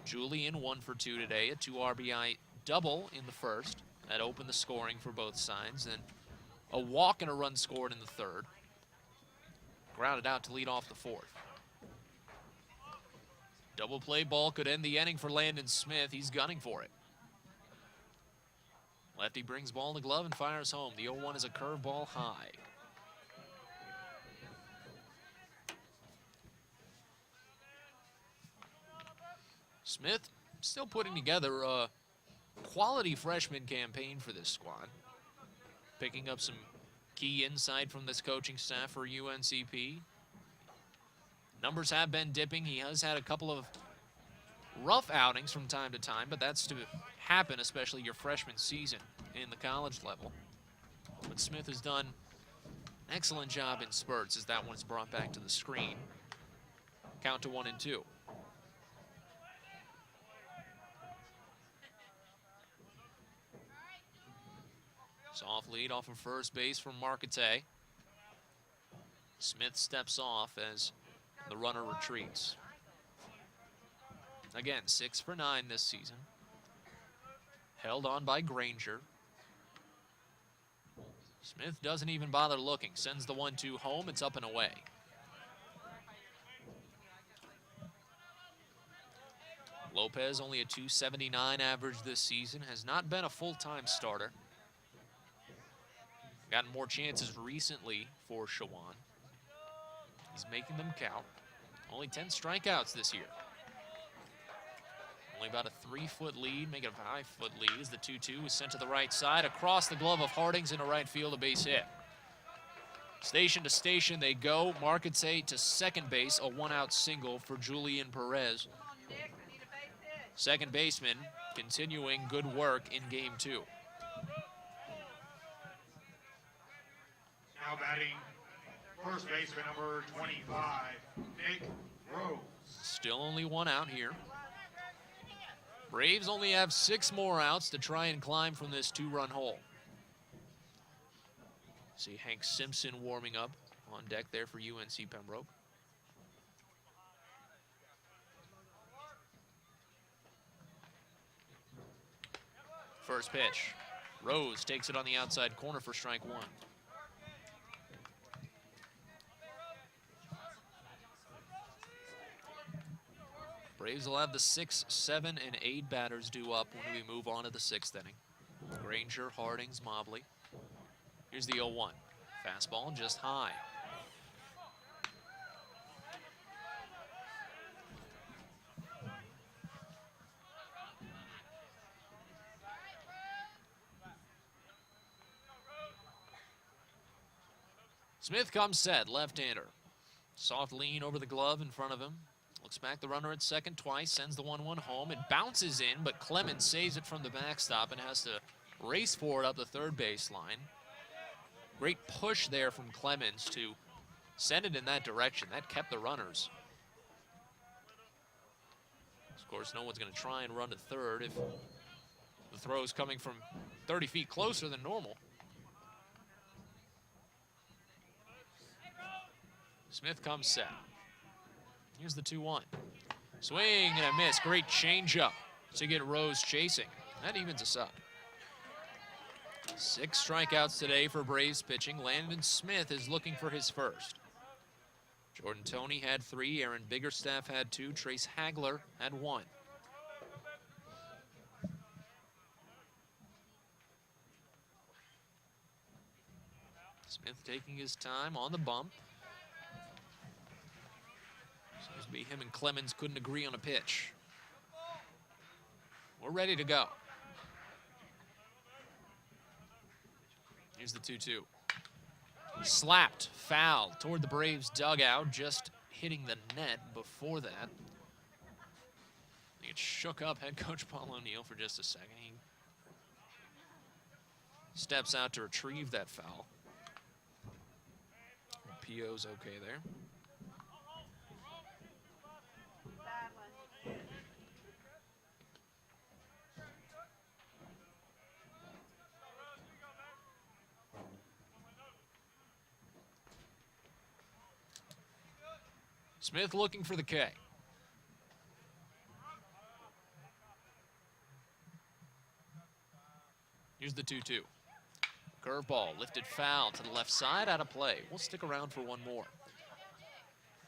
Julian 1 for 2 today, a 2 RBI double in the first. That opened the scoring for both sides. Then a walk and a run scored in the 3rd. Grounded out to lead off the 4th. Double play ball could end the inning for Landon Smith. He's gunning for it. Lefty brings ball to glove and fires home. The 0-1 is a curveball high. Smith still putting together a quality freshman campaign for this squad. Picking up some key insight from this coaching staff for UNCP. Numbers have been dipping. He has had a couple of rough outings from time to time, but that's to happen, especially your freshman season in the college level. But Smith has done an excellent job in spurts as that one's brought back to the screen. Count to 1 and 2. Soft lead off of first base from Marquette. Smith steps off as the runner retreats. Again, 6 for 9 this season. Held on by Granger. Smith doesn't even bother looking. Sends the 1-2 home. It's up and away. Lopez, only a .279 average this season, has not been a full-time starter. Gotten more chances recently for Chowan. He's making them count. Only 10 strikeouts this year. Only about a 3-foot lead, making a 5-foot lead as the 2-2 was sent to the right side. Across the glove of Hardings into right field, a base hit. Station to station they go. Marquette to second base, a 1-out single for Julian Perez. Second baseman continuing good work in game 2. Now batting first baseman number 25, Nick Rose. Still only 1 out here. Braves only have 6 more outs to try and climb from this 2-run hole. See Hank Simpson warming up on deck there for UNC Pembroke. First pitch. Rose takes it on the outside corner for strike 1. Braves will have the 6, 7, and 8 batters due up when we move on to the 6th inning. Granger, Hardings, Mobley. Here's the 0-1. Fastball just high. Smith comes set, left-hander. Soft lean over the glove in front of him. Looks back the runner at second twice, sends the 1-1 home. It bounces in, but Clemens saves it from the backstop and has to race for it up the third baseline. Great push there from Clemens to send it in that direction. That kept the runners. Of course, no one's going to try and run to third if the throw is coming from 30 feet closer than normal. Smith comes set. Here's the 2-1. Swing and a miss. Great changeup to get Rose chasing. That evens us up. 6 strikeouts today for Braves pitching. Landon Smith is looking for his first. Jordan Toney had 3. Aaron Biggerstaff had 2. Trace Hagler had 1. Smith taking his time on the bump. Seems to be him and Clemens couldn't agree on a pitch. We're ready to go. Here's the 2-2. Slapped, foul toward the Braves dugout, just hitting the net before that. I think it shook up head coach Paul O'Neill for just a second. He steps out to retrieve that foul. PO's okay there. Smith looking for the K. Here's the 2-2. Curveball lifted foul to the left side, out of play. We'll stick around for one more.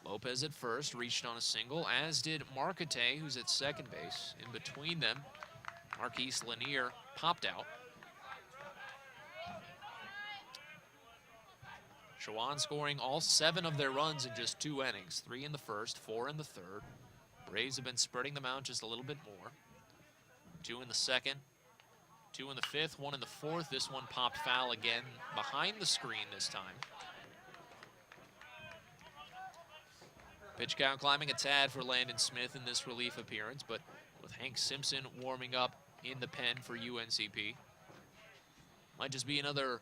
Lopez at first, reached on a single, as did Marquette, who's at second base. In between them, Marquise Lanier popped out. Chowan scoring all 7 of their runs in just 2 innings. 3 in the first, 4 in the third. Braves have been spreading them out just a little bit more. 2 in the second, 2 in the fifth, 1 in the fourth. This one popped foul again behind the screen this time. Pitch count climbing a tad for Landon Smith in this relief appearance, but with Hank Simpson warming up in the pen for UNCP. Might just be another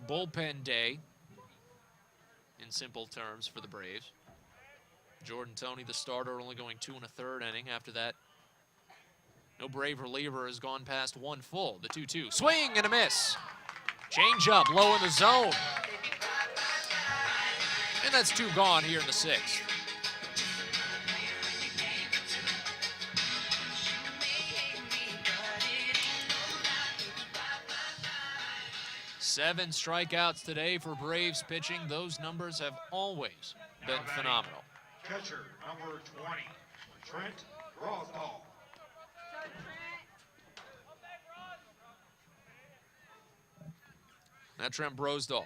bullpen day in simple terms for the Braves. Jordan Toney, the starter, only going 2 1/3 inning. After that, no Brave reliever has gone past 1 full. The 2-2. Swing and a miss. Change up low in the zone. And that's 2 gone here in the 6th. Seven strikeouts today for Braves pitching. Those numbers have always been phenomenal. Catcher number 20, Trent Rosdahl. Now Trent Brosdahl,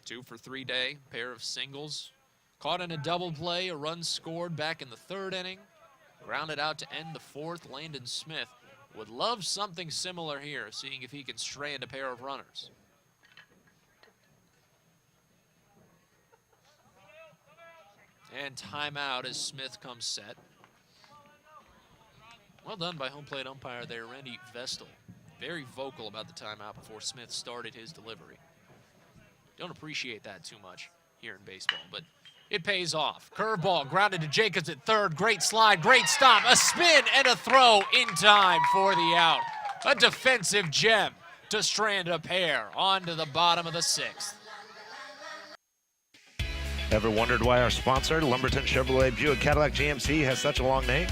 2 for 3 day, pair of singles. Caught in a double play, a run scored back in the 3rd inning. Grounded out to end the 4th. Landon Smith would love something similar here, seeing if he can strand a pair of runners. And timeout as Smith comes set. Well done by home plate umpire there, Randy Vestal. Very vocal about the timeout before Smith started his delivery. Don't appreciate that too much here in baseball, but it pays off. Curveball grounded to Jacobs at 3rd. Great slide, great stop, a spin and a throw in time for the out. A defensive gem to strand a pair onto the bottom of the 6th. Ever wondered why our sponsor, Lumberton Chevrolet Buick Cadillac GMC, has such a long name?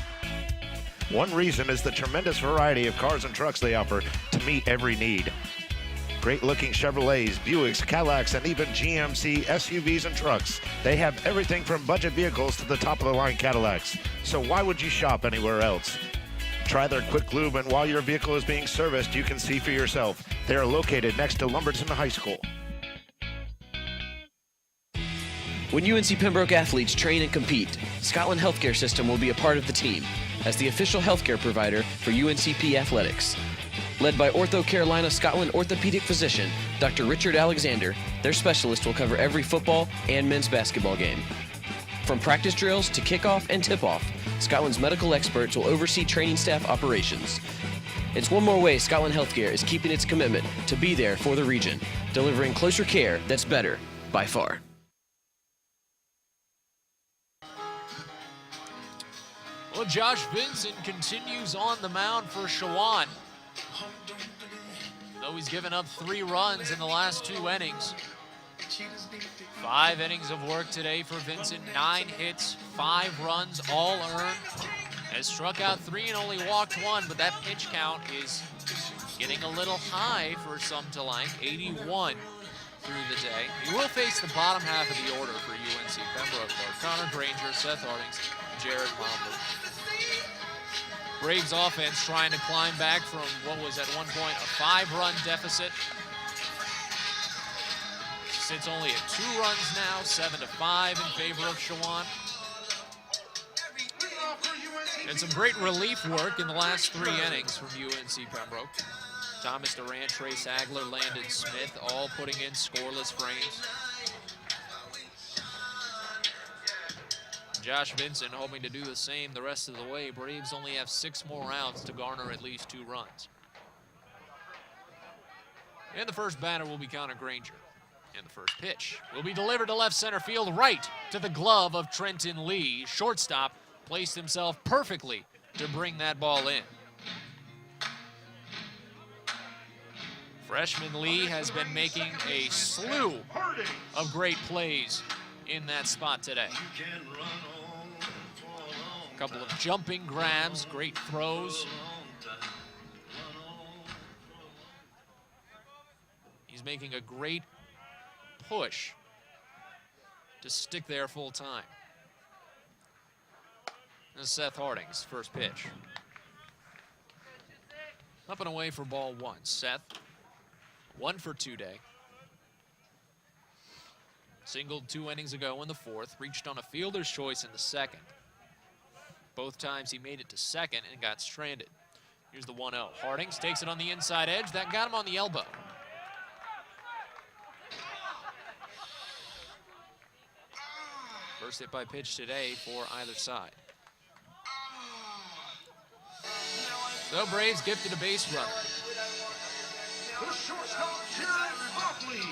One reason is the tremendous variety of cars and trucks they offer to meet every need. Great-looking Chevrolets, Buicks, Cadillacs, and even GMC SUVs and trucks. They have everything from budget vehicles to the top-of-the-line Cadillacs. So why would you shop anywhere else? Try their quick lube, and while your vehicle is being serviced, you can see for yourself. They are located next to Lumberton High School. When UNC Pembroke athletes train and compete, Scotland Healthcare System will be a part of the team as the official healthcare provider for UNCP athletics. Led by Ortho Carolina Scotland orthopedic physician Dr. Richard Alexander, their specialist will cover every football and men's basketball game. From practice drills to kickoff and tip-off, Scotland's medical experts will oversee training staff operations. It's one more way Scotland Healthcare is keeping its commitment to be there for the region, delivering closer care that's better by far. Well, Josh Vincent continues on the mound for Chowan. Though he's given up 3 runs in the last 2 innings. 5 innings of work today for Vincent, 9 hits, 5 runs, all earned. Has struck out 3 and only walked 1, but that pitch count is getting a little high for some to like, 81 through the day. He will face the bottom half of the order for UNC Pembroke, though. Connor Granger, Seth Hardings, Jared Mobley. Braves offense trying to climb back from what was at one point a 5-run deficit. Sits only at 2 runs now, 7-5 in favor of Chowan. And some great relief work in the last 3 innings from UNC Pembroke. Thomas Durant, Trace Agler, Landon Smith, all putting in scoreless frames. Josh Vincent hoping to do the same the rest of the way. Braves only have 6 more outs to garner at least 2 runs. And the first batter will be Connor Granger. And the first pitch will be delivered to left center field, right to the glove of Trenton Lee. Shortstop placed himself perfectly to bring that ball in. Freshman Lee has been making a slew of great plays in that spot today. A couple of jumping grabs, great throws. He's making a great push to stick there full time. This is Seth Harding's first pitch. Up and away for ball 1. Seth, 1 for 2 day. Singled 2 innings ago in the 4th, reached on a fielder's choice in the 2nd. Both times he made it to 2nd and got stranded. Here's the 1-0. Hardings takes it on the inside edge. That got him on the elbow. First hit by pitch today for either side. So Braves gifted a base runner. The shortstop, Jared Mobley.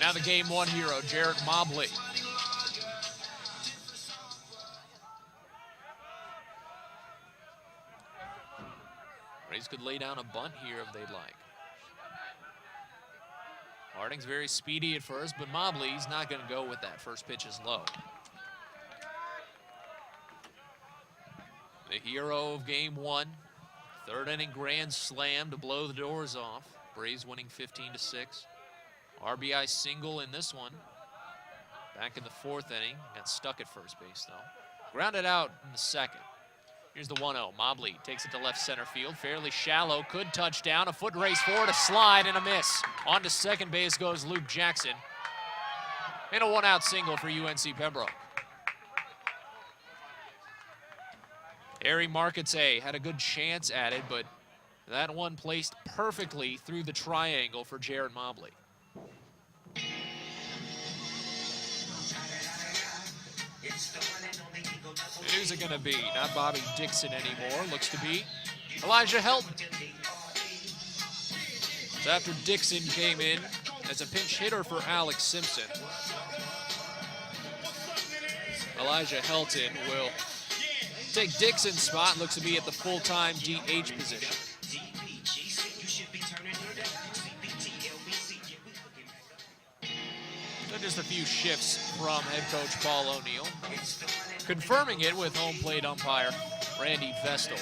Now the game one hero, Jared Mobley. Braves could lay down a bunt here if they'd like. Harding's very speedy at first, but Mobley's not going to go with that. First pitch is low. The hero of game one. Third inning grand slam to blow the doors off. Braves winning 15-6. RBI single in this one. Back in the fourth inning. Got stuck at first base, though. Grounded out in the second. Here's the 1-0. Mobley takes it to left center field. Fairly shallow. Could touch down. A foot race forward. A slide and a miss. On to second base goes Luke Jackson. And a one-out single for UNC Pembroke. Harry Marquette had a good chance at it, but that one placed perfectly through the triangle for Jared Mobley. Who's it going to be? Not Bobby Dixon anymore. Looks to be Elijah Helton. So after Dixon came in as a pinch hitter for Alex Simpson, Elijah Helton will take Dixon's spot. Looks to be at the full-time DH position. So just a few shifts from head coach Paul O'Neill. Confirming it with home plate umpire Randy Vestal.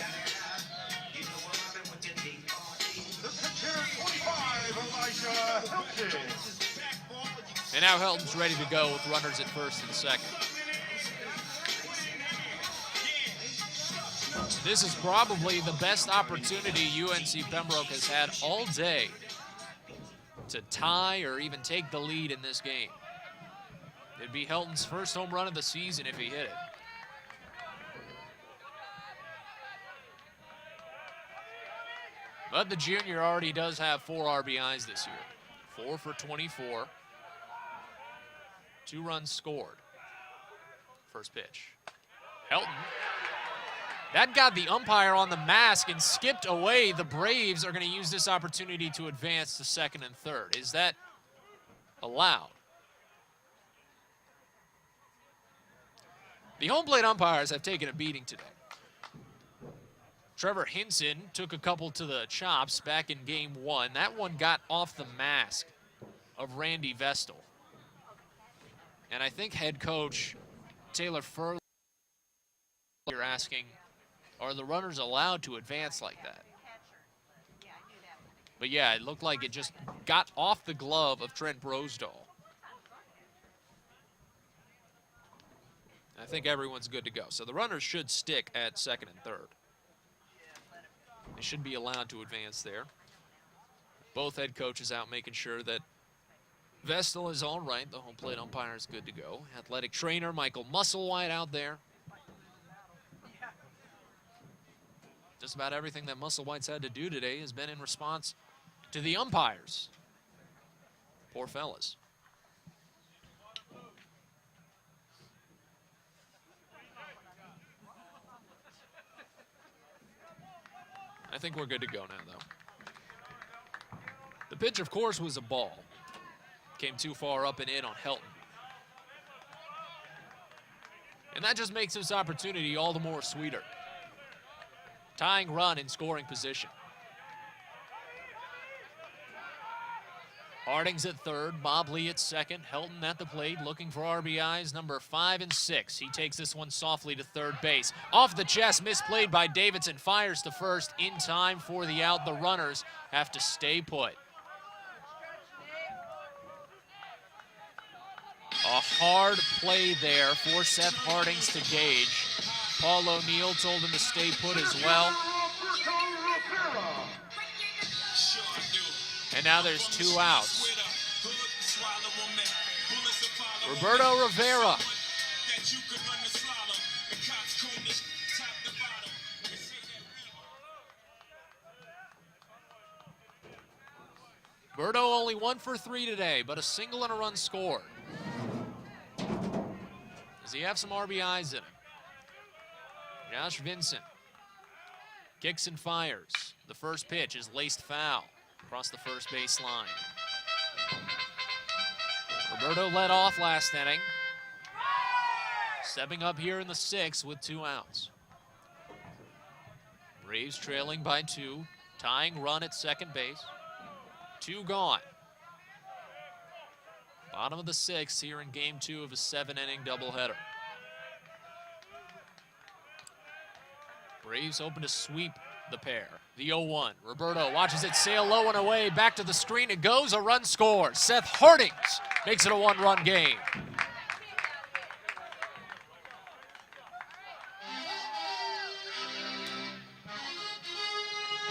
And now Helton's ready to go with runners at first and second. This is probably the best opportunity UNC Pembroke has had all day to tie or even take the lead in this game. It'd be Helton's first home run of the season if he hit it. But the junior already does have 4 RBIs this year. 4 for 24. 2 runs scored. First pitch. Helton. That got the umpire on the mask and skipped away. The Braves are going to use this opportunity to advance to second and third. Is that allowed? The home plate umpires have taken a beating today. Trevor Hinson took a couple to the chops back in game one. That one got off the mask of Randy Vestal. And I think head coach Taylor Furley, you're asking, are the runners allowed to advance like that? But yeah, it looked like it just got off the glove of Trent Brosdahl. I think everyone's good to go. So the runners should stick at second and third. They should be allowed to advance there. Both head coaches out making sure that Vestal is all right. The home plate umpire is good to go. Athletic trainer Michael Musselwhite out there. Just about everything that Musselwhite's had to do today has been in response to the umpires. Poor fellas. I think we're good to go now, though. The pitch, of course, was a ball. Came too far up and in on Helton. And that just makes this opportunity all the more sweeter. Tying run in scoring position. Harding's at third, Mobley at second, Helton at the plate looking for RBIs, number 5 and 6. He takes this one softly to third base. Off the chest, misplayed by Davidson, fires to first in time for the out. The runners have to stay put. A hard play there for Seth Hardings to gauge. Paul O'Neill told him to stay put as well. And now there's 2 outs. Roberto Rivera. Roberto only 1 for 3 today, but a single and a run scored. Does he have some RBIs in him? Josh Vincent kicks and fires. The first pitch is laced foul across the first base line. Roberto led off last inning. Stepping up here in the 6th with 2 outs. Braves trailing by 2, tying run at second base. 2 gone. Bottom of the 6th here in game 2 of a 7-inning doubleheader. Braves hoping to sweep the pair. The 0-1. Roberto watches it sail low and away. Back to the screen it goes. A run scores. Seth Hardings makes it a 1-run game.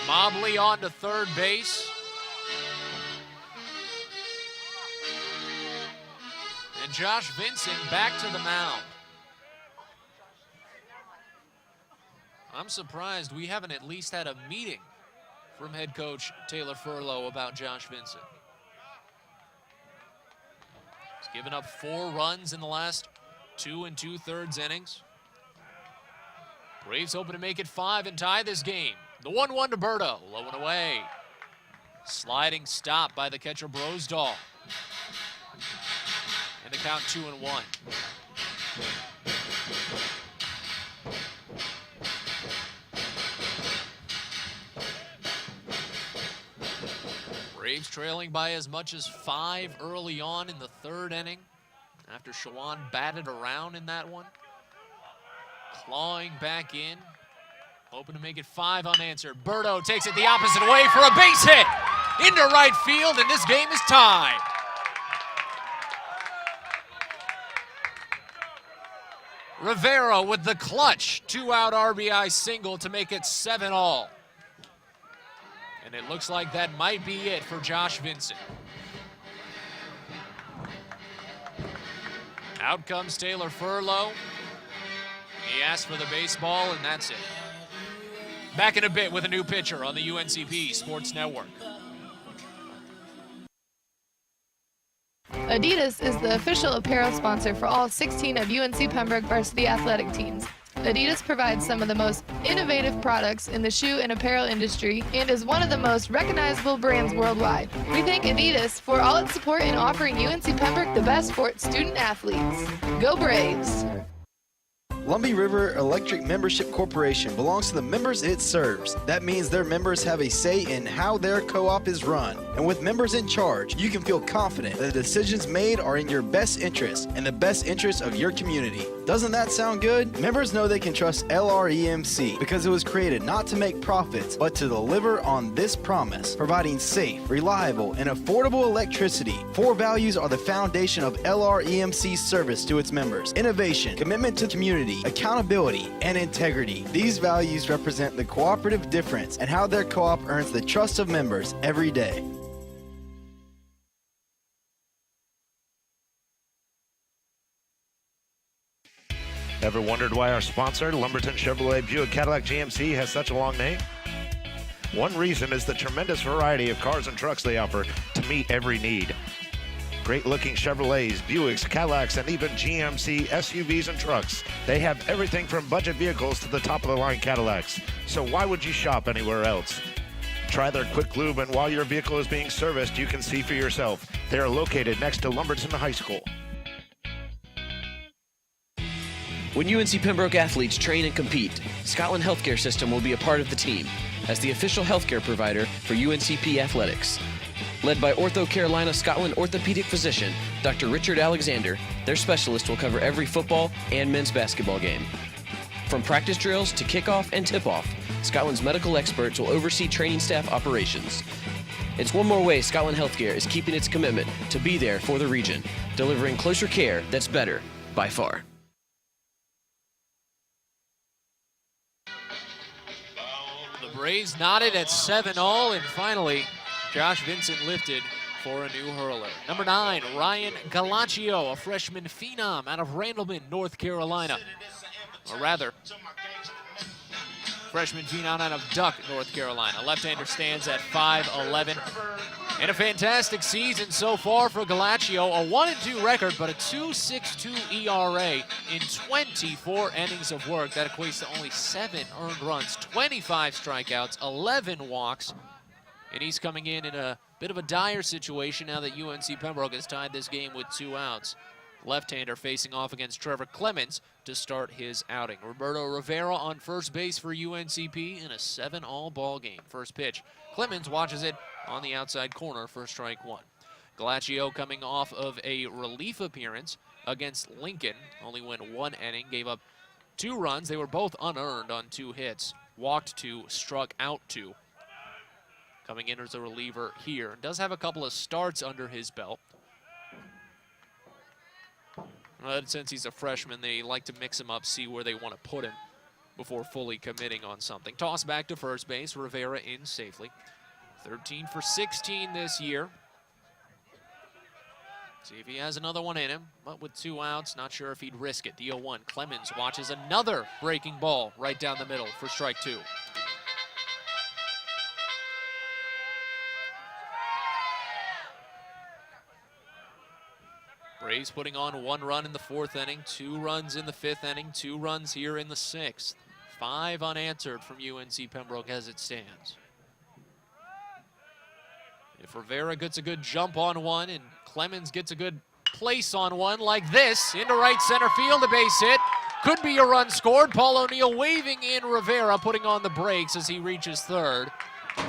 Mobley on to third base. And Josh Vincent back to the mound. I'm surprised we haven't at least had a meeting from head coach Taylor Furlow about Josh Vincent. He's given up 4 runs in the last 2 2/3 innings. Braves hoping to make it 5 and tie this game. The 1-1 to Berto, low and away. Sliding stop by the catcher Brosdahl. And the count 2-1. Braves trailing by as much as 5 early on in the 3rd inning after Chowan batted around in that one. Clawing back in, hoping to make it 5 unanswered. Berto takes it the opposite way for a base hit into right field, and this game is tied. Rivera with the clutch 2-out RBI single to make it 7-all. And it looks like that might be it for Josh Vincent. Out comes Taylor Furlow. He asked for the baseball, and that's it. Back in a bit with a new pitcher on the UNCP Sports Network. Adidas is the official apparel sponsor for all 16 of UNC Pembroke varsity athletic teams. Adidas provides some of the most innovative products in the shoe and apparel industry and is one of the most recognizable brands worldwide. We thank Adidas for all its support in offering UNC Pembroke the best for its student athletes. Go Braves! Lumbee River Electric Membership Corporation belongs to the members it serves. That means their members have a say in how their co-op is run. And with members in charge, you can feel confident that the decisions made are in your best interest and the best interest of your community. Doesn't that sound good? Members know they can trust LREMC because it was created not to make profits, but to deliver on this promise, providing safe, reliable, and affordable electricity. 4 values are the foundation of LREMC's service to its members: innovation, commitment to community, accountability, and integrity. These values represent the cooperative difference and how their co-op earns the trust of members every day. Ever wondered why our sponsor, Lumberton Chevrolet Buick Cadillac GMC, has such a long name? One reason is the tremendous variety of cars and trucks they offer to meet every need. Great-looking Chevrolets, Buicks, Cadillacs, and even GMC SUVs and trucks. They have everything from budget vehicles to the top-of-the-line Cadillacs. So why would you shop anywhere else? Try their quick lube, and while your vehicle is being serviced, you can see for yourself. They are located next to Lumberton High School. When UNC Pembroke athletes train and compete, Scotland Healthcare System will be a part of the team as the official healthcare provider for UNCP athletics. Led by Ortho Carolina Scotland orthopedic physician Dr. Richard Alexander, their specialist will cover every football and men's basketball game. From practice drills to kickoff and tip-off, Scotland's medical experts will oversee training staff operations. It's one more way Scotland Healthcare is keeping its commitment to be there for the region, delivering closer care that's better by far. The Braves knotted at 7-all, and finally, Josh Vincent lifted for a new hurler. Number 9, Ryan Galaccio, a freshman phenom out of Randleman, North Carolina. Or rather, freshman phenom out of Duck, North Carolina. Left-hander stands at 5'11". And a fantastic season so far for Galaccio. A 1-2 record, but a 2.62 ERA in 24 innings of work. That equates to only 7 earned runs, 25 strikeouts, 11 walks. And he's coming in a bit of a dire situation now that UNC Pembroke has tied this game with 2 outs. Left-hander facing off against Trevor Clemens to start his outing. Roberto Rivera on first base for UNCP in a 7-all ball game. First pitch, Clemens watches it on the outside corner for strike 1. Galaccio coming off of a relief appearance against Lincoln. Only went 1 inning, gave up 2 runs. They were both unearned on 2 hits. Walked 2, struck out 2. Coming in as a reliever here. Does have a couple of starts under his belt. But since he's a freshman, they like to mix him up, see where they want to put him before fully committing on something. Toss back to first base, Rivera in safely. 13 for 16 this year. See if he has another one in him, but with 2 outs, not sure if he'd risk it. The 0-1, Clemens watches another breaking ball right down the middle for strike 2. Braves putting on 1 run in the 4th inning, 2 runs in the 5th inning, 2 runs here in the 6th. 5 unanswered from UNC Pembroke as it stands. If Rivera gets a good jump on one and Clemens gets a good place on one like this, into right center field, a base hit. Could be a run scored. Paul O'Neill waving in Rivera, putting on the brakes as he reaches third.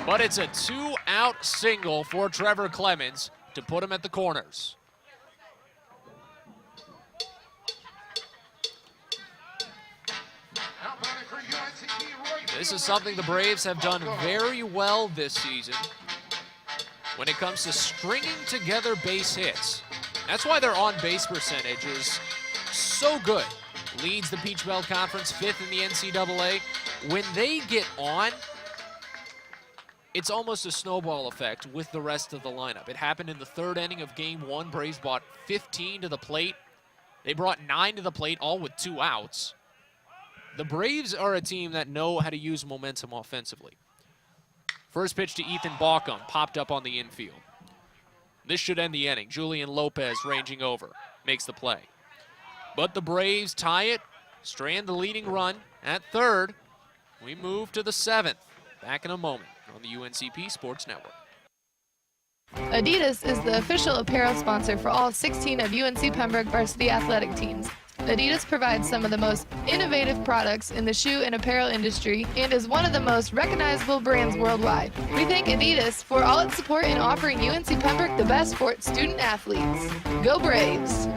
But it's a 2-out single for Trevor Clemens to put him at the corners. This is something the Braves have done very well this season when it comes to stringing together base hits. That's why their on-base percentage is so good. Leads the Peach Belt Conference, 5th in the NCAA. When they get on, it's almost a snowball effect with the rest of the lineup. It happened in the 3rd inning of Game 1. Braves brought 15 to the plate. They brought 9 to the plate, all with 2 outs. The Braves are a team that know how to use momentum offensively. First pitch to Ethan Baucom, popped up on the infield. This should end the inning. Julian Lopez ranging over, makes the play. But the Braves tie it, strand the leading run at 3rd. We move to the 7th. Back in a moment on the UNCP Sports Network. Adidas is the official apparel sponsor for all 16 of UNC Pembroke varsity athletic teams. Adidas provides some of the most innovative products in the shoe and apparel industry and is one of the most recognizable brands worldwide. We thank Adidas for all its support in offering UNC Pembroke the best for its student athletes. Go Braves!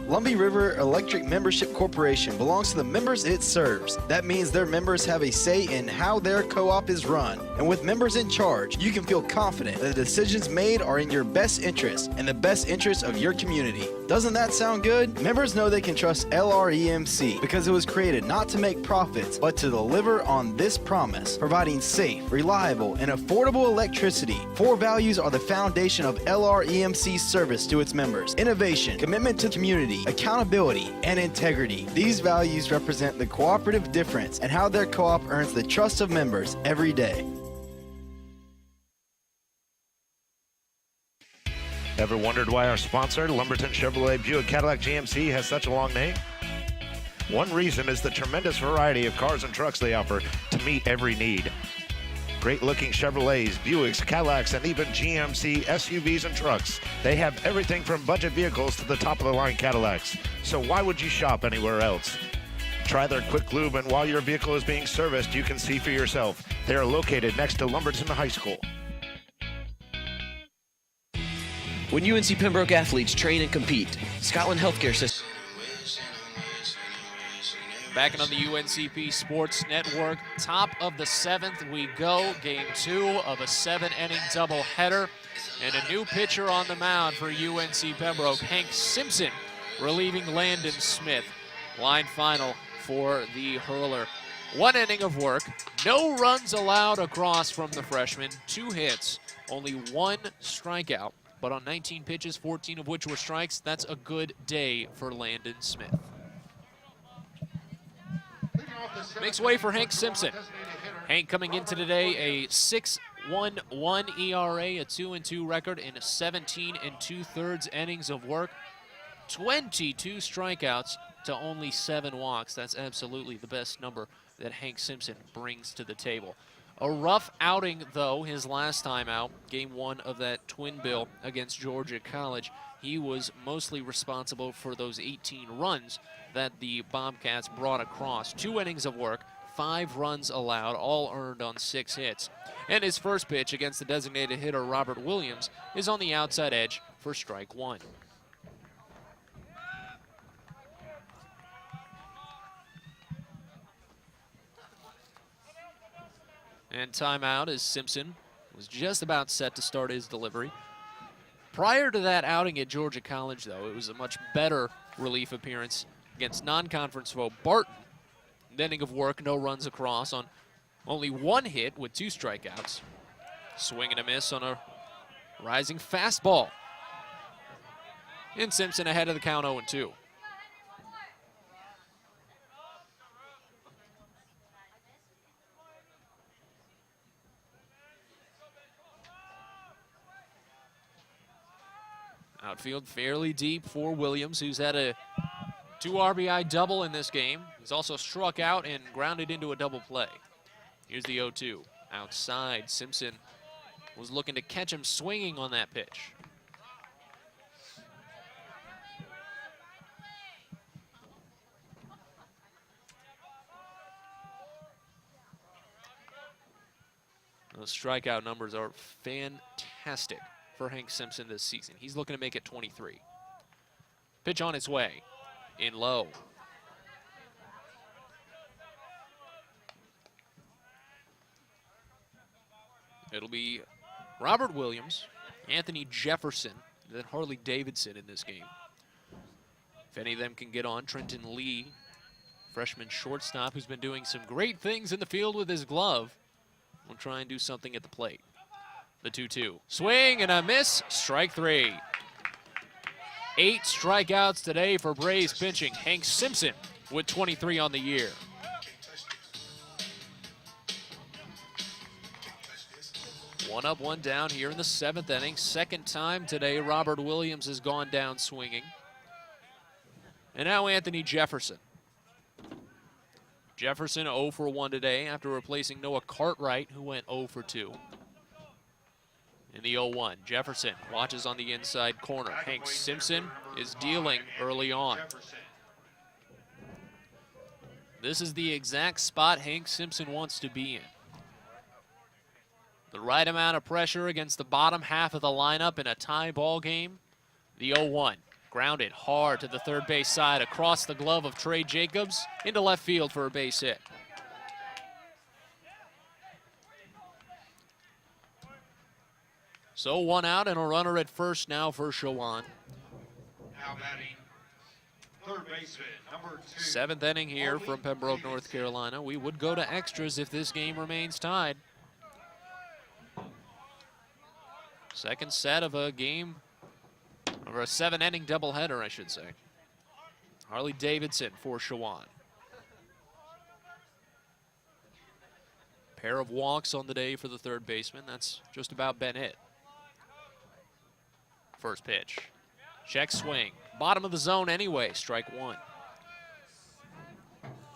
Lumbee River Electric Membership Corporation belongs to the members it serves. That means their members have a say in how their co-op is run. And with members in charge, you can feel confident that the decisions made are in your best interest and the best interest of your community. Doesn't that sound good? Members know they can trust LREMC because it was created not to make profits, but to deliver on this promise, providing safe, reliable, and affordable electricity. 4 values are the foundation of LREMC's service to its members: innovation, commitment to community, accountability, and integrity. These values represent the cooperative difference and how their co-op earns the trust of members every day. Ever wondered why our sponsor, Lumberton Chevrolet Buick Cadillac GMC, has such a long name? One reason is the tremendous variety of cars and trucks they offer to meet every need. Great-looking Chevrolets, Buicks, Cadillacs, and even GMC SUVs and trucks. They have everything from budget vehicles to the top-of-the-line Cadillacs. So why would you shop anywhere else? Try their quick lube, and while your vehicle is being serviced, you can see for yourself. They are located next to Lumberton High School. When UNC Pembroke athletes train and compete, Scotland Healthcare System. Back on the UNCP Sports Network, top of the 7th we go. Game 2 of a 7-inning doubleheader. And a new pitcher on the mound for UNC Pembroke, Hank Simpson, relieving Landon Smith. Line final for the hurler. 1 inning of work, no runs allowed across from the freshman, 2 hits, only 1 strikeout. But on 19 pitches, 14 of which were strikes, that's a good day for Landon Smith. Makes way for Hank Simpson. Hank coming into today a 6 2.11 ERA, a 2-2 record in 17 2/3 innings of work. 22 strikeouts to only 7 walks. That's absolutely the best number that Hank Simpson brings to the table. A rough outing, though, his last time out, game 1 of that twin bill against Georgia College. He was mostly responsible for those 18 runs that the Bobcats brought across. 2 innings of work, 5 runs allowed, all earned on 6 hits. And his first pitch against the designated hitter Robert Williams is on the outside edge for strike 1. And timeout as Simpson was just about set to start his delivery. Prior to that outing at Georgia College, though, it was a much better relief appearance against non-conference foe Barton. An inning of work, no runs across on only 1 hit with 2 strikeouts. Swing and a miss on a rising fastball. And Simpson ahead of the count 0-2. Outfield fairly deep for Williams, who's had a 2 RBI double in this game. He's also struck out and grounded into a double play. Here's the 0-2. Outside, Simpson was looking to catch him swinging on that pitch. Those strikeout numbers are fantastic for Hank Simpson this season. He's looking to make it 23. Pitch on its way. In low. It'll be Robert Williams, Anthony Jefferson, and then Harley Davidson in this game. If any of them can get on, Trenton Lee, freshman shortstop who's been doing some great things in the field with his glove, will try and do something at the plate. The 2-2. Swing and a miss. Strike 3. 8 strikeouts today for Braves pitching. Hank Simpson with 23 on the year. One up, one down here in the 7th inning. Second time today, Robert Williams has gone down swinging. And now Anthony Jefferson. Jefferson 0 for 1 today after replacing Noah Cartwright, who went 0 for 2. In the 0-1, Jefferson watches on the inside corner. Hank Simpson is dealing early on. This is the exact spot Hank Simpson wants to be in. The right amount of pressure against the bottom half of the lineup in a tie ball game. The 0-1, grounded hard to the third base side across the glove of Trey Jacobs into left field for a base hit. So 1 out and a runner at first now for Chowan. Now batting, third baseman, number 2. 7th inning here from Pembroke, North Carolina. We would go to extras if this game remains tied. Second set of a game, or a 7-inning doubleheader, I should say. Harley Davidson for Chowan. Pair of walks on the day for the third baseman. That's just about been it. First pitch. Check swing. Bottom of the zone anyway. Strike 1.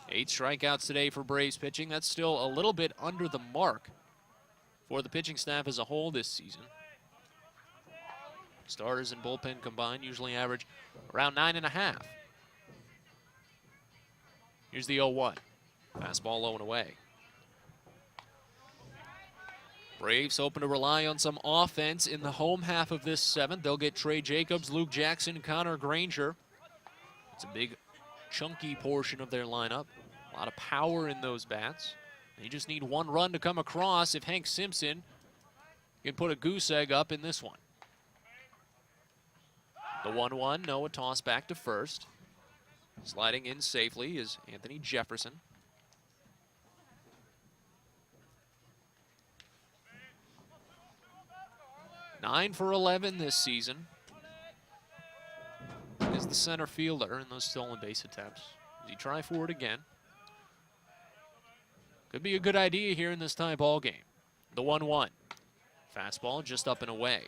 8 strikeouts today for Braves pitching. That's still a little bit under the mark for the pitching staff as a whole this season. Starters and bullpen combined usually average around 9.5. Here's the 0-1. Fastball low and away. Braves hoping to rely on some offense in the home half of this 7th. They'll get Trey Jacobs, Luke Jackson, Connor Granger. It's a big, chunky portion of their lineup. A lot of power in those bats. They just need 1 run to come across if Hank Simpson can put a goose egg up in this one. The 1-1, no, a toss back to first. Sliding in safely is Anthony Jefferson. Nine for 11 this season. Is the center fielder in those stolen base attempts. Does he try for it again? Could be a good idea here in this tie ball game. The 1-1. Fastball just up and away.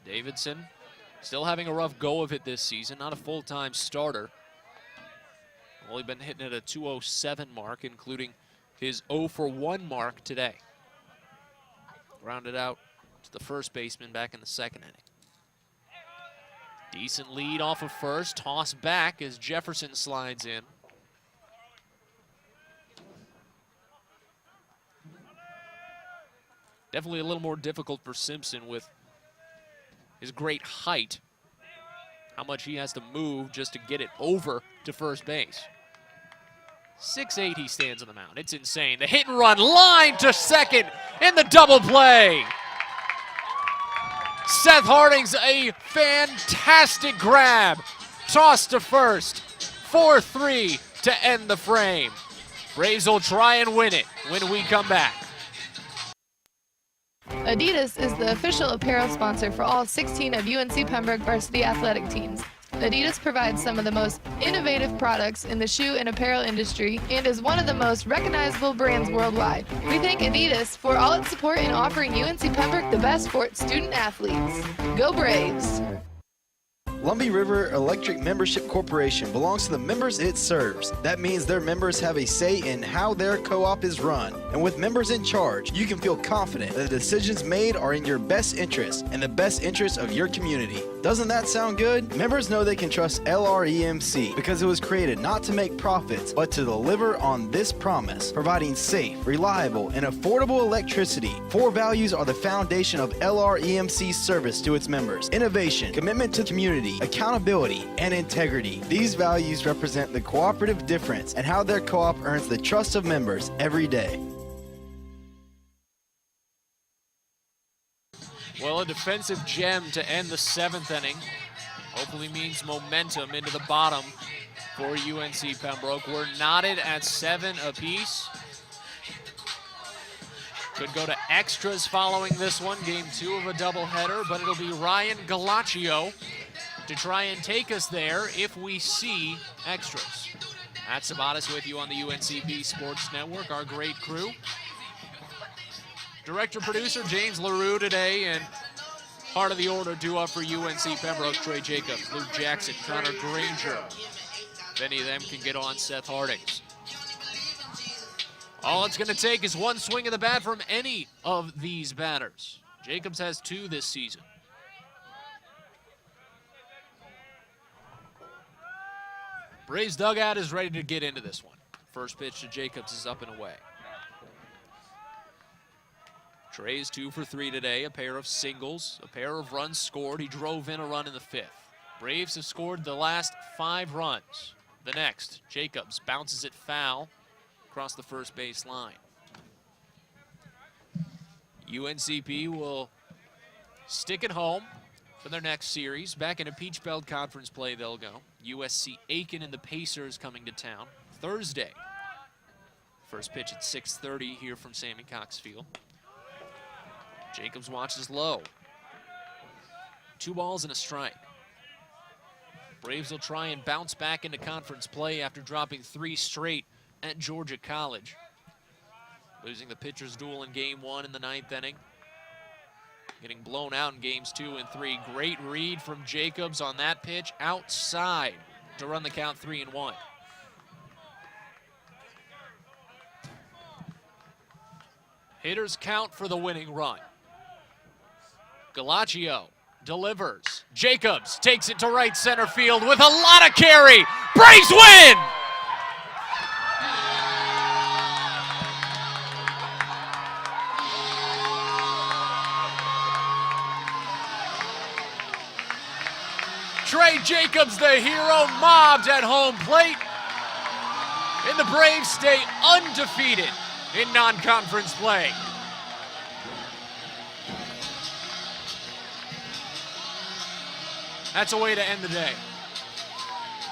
Davidson still having a rough go of it this season, not a full-time starter. Only been hitting at a 207 mark, including his 0 for 1 mark today. Grounded out to the first baseman back in the second inning. Decent lead off of first, toss back as Jefferson slides in. Definitely a little more difficult for Simpson with his great height. How much he has to move just to get it over to first base. 6'8" he stands on the mound. It's insane. The hit and run line to second in the double play. Seth Harding's a fantastic grab. Toss to first. 4-3 to end the frame. Braves will try and win it when we come back. Adidas is the official apparel sponsor for all 16 of UNC Pembroke varsity athletic teams. Adidas provides some of the most innovative products in the shoe and apparel industry and is one of the most recognizable brands worldwide. We thank Adidas for all its support in offering UNC Pembroke the best for its student athletes. Go Braves! Lumbee River Electric Membership Corporation belongs to the members it serves. That means their members have a say in how their co-op is run. And with members in charge, you can feel confident that the decisions made are in your best interest and the best interest of your community. Doesn't that sound good? Members know they can trust LREMC because it was created not to make profits, but to deliver on this promise, providing safe, reliable, and affordable electricity. 4 values are the foundation of LREMC's service to its members: innovation, commitment to community, accountability, and integrity. These values represent the cooperative difference and how their co-op earns the trust of members every day. Well, a defensive gem to end the 7th inning. Hopefully means momentum into the bottom for UNC Pembroke. We're knotted at 7 apiece. Could go to extras following this one, game 2 of a doubleheader, but it'll be Ryan Galaccio to try and take us there if we see extras. Matt Sabatis with you on the UNCP Sports Network, our great crew. Director-producer James LaRue today, and part of the order due up for UNC Pembroke: Trey Jacobs, Luke Jackson, Connor Granger. If any of them can get on Seth Hardings. All it's going to take is one swing of the bat from any of these batters. Jacobs has 2 this season. Braves dugout is ready to get into this one. First pitch to Jacobs is up and away. Trey's 2 for 3 today, a pair of singles, a pair of runs scored. He drove in a run in the 5th. Braves have scored the last 5 runs. The next, Jacobs bounces it foul across the first base line. UNCP will stick it home for their next series. Back in a Peach Belt Conference play they'll go. USC Aiken and the Pacers coming to town Thursday. First pitch at 6:30 here from Sammy Cox Field. Jacobs watches low. 2 balls and a strike. Braves will try and bounce back into conference play after dropping 3 straight at Georgia College. Losing the pitcher's duel in game 1 in the 9th inning. Getting blown out in games 2 and 3. Great read from Jacobs on that pitch outside to run the count 3-1. Hitters count for the winning run. Galaccio delivers. Jacobs takes it to right center field with a lot of carry. Braves win! Trey Jacobs, the hero, mobbed at home plate. And the Braves stay undefeated in non-conference play. That's a way to end the day.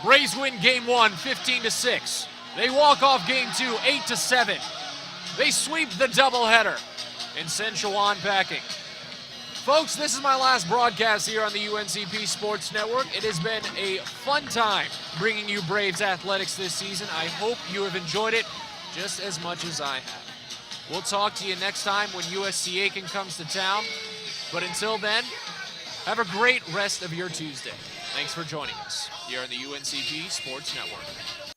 Braves win game 1, 15-6. They walk off game 2, 8-7. They sweep the doubleheader and send Chowan packing. Folks, this is my last broadcast here on the UNCP Sports Network. It has been a fun time bringing you Braves athletics this season. I hope you have enjoyed it just as much as I have. We'll talk to you next time when USC Aiken comes to town. But until then, have a great rest of your Tuesday. Thanks for joining us here on the UNCP Sports Network.